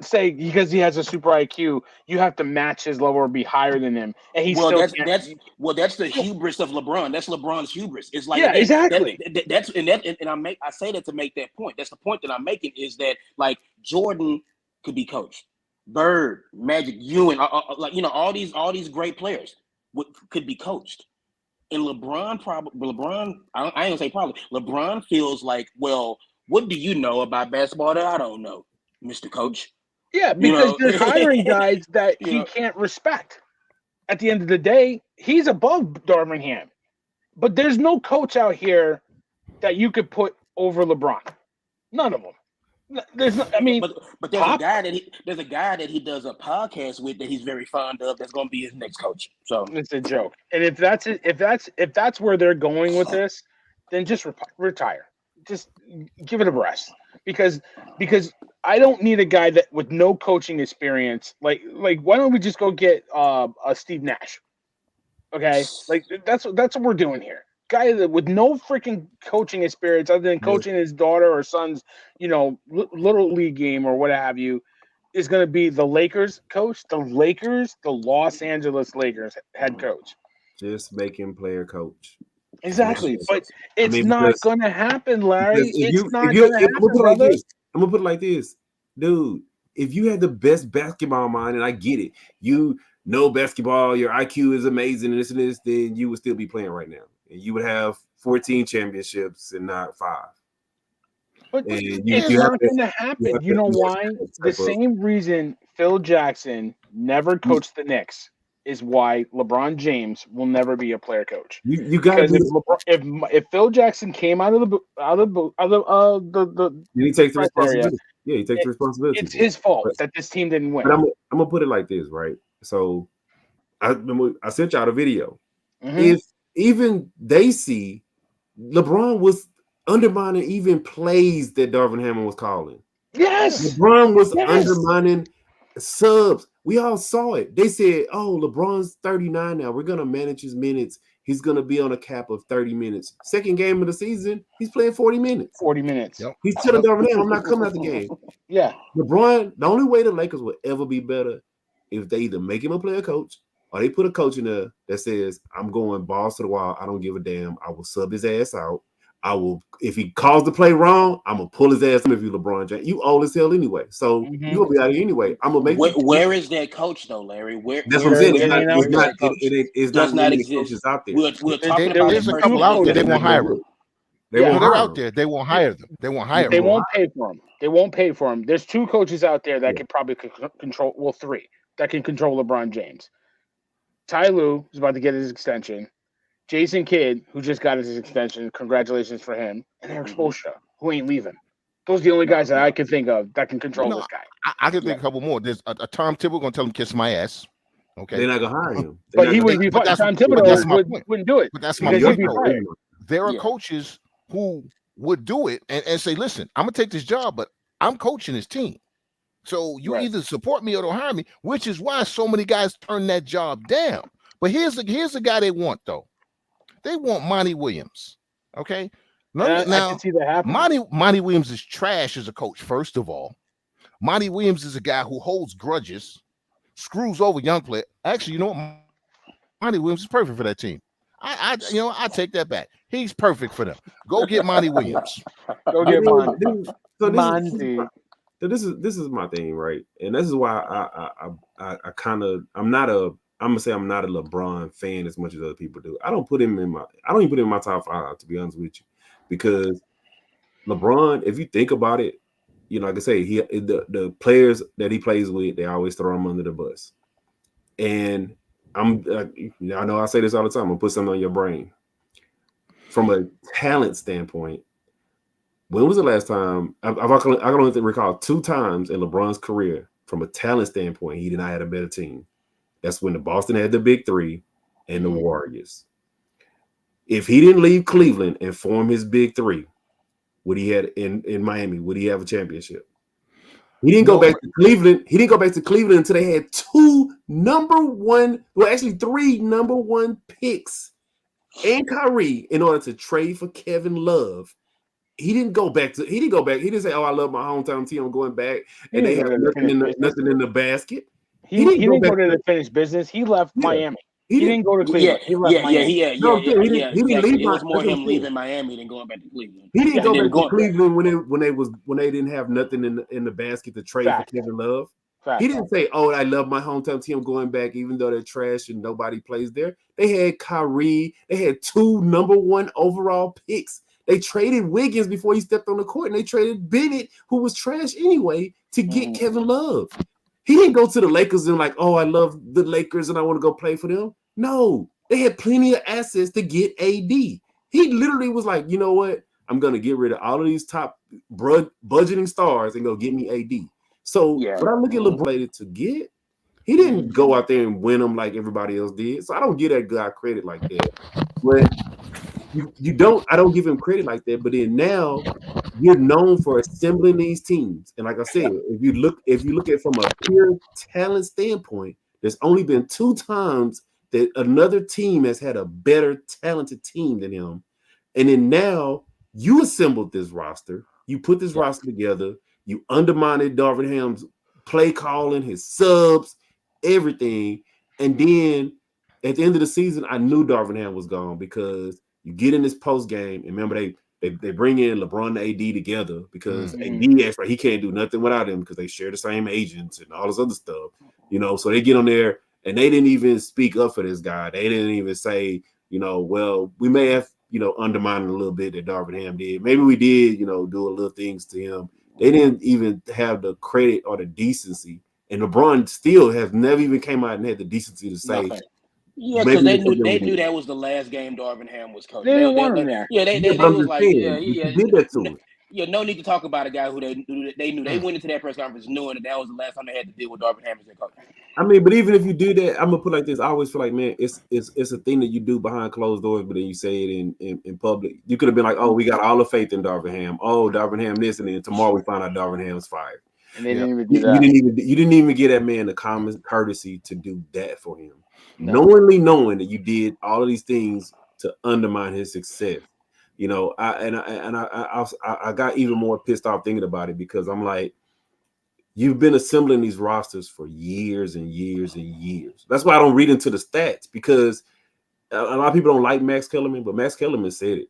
say because he has a super IQ, you have to match his level or be higher than him. And he's that's the hubris of LeBron. That's LeBron's hubris. It's like exactly. I say that to make that point. That's the point that I'm making is that like Jordan could be coached, Bird, Magic, Ewing, all these great players could be coached. And LeBron I ain't gonna say probably. LeBron feels like, well, what do you know about basketball that I don't know, Mr. Coach? Yeah, because you're hiring guys that he can't respect. At the end of the day, he's above Darvin Ham. But there's no coach out here that you could put over LeBron. None of them. There's no, I mean, but there's a guy that he does a podcast with that he's very fond of. That's going to be his next coach. So it's a joke. And if that's where they're going with this, then just retire. Just give it a rest because I don't need a guy that with no coaching experience. Like why don't we just go get a Steve Nash? Okay, like that's what we're doing here. Guy that with no freaking coaching experience other than coaching his daughter or son's, little league game or what have you, is going to be the Lakers coach. The Los Angeles Lakers head coach. Just make him player coach. Exactly, but it's not going to happen, Larry. It's not going to happen, brother. I'm gonna put it like this, dude. If you had the best basketball mind, and I get it, you know basketball, your IQ is amazing, and this, then you would still be playing right now, and you would have 14 championships and not 5. But it's not going to happen. You know why? The same reason Phil Jackson never coached the Knicks is why LeBron James will never be a player coach. You got to if Phil Jackson came out of the he takes the responsibility. Yeah, he takes the responsibility. It's his fault that this team didn't win. But I'm gonna put it like this, right? So I sent y'all the video. Mm-hmm. If even they see LeBron was undermining even plays that Darvin Ham was calling. Yes, LeBron was undermining subs. We all saw it. They said, "Oh, LeBron's 39 now. We're gonna manage his minutes. He's gonna be on a cap of 30 minutes. Second game of the season, he's playing 40 minutes. 40 minutes. Yep. He's telling Darvin Ham, I'm not coming out the game." Yeah. LeBron, the only way the Lakers will ever be better if they either make him a player coach or they put a coach in there that says, I'm going balls to the wall. I don't give a damn. I will sub his ass out. I will, if he calls the play wrong, I'm gonna pull his ass if you LeBron James. You old as hell anyway, so you're gonna be out here anyway. I'm gonna make. Where is that coach though, Larry? That's what I'm saying. It's not not exist. Coaches out there. We're talking about there's a couple out there. They won't hire them. They're out there. They won't hire them. They won't hire them. They won't pay for them. They won't pay for them. There's 2 coaches out there that can probably control. Well, 3 that can control LeBron James. Ty Lue is about to get his extension. Jason Kidd, who just got his extension, congratulations for him, and Eric Spoelstra, who ain't leaving. Those are the only guys that I can think of that can control this guy. I can think a couple more. There's a Tom Thibodeau going to tell him kiss my ass. Okay, they're not going to hire him. But he would be fine. Tom Thibodeau wouldn't do it. But that's my point. There are coaches who would do it and say, listen, I'm going to take this job, but I'm coaching this team. So you either support me or don't hire me, which is why so many guys turn that job down. But here's the guy they want, though. They want Monty Williams. Okay. Now, I can see that happening. Monty Williams is trash as a coach, first of all. Monty Williams is a guy who holds grudges, screws over young players. Actually, you know what? Monty Williams is perfect for that team. I take that back. He's perfect for them. Go get Monty Williams. Go get Monty. So this is my thing, right? And this is why I'm not a LeBron fan as much as other people do. I don't even put him in my top 5, to be honest with you, because LeBron, if you think about it, like I say, the players that he plays with, they always throw him under the bus. And I know I say this all the time. I'm gonna put something on your brain. from a talent standpoint, when was the last time? I can only recall 2 times in LeBron's career, from a talent standpoint, he did not have a better team. That's when the Boston had the big 3 and the Warriors. If he didn't leave Cleveland and form his big 3, would he had in Miami? Would he have a championship? He didn't go back to Cleveland. He didn't go back to Cleveland until they had 3 number 1 picks and Kyrie in order to trade for Kevin Love. He didn't go back. He didn't say, "Oh, I love my hometown team. I'm going back." And they have nothing in the basket. He didn't go to the finished business. He left Miami. He didn't go to Cleveland. He left Miami. He didn't leave. It was more him leaving Miami than going back to Cleveland. He didn't go back to Cleveland when they didn't have nothing in the basket to trade for Kevin Love. He didn't say, "Oh, I love my hometown team. I'm going back, even though they're trash and nobody plays there." They had Kyrie. They had 2 number 1 overall picks. They traded Wiggins before he stepped on the court, and they traded Bennett, who was trash anyway, to get Kevin Love. He didn't go to the Lakers and like, "Oh, I love the Lakers and I want to go play for them." No, they had plenty of assets to get AD. He literally was like, "You know what? I'm going to get rid of all of these top budgeting stars and go get me AD." So when I look at LeBron to get, he didn't go out there and win them like everybody else did. So I don't give that guy credit like that. But I don't give him credit like that. But then now you're known for assembling these teams. And like I said, if you look at it from a pure talent standpoint, there's only been 2 times that another team has had a better talented team than him. And then now you assembled this roster. You put this roster together. You undermined Darvin Ham's play calling, his subs, everything. And then at the end of the season, I knew Darvin Ham was gone because you get in this post game. And remember, they bring in LeBron and AD together because AD, he can't do nothing without him because they share the same agents and all this other stuff. So they get on there and they didn't even speak up for this guy. They didn't even say, well, we may have, undermined a little bit that Darvin Ham did. Maybe we did, do a little things to him. They didn't even have the credit or the decency. And LeBron still has never even came out and had the decency to say. Yeah, because they knew that was the last game Darvin Ham was coaching. They didn't want him there. Yeah, they was like, did that to him. Yeah, no need to talk about a guy who they knew. They went into that press conference knowing that was the last time they had to deal with Darvin Ham as their coach. I mean, but even if you do that, I'm gonna put it like this. I always feel like, man, it's a thing that you do behind closed doors, but then you say it in public. You could have been like, "Oh, we got all the faith in Darvin Ham. Oh, Darvin Ham this," and then tomorrow we find out Darvin Ham's fired. And they didn't even do that. You didn't even give that man the common courtesy to do that for him, knowing that you did all of these things to undermine his success. I got even more pissed off thinking about it because I'm like, you've been assembling these rosters for years and years and years. That's why I don't read into the stats because a lot of people don't like Max Kellerman, but Max Kellerman said it.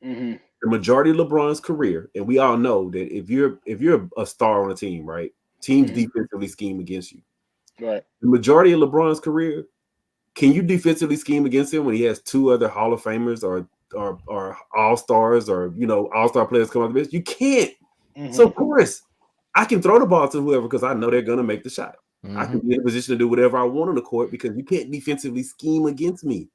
The majority of LeBron's career, and we all know that if you're a star on a team, right? Teams defensively scheme against you. Right. The majority of LeBron's career, can you defensively scheme against him when he has 2 other Hall of Famers or all-stars or all-star players come out the bench? You can't. So of course I can throw the ball to whoever because I know they're gonna make the shot. I can be in a position to do whatever I want on the court because you can't defensively scheme against me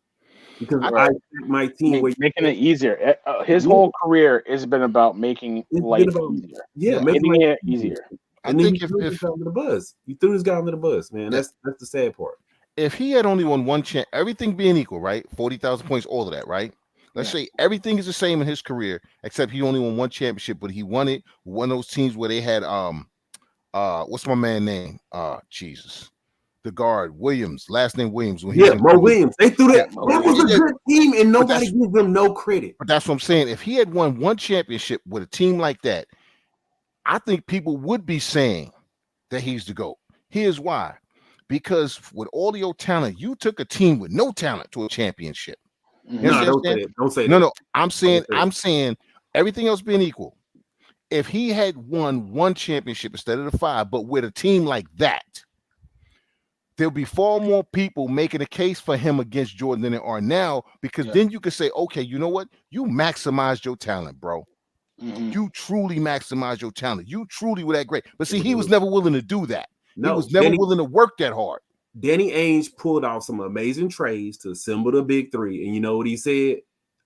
because I my team making it easier. His whole career has been about making life easier. Yeah, making it easier. And then you threw this guy under the bus. You threw this guy under the bus, man. That's the sad part. If he had only won 1 champ, everything being equal, right? 40,000 points, all of that, right? Let's say everything is the same in his career, except he only won 1 championship, but he won it. One of those teams where they had what's my man name? Jesus. The guard, Williams, last name Williams. Mo Williams. They threw that. That was a good team, and nobody gives them no credit. But that's what I'm saying. If he had won 1 championship with a team like that, I think people would be saying that he's the GOAT. Here's why. Because with all your talent, you took a team with no talent to a championship. No, don't say that. No. I'm saying everything else being equal. If he had won 1 championship instead of the 5, but with a team like that, there'll be far more people making a case for him against Jordan than there are now, because then you could say, okay, you know what? You maximized your talent, bro. You truly maximized your talent. You truly were that great. But see, he was never willing to do that. He was never willing to work that hard. Danny Ainge pulled off some amazing trades to assemble the big 3. And you know what he said?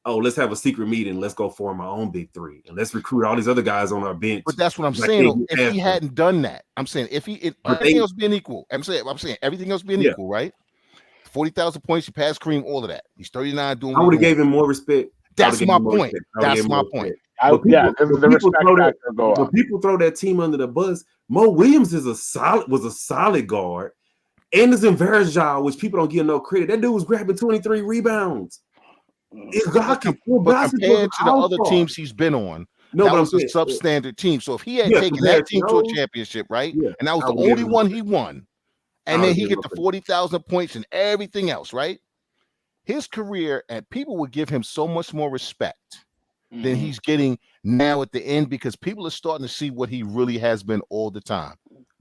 oh, let's have a secret meeting. Let's go form our own big three, and let's recruit all these other guys on our bench. But that's what I'm saying. If he hadn't done that, I'm saying everything else being equal, I'm saying everything else being equal, right? 40,000 points, he passed Kareem, all of that. He's 39 doing. I would have gave him more respect. That's my point. That's my point. People throw that team under the bus. Mo Williams was a solid guard. Anderson Varejao, which people don't give no credit. That dude was grabbing 23 rebounds. But compared to the other teams he's been on, that was a substandard team. So if he had taken that team to a championship, right? Yeah, and that was the only one he won, and then he get the 40,000 points and everything else, right? His career, and people would give him so much more respect than he's getting now at the end, because people are starting to see what he really has been all the time.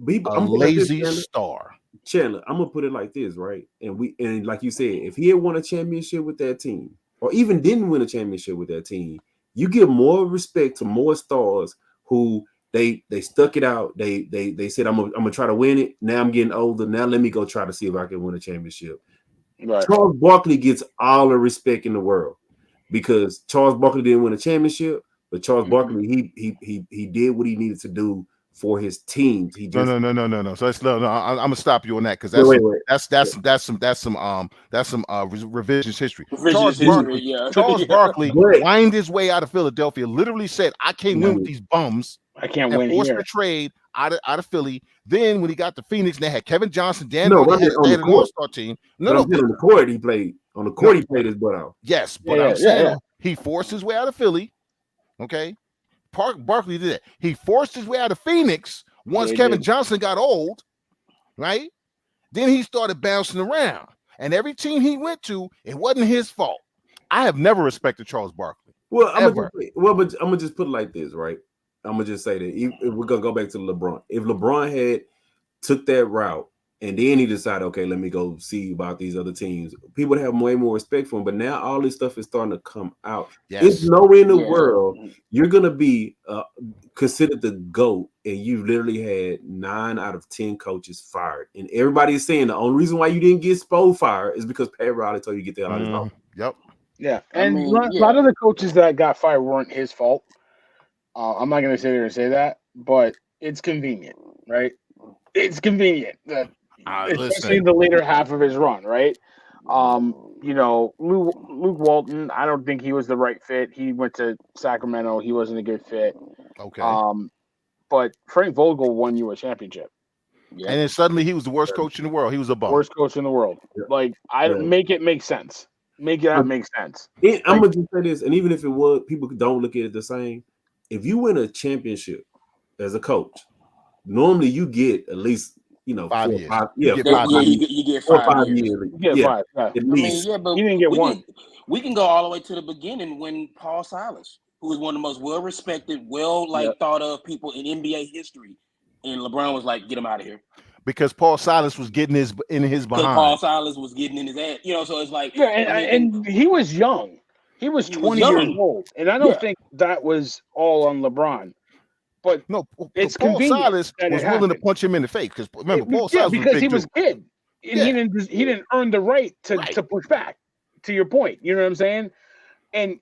A lazy star. Chandler, I'm gonna put it like this, right? And like you said, if he had won a championship with that team, or even didn't win a championship with that team, you give more respect to more stars who they stuck it out. They said, I'm gonna try to win it. Now I'm getting older. Now let me go try to see if I can win a championship. Right. Charles Barkley gets all the respect in the world because Charles Barkley didn't win a championship, but Charles Barkley he did what he needed to do for his teams. He just, no. So I'm gonna stop you on that because that's some revisionist history. Charles Barkley whined his way out of Philadelphia. Literally said, "I can't win with these bums. I can't win here." Forced trade out of Philly. Then when he got to Phoenix, they had Kevin Johnson, they had an all-star team. On the court he played. On the court he played his butt out. Yes, but I'm saying he forced his way out of Philly. Okay. Barkley did it. He forced his way out of Phoenix once Kevin Johnson got old, right? Then he started bouncing around. And every team he went to, it wasn't his fault. I have never respected Charles Barkley. Well, I'm gonna just put it like this, right? I'm gonna just say that if we're gonna go back to LeBron. If LeBron had took that route and then he decided, okay, let me go see about these other teams, people would have way more respect for him. But now all this stuff is starting to come out. Yes. There's no way in the world you're gonna be considered the GOAT, and you literally had 9 out of 10 coaches fired. And everybody is saying the only reason why you didn't get Spo fired is because Pat Riley told you to get that out of his office. Yep. Yeah, and a lot of the coaches that got fired weren't his fault. I'm not going to sit here and say that, but it's convenient, right? It's convenient that, especially in the later half of his run, right? Luke Walton, I don't think he was the right fit. He went to Sacramento. He wasn't a good fit. Okay. But Frank Vogel won you a championship. Yeah. And then suddenly he was the worst coach in the world. He was a bum. Worst coach in the world. Yeah. Like, make it make sense. Make that make sense. I'm going to just say this, and even if it was, people don't look at it the same. If you win a championship as a coach, normally you get at least 5 years. You get 5 years. You get 5. At least. But you didn't get one. We can go all the way to the beginning when Paul Silas, who was one of the most well-respected, thought of people in NBA history, and LeBron was like, "Get him out of here." Because Paul Silas was getting in his behind. Paul Silas was getting in his ass. So it's like, and he was young. He was 20 years old, and I don't think that was all on Lebron. But no, it's Paul Silas was willing to punch him in the face because remember, Paul Silas was he was kid. And he didn't earn the right to push back. To your point, you know what I'm saying? And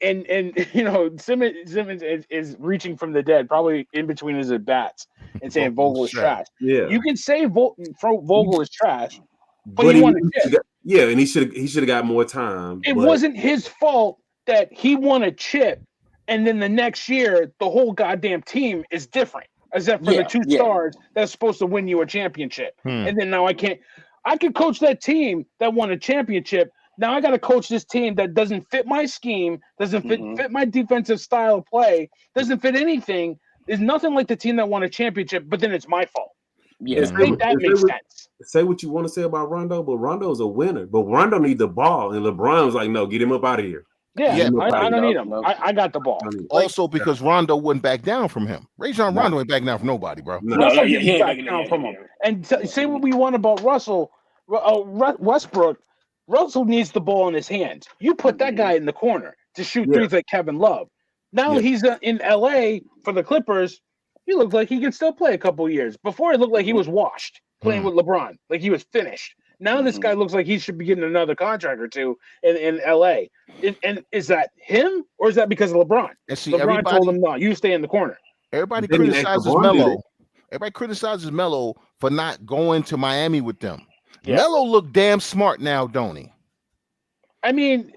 Simmons is reaching from the dead, probably in between his at bats, and saying Vogel is trash. Yeah, you can say Vogel is trash, but he won a chip. And he should have got more time. It wasn't his fault that he won a chip, and then the next year the whole goddamn team is different, except for the 2 stars that's supposed to win you a championship. And then now I could coach that team that won a championship. Now I got to coach this team that doesn't fit my scheme, doesn't fit my defensive style of play, doesn't fit anything. There's nothing like the team that won a championship, but then it's my fault. Yeah, that makes sense. Say what you want to say about Rondo, but Rondo's a winner. But Rondo needs the ball, and LeBron was like, "No, get him up out of here." Yeah, I don't need him. I got the ball. Also, because Rondo wouldn't back down from him. Rajon Rondo ain't back down from nobody, bro. He back down from him. And say what we want about Russell, Westbrook. Russell needs the ball in his hands. You put that guy in the corner to shoot threes like Kevin Love. Now he's in LA for the Clippers. He looks like he can still play a couple years. Before, it looked like he was washed playing with LeBron, like he was finished. Now this guy looks like he should be getting another contract or two in LA. And is that him or is that because of LeBron? And see, LeBron told him, no, you stay in the corner. Everybody Then he criticizes asked LeBron, did Melo. it? Everybody criticizes Melo for not going to Miami with them. Yeah. Melo look damn smart now, don't he? I mean,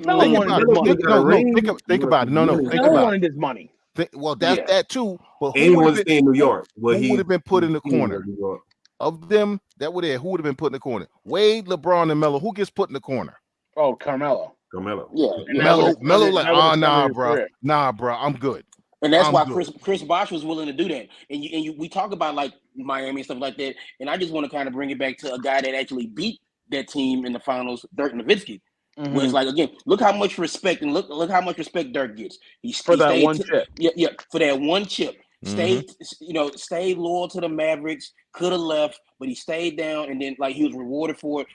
Melo Think wanted about his it. money. Think about it. No, think Melo about wanted his money. it. Well, that's that too. But And he wanted to stay in New York. Well, who he would have been put in the he was corner New York. of them that were there? Who would have been put in the corner? Wade, LeBron, and Melo. Who gets put in the corner? Oh, Carmelo. Carmelo. Yeah, And Melo like, that would've nah, bro, I'm good. and that's I'm why good. Chris Bosh was willing to do that. And we talk about like Miami and stuff like that. And I just want to kind of bring it back to a guy that actually beat that team in the finals, Dirk Nowitzki. Where it's like, again, look how much respect and look how much respect Dirk gets. For that one chip. Yeah, for that one chip. Stayed loyal to the Mavericks. Could have left, but he stayed down, and then like he was rewarded for it.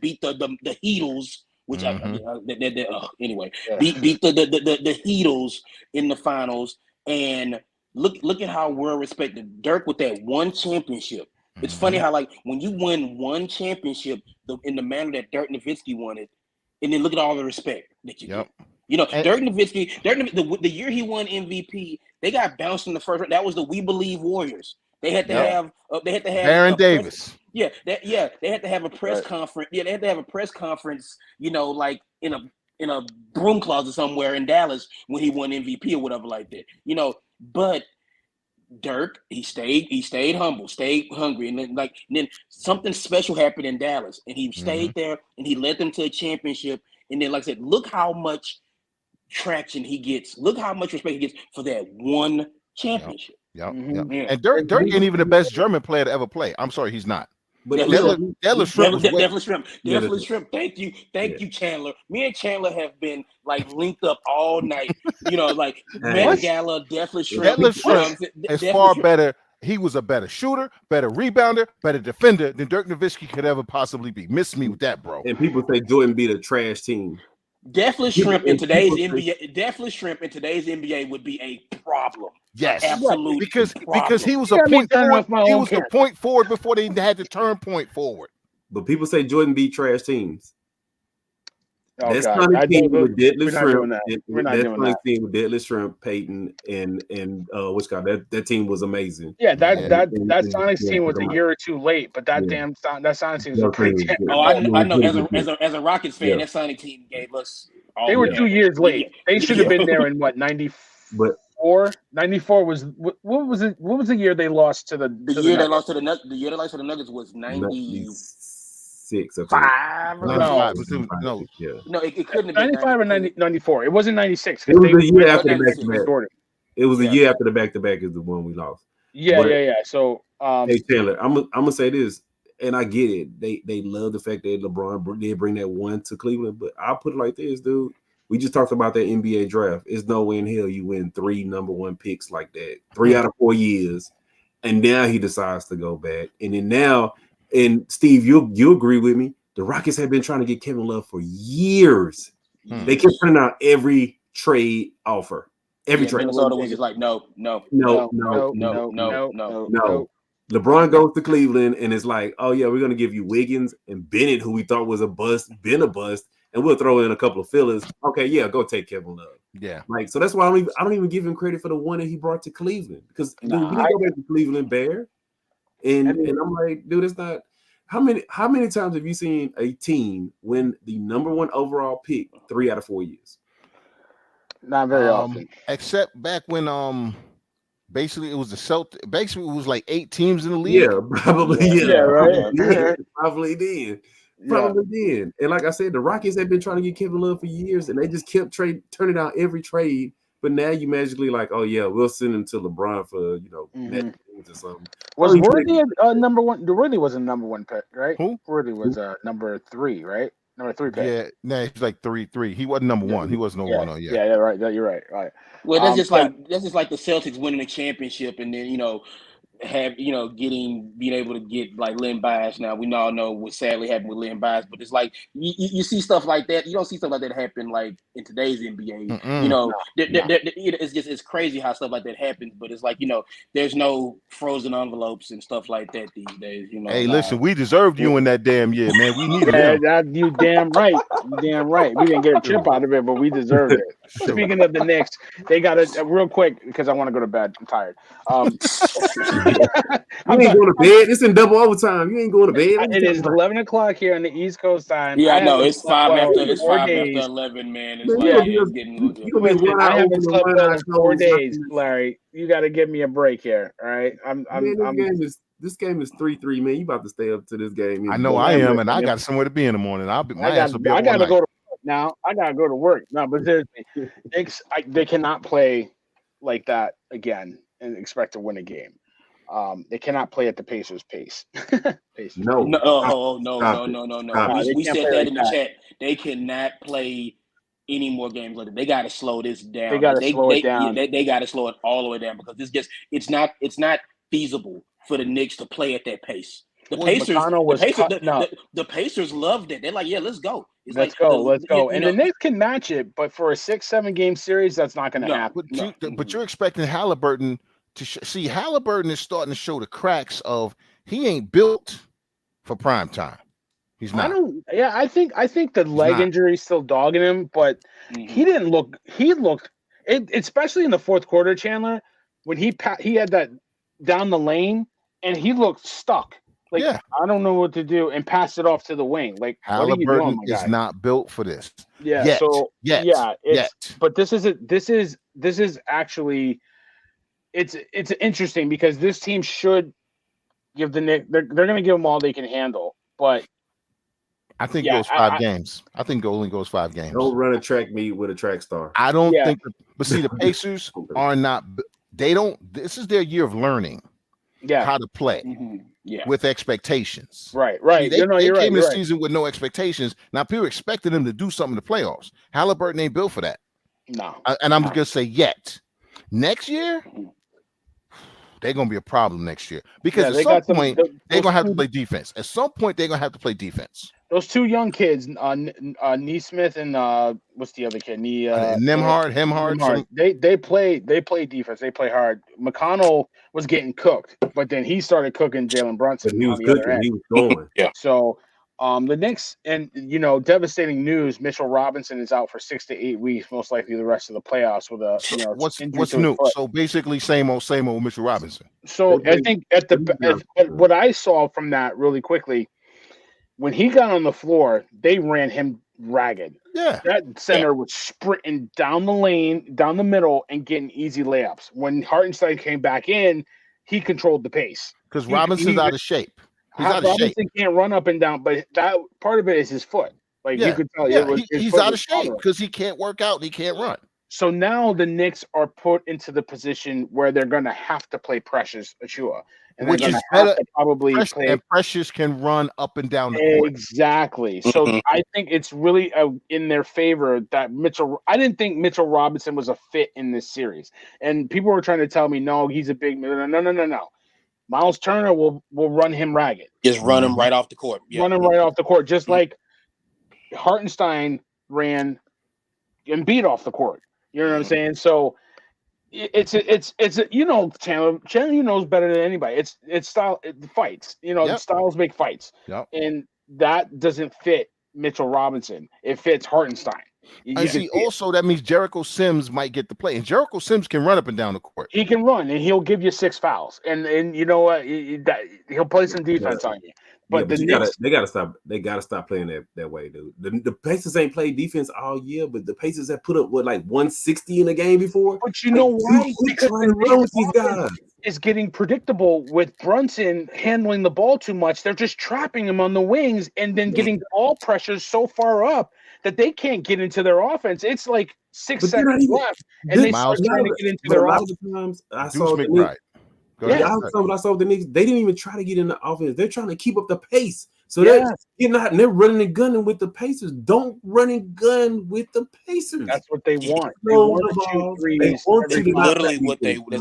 Beat the Heatles, which anyway, beat the Heatles in the finals, and look at how well respected Dirk with that one championship. It's funny how like when you win one championship in the manner that Dirk Nowitzki won it, and then look at all the respect that you get. Dirk Nowitzki, the year he won MVP, they got bounced in the first round. That was the We Believe Warriors. They had to have Baron Davis. They had to have a press conference. Yeah, they had to have a press conference, like in a broom closet somewhere in Dallas when he won MVP or whatever like that. But Dirk, he stayed humble, stayed hungry, and then something special happened in Dallas, and he stayed there, and he led them to a championship. And then, like I said, look how much traction he gets. Look how much respect he gets for that one championship. Yep. And Dirk ain't even the best German player to ever play. I'm sorry, he's not. But Definitely Shrimp. Thank you, Chandler. Me and Chandler have been like linked up all night. Met Gala, Definitely Shrimp. Is far better. He was a better shooter, better rebounder, better defender than Dirk Nowitzki could ever possibly be. Miss me with that, bro. And people say Jordan beat a trash team. Definitely Shrimp in today's NBA would be a problem. Yes, absolutely. Because he was a point forward. He was a point forward before they had to turn point forward. But people say Jordan beat trash teams. That's Sonic team with Deadlift Shrimp. That team with Deadlift Shrimp, Peyton, and what's called that team was amazing. Yeah, that Sonics team was a year or two late, but that Sonics team was pretty. I know. As a Rockets fan, that Sonic team gave us. They were 2 years late. They should have been there in what 94. 94 was what was it? What was the year they lost to the year they lost to the Nuggets? The year they lost to the Nuggets was 96 or 5. No, it couldn't have been 95 or 94. It wasn't 96. It was the year after the back-to-back. It was a year after the back-to-back is the one we lost. Yeah. So, hey Chandler, I'm gonna say this, and I get it. They love the fact that LeBron did bring that one to Cleveland, but I'll put it like this, dude. We just talked about that NBA draft. There's no way in hell you win 3 number 1 picks like that, 3 out of 4 years, and now he decides to go back. And then now, and Steve, you agree with me? The Rockets have been trying to get Kevin Love for years. They kept putting out every trade offer. Every trade. Minnesota was just like, no. LeBron goes to Cleveland and it's like, oh yeah, we're gonna give you Wiggins and Bennett, who we thought was a bust, been a bust, and we'll throw in a couple of fillers. Okay, yeah, go take Kevin Love. Yeah, so that's why I don't even give him credit for the one that he brought to Cleveland, because we go back to Cleveland Bear, and I'm like, dude, it's not. How many times have you seen a team win the number 1 overall pick 3 out of 4 years? Not very often, except back when basically it was the Celtics. Basically, it was like 8 teams in the league. Yeah, probably. Yeah, right. Probably then. And like I said, the Rockets have been trying to get Kevin Love for years, and they just kept turning down every trade. But now you magically like, oh yeah, we'll send him to LeBron for net or something. Was Worthy a number 1? Worthy was a number 1 pick, right? Who? Worthy was number 3, right? Number 3 pick. Yeah, no, he's like 3. He wasn't number 1. He wasn't no 1. Yeah, right. You're right. Right. Well, that's just like the Celtics winning a championship, and then being able to get like Len Bias. Now we all know what sadly happened with Len Bias, but it's like you see stuff like that. You don't see stuff like that happen like in today's NBA. It's crazy how stuff like that happens. But it's like there's no frozen envelopes and stuff like that these days. Hey, listen, we deserved you in that damn year, man. We needed that. You damn right. You damn right. We didn't get a chip out of it, but we deserved it. Speaking of the Knicks, they got it real quick because I want to go to bed. I'm tired. You ain't going to bed. It's in double overtime. You ain't going to bed. It is 11 o'clock here on the East Coast time. Yeah, I know. It's 5 after 11, man. I haven't slept well in 4 days, Larry. You got to give me a break here. All right. This game is 3-3, man. You about to stay up to this game. I know I am, and I got somewhere to be in the morning. I got to go to work now. I got to go to work. No, but seriously, they cannot play like that again and expect to win a game. They cannot play at the Pacers' pace. No. We said that in the chat. They cannot play any more games like that. They got to slow this down. They got to slow it down. They got to slow it all the way down because it's not feasible for the Knicks to play at that pace. The Pacers loved it. They're like, yeah, let's go. Let's go. And the Knicks can match it, but for a 6-7 game series, that's not going to happen. But you're expecting Halliburton to see. Halliburton is starting to show the cracks of he ain't built for prime time. He's not. I think the leg injury is still dogging him, but he didn't look. He looked, especially in the fourth quarter, Chandler, when he had that down the lane and he looked stuck. Like, I don't know what to do, and pass it off to the wing. Like, Halliburton is not built for this. Yeah. But this is actually it's interesting because this team should give the Knicks. They're going to give them all they can handle. But I think it goes 5 games. I think it only goes 5 games. Don't run a track meet with a track star. I don't think. But see, the Pacers are not. They don't. This is their year of learning. How to play. With expectations. Right. They came in the season with no expectations. Now people expected them to do something in the playoffs. Halliburton ain't built for that. No. And I'm just gonna say yet. Next year, they're gonna be a problem next year. Because at some point they're gonna have to play defense. At some point, they're gonna have to play defense. Those 2 young kids, Neesmith and what's the other kid? Hemhard. They play defense. They play hard. McConnell was getting cooked, but then he started cooking Jalen Brunson. He was cooking. He was going. So the Knicks, and devastating news: Mitchell Robinson is out for 6 to 8 weeks, most likely the rest of the playoffs with a what's new. So basically, same old Mitchell Robinson. So I think what I saw from that really quickly. When he got on the floor, they ran him ragged. Yeah. That center was sprinting down the lane, down the middle, and getting easy layups. When Hartenstein came back in, he controlled the pace. Because Robinson's out of shape. He's out of shape. Robinson can't run up and down, but that part of it is his foot. Like you could tell. He's out of shape because he can't work out and he can't run. So now the Knicks are put into the position where they're going to have to play Precious Achiuwa. And which is better, probably and Precious can run up and down the court. Exactly. So I think it's really in their favor that I didn't think Mitchell Robinson was a fit in this series. And people were trying to tell me, no, he's a big no. Miles Turner will run him ragged. Just run him right off the court. Run him right off the court, just like Hartenstein ran Embiid off the court. You know what I'm saying? So it's Chandler knows better than anybody. It's style, fights. Styles make fights. Yep. And that doesn't fit Mitchell Robinson. It fits Hartenstein. Also that means Jericho Sims might get to play, and Jericho Sims can run up and down the court. He can run, and he'll give you 6 fouls, and you know what? He'll play some defense on you. But they gotta stop. They gotta stop playing that way, dude. The Pacers ain't played defense all year, but the Pacers have put up 160 in a game before. But you know why? Because these guys is getting predictable with Brunson handling the ball too much. They're just trapping him on the wings and then getting ball pressures so far up that they can't get into their offense. It's like 6 seconds left, and they start trying to get into their offense. A lot of times I saw the Knicks. They didn't even try to get in the offense. They're trying to keep up the pace. So they're getting out and they're running and gunning with the Pacers. Don't run and gun with the Pacers. That's what they want. They want to shoot threes.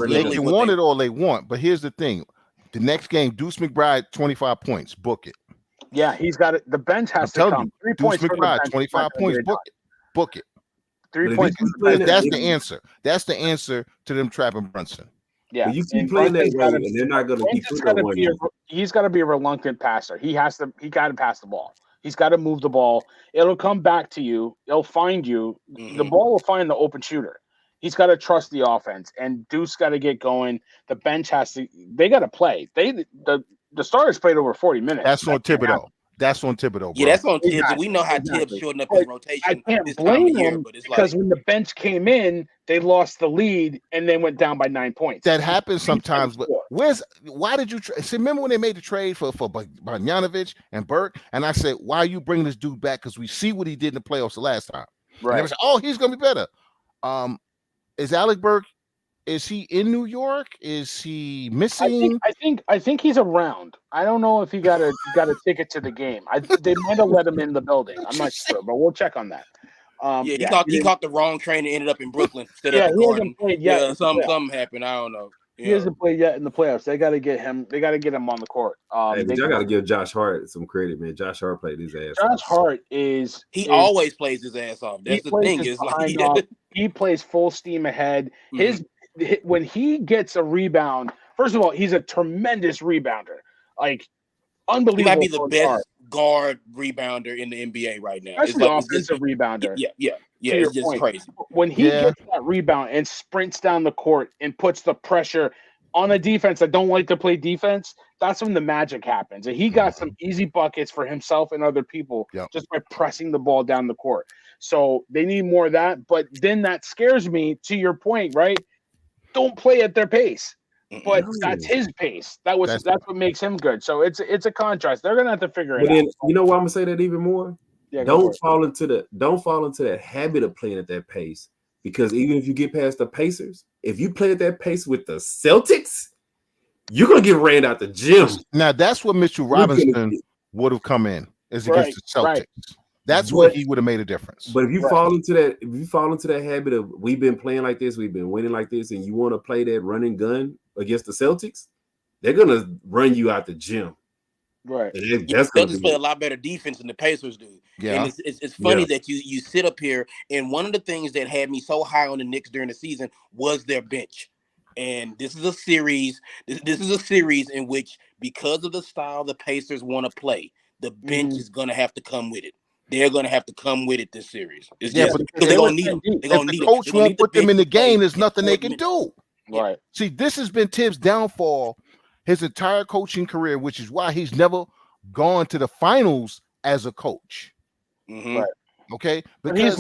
They can want it all they want. But here's the thing. The next game, Deuce McBride, 25 points. Book it. Yeah, he's got it. The bench has to telling come. you, 3 Deuce points from the McBride, bench. 25 points. Book it. 3 But if points you from keep the playing bench. That's that- the answer. That's the answer to them trapping Brunson. Yeah, But you keep and playing that Brunson's way, gotta- and they're not going to keep Brunson's putting gotta up be 1. he's got to be a reluctant passer. He got to pass the ball. He's got to move the ball. It'll come back to you. It'll find you. The ball will find the open shooter. He's got to trust the offense, and Deuce got to get going. The bench has to. They got to play. The starters played over 40 minutes. That's on Thibodeau. That's on Thibodeau, bro. Yeah, that's on Tibbs. Exactly. And we know how Exactly. Tibbs shortened up But his I rotation can't this time of blame year. him But it's because like, when the bench came in, they lost the lead and then went down by 9 points. That happens sometimes, but why did you see? Remember when they made the trade for Bogdanovic and Burke? And I said, why are you bringing this dude back? Because we see what he did in the playoffs the last time. And they Right. were saying, oh, he's gonna be better. Is Alec Burke? Is he in New York? Is he missing? I think he's around. I don't know if he got a ticket to the game. They might have let him in the building. I'm not sure, but we'll check on that. he caught the wrong train and ended up in Brooklyn instead Yeah, of the he Garden. hasn't played yet. Yeah, in the something playoffs. happened. I don't know. He hasn't played yet in the playoffs. They got to get him. They got to get him on the court. Hey, but y'all got to give Josh Hart some credit, man. Josh Hart played his ass Josh off. Hart is always plays his ass off. That's the thing. Is like he plays full steam ahead. When he gets a rebound, first of all, he's a tremendous rebounder. Like unbelievable. He might be the best guard rebounder in the NBA right now. Especially offensive rebounder. Yeah. It's just crazy. When he gets that rebound and sprints down the court and puts the pressure on a defense that don't like to play defense, that's when the magic happens. And he got some easy buckets for himself and other people just by pressing the ball down the court. So they need more of that. But then that scares me, to your point, right? Don't play at their pace. But that's his pace. That's what makes him good. So it's a contrast. They're gonna have to figure it out. You know why I'm gonna say that even more? Yeah, don't fall into that habit of playing at that pace. Because even if you get past the Pacers, if you play at that pace with the Celtics, you're gonna get ran out the gym. Now that's what Mitchell Robinson would have come in as against the Celtics. Right. That's what he would have made a difference. But if you fall into that habit of we've been playing like this, we've been winning like this, and you want to play that running gun against the Celtics, they're gonna run you out the gym. Right. Celtics play a lot better defense than the Pacers do. Yeah. And it's funny that you sit up here, and one of the things that had me so high on the Knicks during the season was their bench. And this is a series. This is a series in which, because of the style the Pacers want to play, the bench is going to have to come with it. They're going to have to come with it this series. It's just because they're going to need them. If the coach won't put them in the game, there's nothing they can do. Right. See, this has been Tibbs' downfall his entire coaching career, which is why he's never gone to the finals as a coach. Right. Okay, because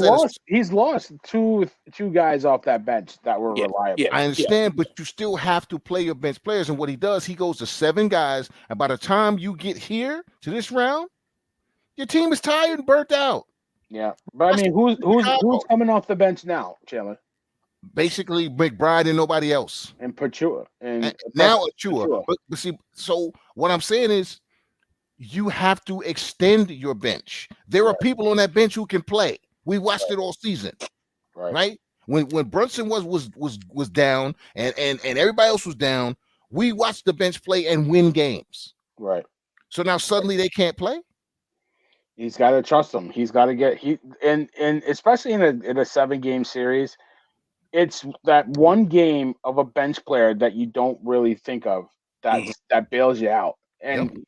he's lost two guys off that bench that were reliable. Yeah, I understand, but you still have to play your bench players. And what he does, he goes to 7 guys, and by the time you get here to this round, your team is tired and burnt out. Yeah, but I mean, who's coming off the bench now, Chandler? Basically, McBride and nobody else. And Pachua. And now Achua. But see, so what I'm saying is, you have to extend your bench. There are people on that bench who can play. We watched it all season, right? When Brunson was down and everybody else was down, we watched the bench play and win games. Right. So now suddenly they can't play. He's got to trust them. He's got to and especially in a 7-game series, it's that one game of a bench player that you don't really think of that bails you out. And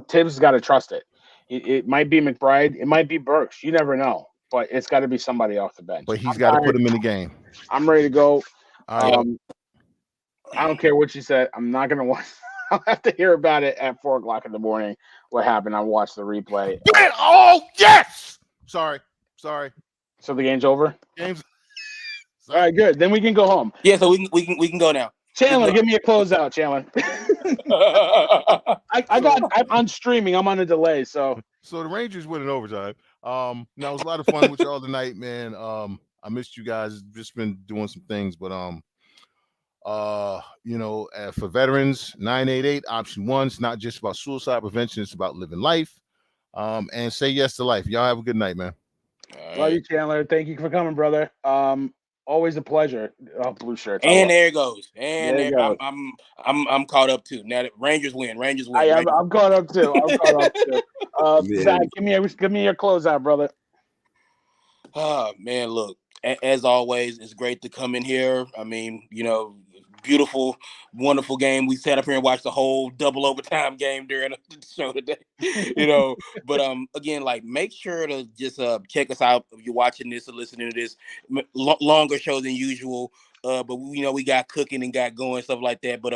Tibbs has got to trust it. It might be McBride. It might be Burks. You never know. But it's got to be somebody off the bench. But he's got to put him in the game. I'm ready to go. I don't care what you said. I'm not going to watch. I'll have to hear about it at 4 o'clock in the morning. What happened? I'll watch the replay. Oh, yes! Sorry. So the game's over? Game's all right, good. Then we can go home. Yeah, so we can go now. Chandler, give me a closeout, Chandler. I'm streaming. I'm on a delay, so the Rangers win in overtime. Now it was a lot of fun with y'all tonight, man. I missed you guys. Just been doing some things, but for veterans, 988 option 1. It's not just about suicide prevention. It's about living life. And say yes to life. Y'all have a good night, man. Love you, Chandler. Thank you for coming, brother. Always a pleasure. Oh, blue shirts. And there it goes. And There you there, go. I'm caught up too. Now that Rangers win. Rangers win. I'm caught up too. I'm caught up too. Yeah. Zach, give me your closeout, brother. Oh man, look. As always, it's great to come in here. I mean, beautiful, wonderful game. We sat up here and watched the whole double overtime game during the show today. But again, like make sure to just check us out if you're watching this or listening to this. Longer show than usual. But we got cooking and got going, stuff like that. But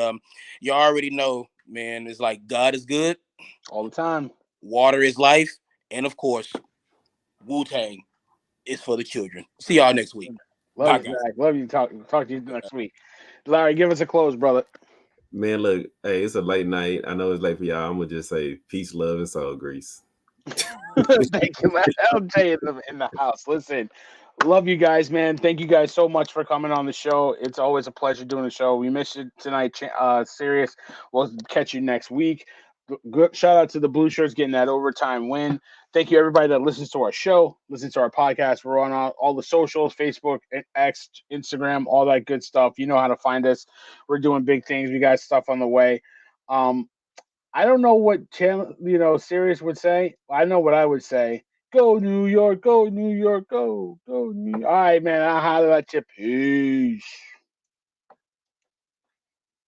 you already know, man, it's like God is good all the time. Water is life, and of course, Wu-Tang is for the children. See y'all next week. Love you, Zach. Love you. Talk to you next week. Larry, give us a close, brother. Man, look, hey, it's a late night. I know it's late for y'all. I'm gonna just say peace, love, and soul grease. Thank you, man. LJ in the house. Listen, love you guys, man. Thank you guys so much for coming on the show. It's always a pleasure doing the show. We missed you tonight, Sirius. We'll catch you next week. Good shout out to the Blue Shirts getting that overtime win. Thank you, everybody that listens to our show, listens to our podcast. We're on all the socials, Facebook, X, Instagram, all that good stuff. You know how to find us. We're doing big things. We got stuff on the way. I don't know what channel, Sirius would say. I know what I would say. Go New York, go New York, go New York. All right, man. I'll holler at you. Peace.